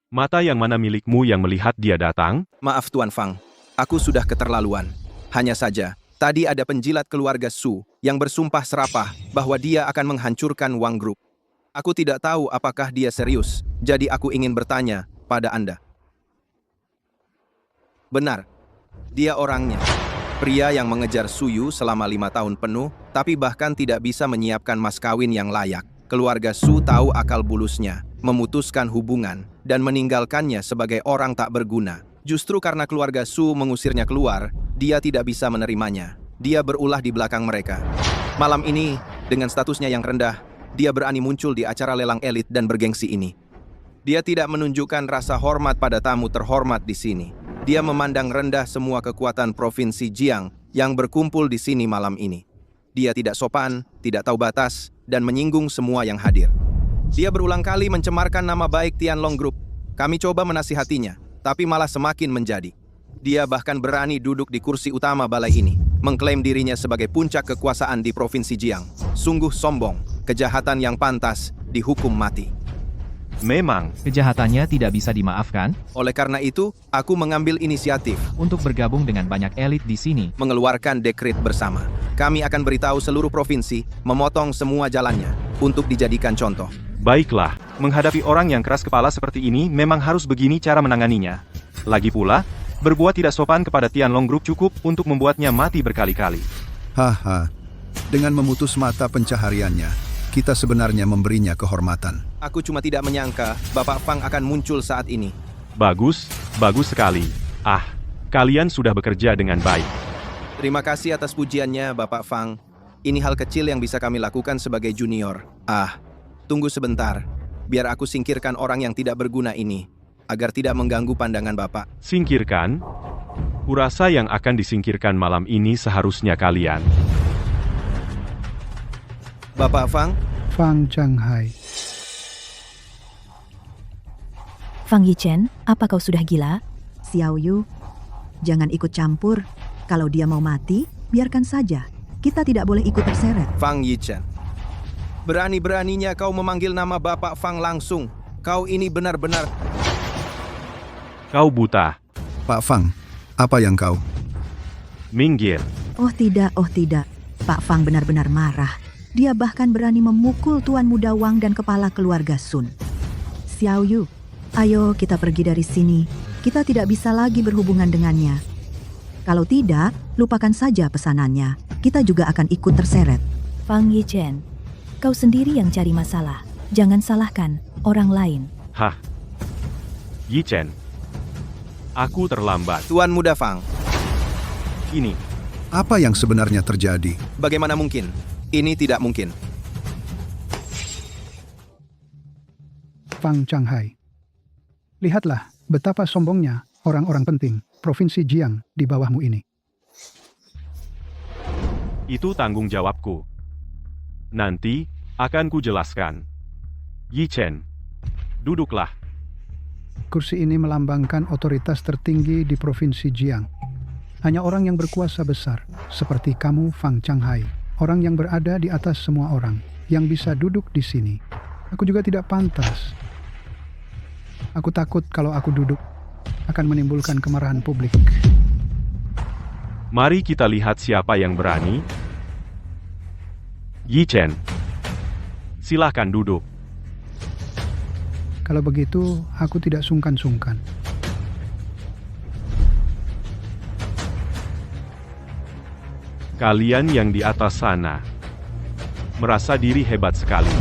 Mata yang mana milikmu yang melihat dia datang? Maaf Tuan Fang, aku sudah keterlaluan. Hanya saja, tadi ada penjilat keluarga Su yang bersumpah serapah bahwa dia akan menghancurkan Wang Group. Aku tidak tahu apakah dia serius, jadi aku ingin bertanya pada Anda. Benar, dia orangnya. Pria yang mengejar Su Yu selama 5 tahun penuh, tapi bahkan tidak bisa menyiapkan mas kawin yang layak. Keluarga Su tahu akal bulusnya, memutuskan hubungan, dan meninggalkannya sebagai orang tak berguna. Justru karena keluarga Su mengusirnya keluar, dia tidak bisa menerimanya. Dia berulah di belakang mereka. Malam ini, dengan statusnya yang rendah, dia berani muncul di acara lelang elit dan bergengsi ini. Dia tidak menunjukkan rasa hormat pada tamu terhormat di sini. Dia memandang rendah semua kekuatan Provinsi Jiang yang berkumpul di sini malam ini. Dia tidak sopan, tidak tahu batas, dan menyinggung semua yang hadir. Dia berulang kali mencemarkan nama baik Tianlong Group. Kami coba menasihatinya, tapi malah semakin menjadi. Dia bahkan berani duduk di kursi utama balai ini, mengklaim dirinya sebagai puncak kekuasaan di Provinsi Jiang. Sungguh sombong, kejahatan yang pantas dihukum mati. Memang, Kejahatannya tidak bisa dimaafkan. Oleh karena itu, aku mengambil inisiatif Untuk bergabung dengan banyak elit di sini. mengeluarkan dekret bersama. Kami akan beritahu seluruh provinsi, memotong semua jalannya, untuk dijadikan contoh. baiklah, menghadapi orang yang keras kepala seperti ini memang harus begini cara menanganinya. Lagi pula, Berbuat tidak sopan kepada Tianlong Group cukup untuk membuatnya mati berkali-kali. Haha, dengan memutus mata pencahariannya, kita sebenarnya memberinya kehormatan. Aku cuma tidak menyangka Bapak Fang akan muncul saat ini. Bagus, bagus sekali. Kalian sudah bekerja dengan baik. Terima kasih atas pujiannya, Bapak Fang. Ini hal kecil yang bisa kami lakukan sebagai junior. Tunggu sebentar. Biar aku singkirkan orang yang tidak berguna ini, agar tidak mengganggu pandangan Bapak. Singkirkan? Kurasa yang akan disingkirkan malam ini seharusnya kalian. Bapak Fang? Fang Changhai. Fang Yichen, apa kau sudah gila? Xiao Yu, jangan ikut campur. Kalau dia mau mati, biarkan saja. Kita tidak boleh ikut terseret. Fang Yichen. Berani-beraninya kau memanggil nama Bapak Fang langsung. Kau ini benar-benar... Kau buta. Pak Fang, apa yang kau? Minggir. Oh tidak. Pak Fang benar-benar marah. Dia bahkan berani memukul Tuan Muda Wang dan kepala keluarga Sun. Xiao Yu, ayo kita pergi dari sini. Kita tidak bisa lagi berhubungan dengannya. Kalau tidak, lupakan saja pesanannya. Kita juga akan ikut terseret. Fang Yichen, kau sendiri yang cari masalah. Jangan salahkan orang lain. Yichen. Aku terlambat. Tuan Muda Fang. Ini. Apa yang sebenarnya terjadi? Bagaimana mungkin? Ini tidak mungkin. Fang Changhai. Lihatlah betapa sombongnya orang-orang penting Provinsi Jiang di bawahmu ini. Itu tanggung jawabku. Nanti akan kujelaskan. Yichen, duduklah. Kursi ini melambangkan otoritas tertinggi di Provinsi Jiang. Hanya orang yang berkuasa besar, seperti kamu Fang Changhai, orang yang berada di atas semua orang, yang bisa duduk di sini. Aku juga tidak pantas. Aku takut kalau aku duduk, akan menimbulkan kemarahan publik. Mari kita lihat siapa yang berani. Yichen, silahkan duduk. Kalau begitu, aku tidak sungkan-sungkan. Kalian yang di atas sana merasa diri hebat sekali,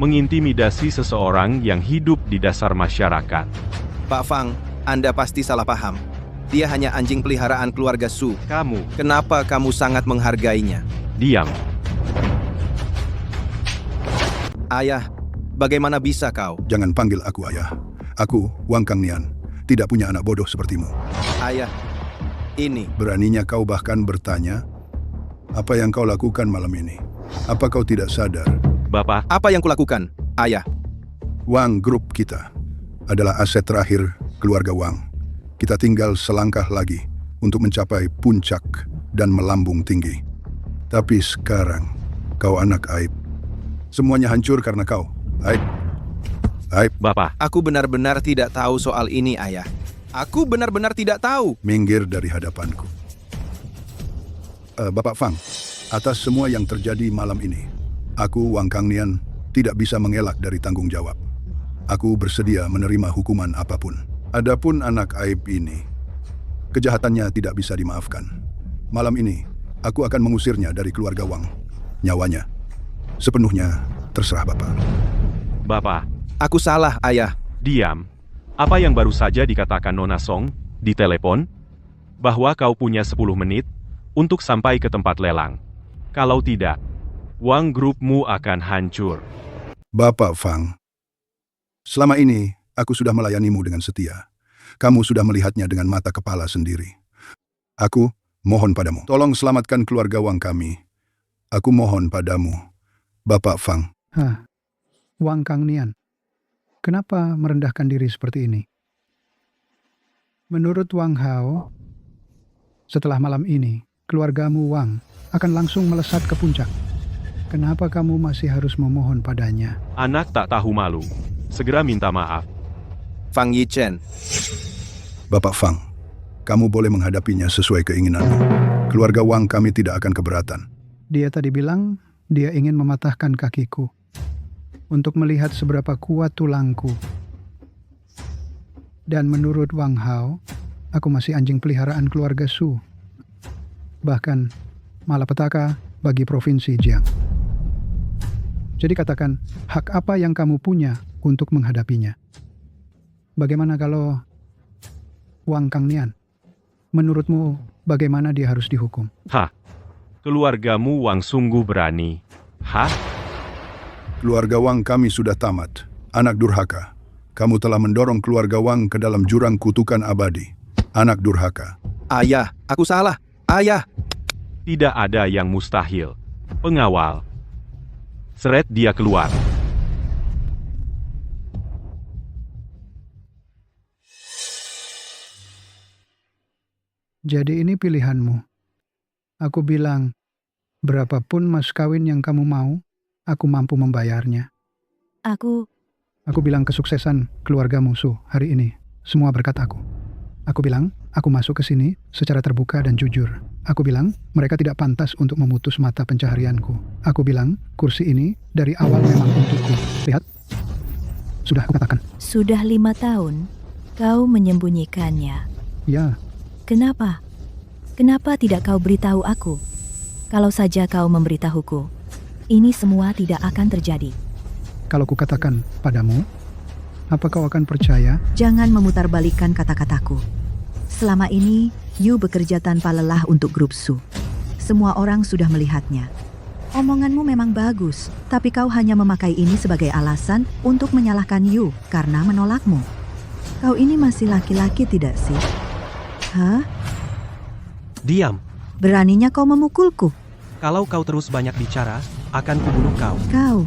mengintimidasi seseorang yang hidup di dasar masyarakat. Pak Fang, Anda pasti salah paham. Dia hanya anjing peliharaan keluarga Su. Kenapa kamu sangat menghargainya? Diam. Ayah, bagaimana bisa kau? Jangan panggil aku ayah. Aku, Wang Kangnian, tidak punya anak bodoh sepertimu. Ayah, ini. Beraninya kau bahkan bertanya, apa yang kau lakukan malam ini? Apa kau tidak sadar? Bapak. Apa yang kulakukan, ayah? Wang Group kita adalah aset terakhir keluarga Wang. Kita tinggal selangkah lagi untuk mencapai puncak dan melambung tinggi. Tapi sekarang, kau anak aib. Semuanya hancur karena kau. Aib. Bapak. Aku benar-benar tidak tahu soal ini, ayah. Aku benar-benar tidak tahu. Minggir dari hadapanku. Bapak Fang, atas semua yang terjadi malam ini, aku, Wang Kangnian, tidak bisa mengelak dari tanggung jawab. Aku bersedia menerima hukuman apapun. Adapun anak aib ini, kejahatannya tidak bisa dimaafkan. Malam ini, aku akan mengusirnya dari keluarga Wang. Nyawanya, sepenuhnya terserah Bapak. Bapak. Aku salah, ayah. Diam. Apa yang baru saja dikatakan Nona Song di telepon? Bahwa kau punya 10 menit untuk sampai ke tempat lelang. Kalau tidak, Wang Grupmu akan hancur. Bapak Fang, selama ini aku sudah melayanimu dengan setia. Kamu sudah melihatnya dengan mata kepala sendiri. Aku mohon padamu, tolong selamatkan keluarga Wang kami. Aku mohon padamu, Bapak Fang. Wang Kangnian, kenapa merendahkan diri seperti ini? Menurut Wang Hao, setelah malam ini, keluargamu Wang akan langsung melesat ke puncak. Kenapa kamu masih harus memohon padanya? Anak tak tahu malu. Segera minta maaf. Fang Yichen. Bapak Fang, kamu boleh menghadapinya sesuai keinginanmu. Keluarga Wang kami tidak akan keberatan. Dia tadi bilang dia ingin mematahkan kakiku untuk melihat seberapa kuat tulangku. Dan menurut Wang Hao, aku masih anjing peliharaan keluarga Su. Bahkan malapetaka bagi Provinsi Jiang. Jadi katakan, hak apa yang kamu punya untuk menghadapinya? Bagaimana kalau Wang Kangnian? Menurutmu bagaimana dia harus dihukum? Hah? Keluargamu Wang sungguh berani. Hah? Keluarga Wang kami sudah tamat. Anak durhaka. Kamu telah mendorong keluarga Wang ke dalam jurang kutukan abadi. Anak durhaka. Ayah, aku salah. Ayah. Tidak ada yang mustahil. Pengawal. Seret dia keluar. Jadi ini pilihanmu. Aku bilang, berapapun mas kawin yang kamu mau, aku mampu membayarnya. Aku bilang kesuksesan keluarga musuh hari ini, semua berkat aku. Aku bilang, aku masuk ke sini secara terbuka dan jujur. Aku bilang, mereka tidak pantas untuk memutus mata pencaharianku. Aku bilang, kursi ini dari awal memang untukku. Lihat, sudah aku katakan. sudah 5 tahun kau menyembunyikannya. Ya, Kenapa? Kenapa tidak kau beritahu aku? Kalau saja kau memberitahuku, ini semua tidak akan terjadi. kalau kukatakan padamu, apa kau akan percaya? Jangan memutarbalikkan kata-kataku. Selama ini, Yu bekerja tanpa lelah untuk grup Su. Semua orang sudah melihatnya. Omonganmu memang bagus, tapi kau hanya memakai ini sebagai alasan untuk menyalahkan Yu karena menolakmu. Kau ini masih laki-laki tidak sih? Hah? Diam. Beraninya kau memukulku? Kalau kau terus banyak bicara, akan kubunuh kau. Kau.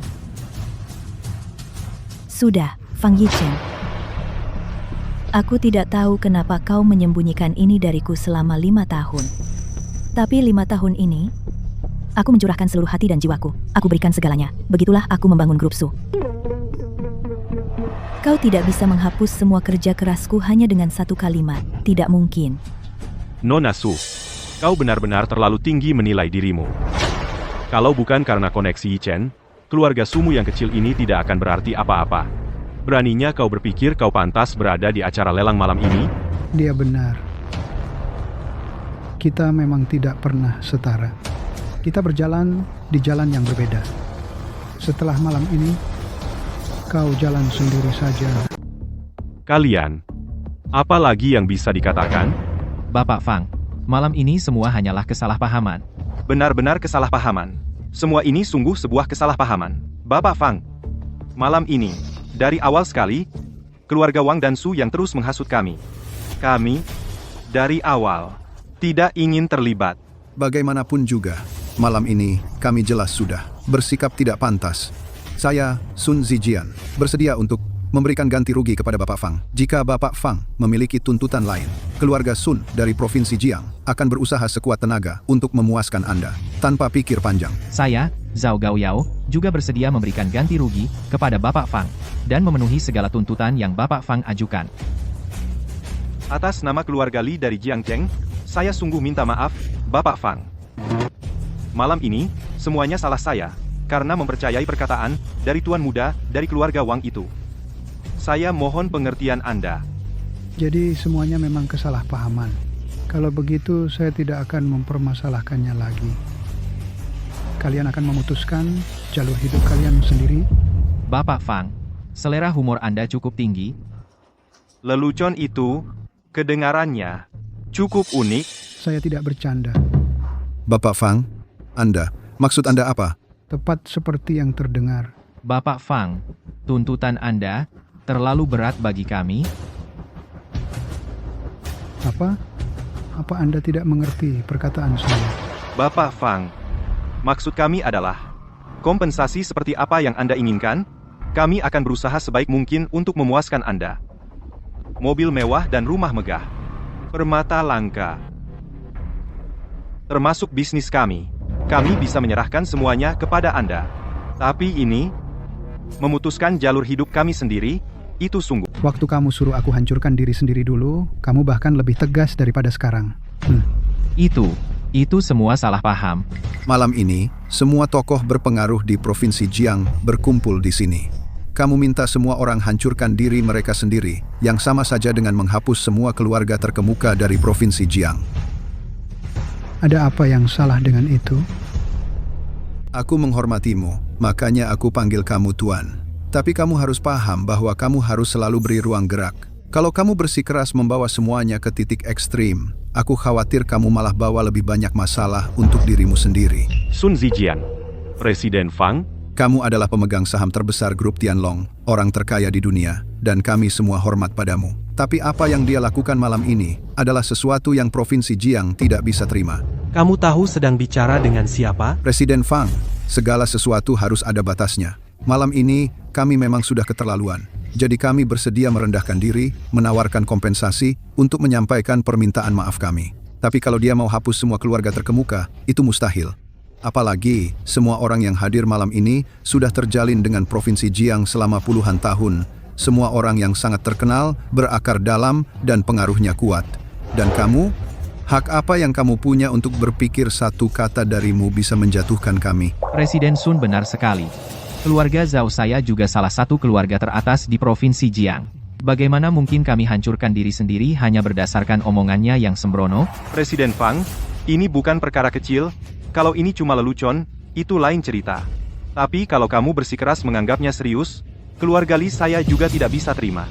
Sudah, Fang Yichen. Aku tidak tahu kenapa kau menyembunyikan ini dariku selama 5 tahun. Tapi 5 tahun ini, aku mencurahkan seluruh hati dan jiwaku. Aku berikan segalanya. Begitulah aku membangun grup Su. Kau tidak bisa menghapus semua kerja kerasku hanya dengan satu kalimat. Tidak mungkin. Nona Su, kau benar-benar terlalu tinggi menilai dirimu. Kalau bukan karena koneksi Yichen, keluarga Sumu yang kecil ini tidak akan berarti apa-apa. Beraninya kau berpikir kau pantas berada di acara lelang malam ini? Dia benar. Kita memang tidak pernah setara. Kita berjalan di jalan yang berbeda. Setelah malam ini, kau jalan sendiri saja. Kalian, apa lagi yang bisa dikatakan? Bapak Fang, malam ini semua hanyalah kesalahpahaman. Benar-benar kesalahpahaman. Semua ini sungguh sebuah kesalahpahaman. Bapak Fang, malam ini, dari awal sekali, keluarga Wang dan Su yang terus menghasut kami. Kami, dari awal, tidak ingin terlibat. Bagaimanapun juga, malam ini kami jelas sudah bersikap tidak pantas. Saya, Sun Zijian, bersedia untuk memberikan ganti rugi kepada Bapak Fang. Jika Bapak Fang memiliki tuntutan lain, keluarga Sun dari Provinsi Jiang akan berusaha sekuat tenaga untuk memuaskan Anda, tanpa pikir panjang. Saya, Zhao Gaoyao, juga bersedia memberikan ganti rugi kepada Bapak Fang, dan memenuhi segala tuntutan yang Bapak Fang ajukan. Atas nama keluarga Li dari Jiangcheng, saya sungguh minta maaf, Bapak Fang. Malam ini, semuanya salah saya, karena mempercayai perkataan dari tuan muda dari keluarga Wang itu. Saya mohon pengertian Anda. Jadi semuanya memang kesalahpahaman. Kalau begitu, saya tidak akan mempermasalahkannya lagi. Kalian akan memutuskan jalur hidup kalian sendiri. Bapak Fang, selera humor Anda cukup tinggi. Lelucon itu, kedengarannya, cukup unik. Saya tidak bercanda. Bapak Fang, maksud Anda apa? Tepat seperti yang terdengar. Bapak Fang, tuntutan Anda terlalu berat bagi kami. Apa? Apa Anda tidak mengerti perkataan saya? Bapak Fang, maksud kami adalah, kompensasi seperti apa yang Anda inginkan, kami akan berusaha sebaik mungkin untuk memuaskan Anda. Mobil mewah dan rumah megah. Permata langka. Termasuk bisnis kami bisa menyerahkan semuanya kepada Anda. Tapi ini, memutuskan jalur hidup kami sendiri, itu sungguh. Waktu kamu suruh aku hancurkan diri sendiri dulu, kamu bahkan lebih tegas daripada sekarang. Itu semua salah paham. Malam ini, semua tokoh berpengaruh di Provinsi Jiang berkumpul di sini. kamu minta semua orang hancurkan diri mereka sendiri, yang sama saja dengan menghapus semua keluarga terkemuka dari Provinsi Jiang. Ada apa yang salah dengan itu? Aku menghormatimu, makanya aku panggil kamu Tuan. Tapi kamu harus paham bahwa kamu harus selalu beri ruang gerak. Kalau kamu bersikeras membawa semuanya ke titik ekstrim, aku khawatir kamu malah bawa lebih banyak masalah untuk dirimu sendiri. Sun Zijian, Presiden Fang, Kamu adalah pemegang saham terbesar grup Tianlong, orang terkaya di dunia, dan kami semua hormat padamu. Tapi apa yang dia lakukan malam ini adalah sesuatu yang Provinsi Jiang tidak bisa terima. Kamu tahu sedang bicara dengan siapa? Presiden Fang, segala sesuatu harus ada batasnya. Malam ini, kami memang sudah keterlaluan. Jadi kami bersedia merendahkan diri, menawarkan kompensasi, untuk menyampaikan permintaan maaf kami. Tapi kalau dia mau hapus semua keluarga terkemuka, itu mustahil. Apalagi, semua orang yang hadir malam ini sudah terjalin dengan Provinsi Jiang selama puluhan tahun. Semua orang yang sangat terkenal, berakar dalam, dan pengaruhnya kuat. Dan kamu? Hak apa yang kamu punya untuk berpikir satu kata darimu bisa menjatuhkan kami? Presiden Sun benar sekali. Keluarga Zhao saya juga salah satu keluarga teratas di Provinsi Jiang. Bagaimana mungkin kami hancurkan diri sendiri hanya berdasarkan omongannya yang sembrono? Presiden Fang, ini bukan perkara kecil. Kalau ini cuma lelucon, itu lain cerita. Tapi kalau kamu bersikeras menganggapnya serius, keluarga Li saya juga tidak bisa terima.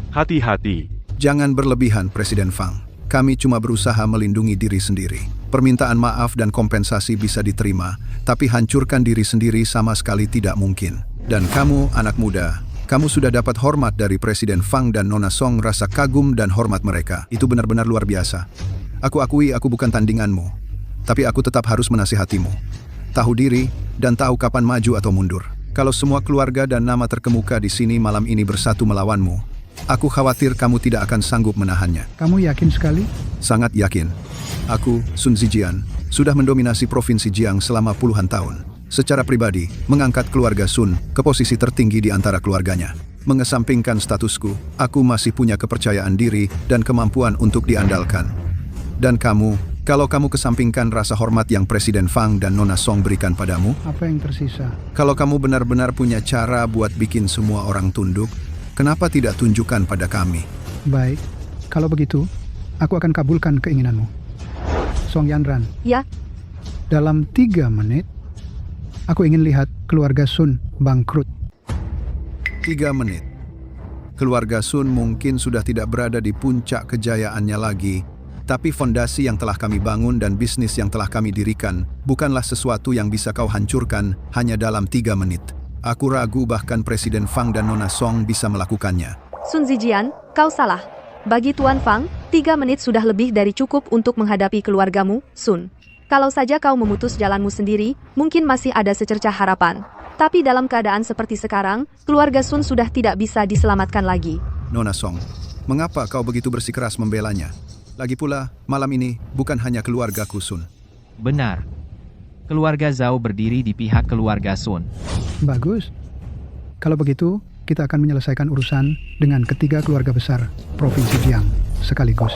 Hati-hati. Jangan berlebihan, Presiden Fang. Kami cuma berusaha melindungi diri sendiri. Permintaan maaf dan kompensasi bisa diterima, tapi hancurkan diri sendiri sama sekali tidak mungkin. Dan kamu, anak muda, kamu sudah dapat hormat dari Presiden Fang dan Nona Song. Rasa kagum dan hormat mereka itu benar-benar luar biasa. Aku akui aku bukan tandinganmu. Tapi aku tetap harus menasihatimu. Tahu diri, dan tahu kapan maju atau mundur. Kalau semua keluarga dan nama terkemuka di sini malam ini bersatu melawanmu, aku khawatir kamu tidak akan sanggup menahannya. Kamu yakin sekali? Sangat yakin. Aku, Sun Zijian, sudah mendominasi Provinsi Jiang selama puluhan tahun. Secara pribadi, mengangkat keluarga Sun ke posisi tertinggi di antara keluarganya. Mengesampingkan statusku, aku masih punya kepercayaan diri dan kemampuan untuk diandalkan. Dan kamu, kalau kamu kesampingkan rasa hormat yang Presiden Fang dan Nona Song berikan padamu, apa yang tersisa? Kalau kamu benar-benar punya cara buat bikin semua orang tunduk, kenapa tidak tunjukkan pada kami? Baik, kalau begitu, aku akan kabulkan keinginanmu. Song Yanran. Ya. Dalam 3 menit, aku ingin lihat keluarga Sun bangkrut. 3 menit. Keluarga Sun mungkin sudah tidak berada di puncak kejayaannya lagi, tapi fondasi yang telah kami bangun dan bisnis yang telah kami dirikan bukanlah sesuatu yang bisa kau hancurkan hanya dalam 3 menit. Aku ragu bahkan Presiden Fang dan Nona Song bisa melakukannya. Sun Zijian, kau salah. Bagi Tuan Fang, 3 menit sudah lebih dari cukup untuk menghadapi keluargamu, Sun. Kalau saja kau memutus jalanmu sendiri, mungkin masih ada secercah harapan. Tapi dalam keadaan seperti sekarang, keluarga Sun sudah tidak bisa diselamatkan lagi. Nona Song, mengapa kau begitu bersikeras membelanya? Lagi pula, malam ini bukan hanya keluargaku Sun. Benar. Keluarga Zhao berdiri di pihak keluarga Sun. Bagus. Kalau begitu, kita akan menyelesaikan urusan dengan ketiga keluarga besar Provinsi Jiang sekaligus.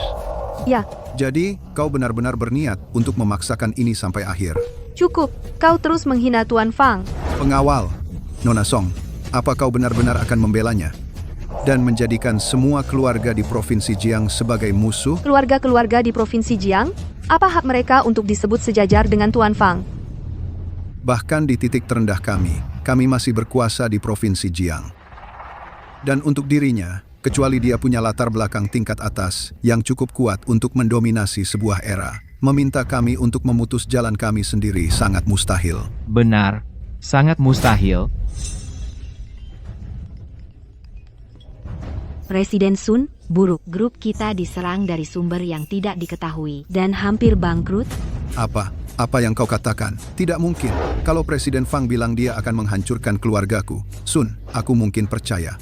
Ya. Jadi, kau benar-benar berniat untuk memaksakan ini sampai akhir. Cukup, kau terus menghina Tuan Fang. Pengawal, Nona Song, apa kau benar-benar akan membelanya? Dan menjadikan semua keluarga di Provinsi Jiang sebagai musuh? Keluarga-keluarga di Provinsi Jiang? Apa hak mereka untuk disebut sejajar dengan Tuan Fang? Bahkan di titik terendah kami masih berkuasa di Provinsi Jiang. Dan untuk dirinya, kecuali dia punya latar belakang tingkat atas yang cukup kuat untuk mendominasi sebuah era, meminta kami untuk memutus jalan kami sendiri sangat mustahil. Benar, sangat mustahil. Presiden Sun, buruk. Grup kita diserang dari sumber yang tidak diketahui dan hampir bangkrut. Apa yang kau katakan? Tidak mungkin. Kalau Presiden Fang bilang dia akan menghancurkan keluargaku, Sun, aku mungkin percaya.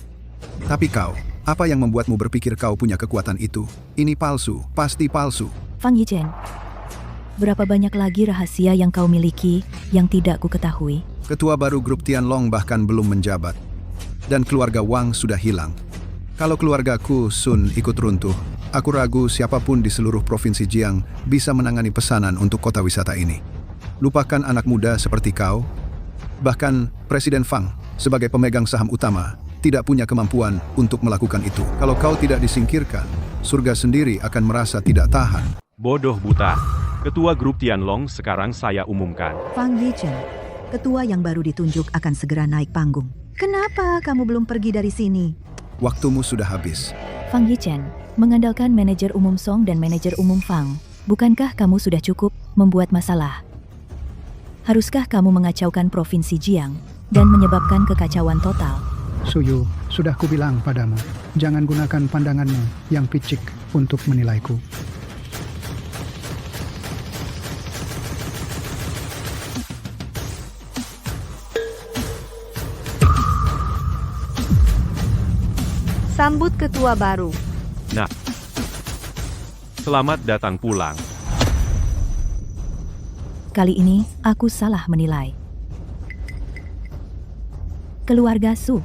Tapi kau, apa yang membuatmu berpikir kau punya kekuatan itu? Ini palsu, pasti palsu. Fang Yichen, berapa banyak lagi rahasia yang kau miliki yang tidak ku ketahui? Ketua baru grup Tianlong bahkan belum menjabat. Dan keluarga Wang sudah hilang. Kalau keluargaku, Sun, ikut runtuh, aku ragu siapapun di seluruh Provinsi Jiang bisa menangani pesanan untuk kota wisata ini. Lupakan anak muda seperti kau. Bahkan Presiden Fang, sebagai pemegang saham utama, tidak punya kemampuan untuk melakukan itu. Kalau kau tidak disingkirkan, surga sendiri akan merasa tidak tahan. Bodoh buta. Ketua grup Tianlong sekarang saya umumkan. Fang Yichen, ketua yang baru ditunjuk akan segera naik panggung. Kenapa kamu belum pergi dari sini? Waktumu sudah habis. Fang Yichen, mengandalkan manajer umum Song dan manajer umum Fang, bukankah kamu sudah cukup membuat masalah? Haruskah kamu mengacaukan provinsi Jiang dan menyebabkan kekacauan total? Suyu, sudah kubilang padamu, jangan gunakan pandanganmu yang picik untuk menilaiku. Sambut ketua baru. Nah, selamat datang pulang. Kali ini, aku salah menilai. Keluarga Su.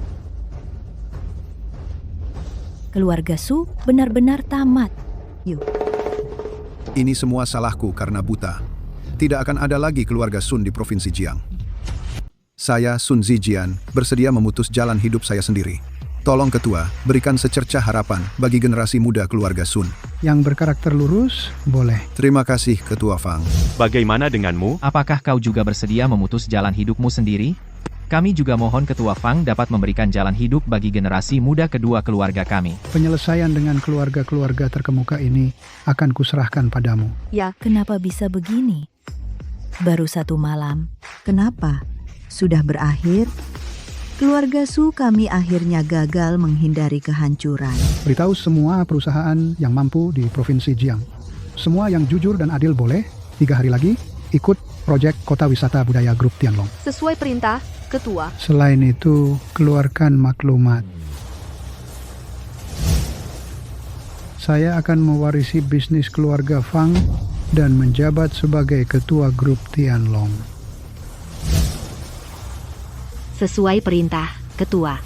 Keluarga Su benar-benar tamat. Yuk, Ini semua salahku karena buta. Tidak akan ada lagi keluarga Sun di Provinsi Jiang. Saya, Sun Zijian, bersedia memutus jalan hidup saya sendiri. Tolong ketua, berikan secercah harapan bagi generasi muda keluarga Sun. Yang berkarakter lurus, boleh. Terima kasih Ketua Fang. Bagaimana denganmu? Apakah kau juga bersedia memutus jalan hidupmu sendiri? Kami juga mohon Ketua Fang dapat memberikan jalan hidup bagi generasi muda kedua keluarga kami. Penyelesaian dengan keluarga-keluarga terkemuka ini akan kuserahkan padamu. Ya, kenapa bisa begini? Baru 1 malam. kenapa? Sudah berakhir? Keluarga Su kami akhirnya gagal menghindari kehancuran. Beritahu semua perusahaan yang mampu di Provinsi Jiang. Semua yang jujur dan adil boleh, 3 hari lagi, ikut proyek Kota Wisata Budaya Grup Tianlong. Sesuai perintah, ketua. Selain itu, keluarkan maklumat. Saya akan mewarisi bisnis keluarga Fang dan menjabat sebagai ketua grup Tianlong. Sesuai perintah, ketua.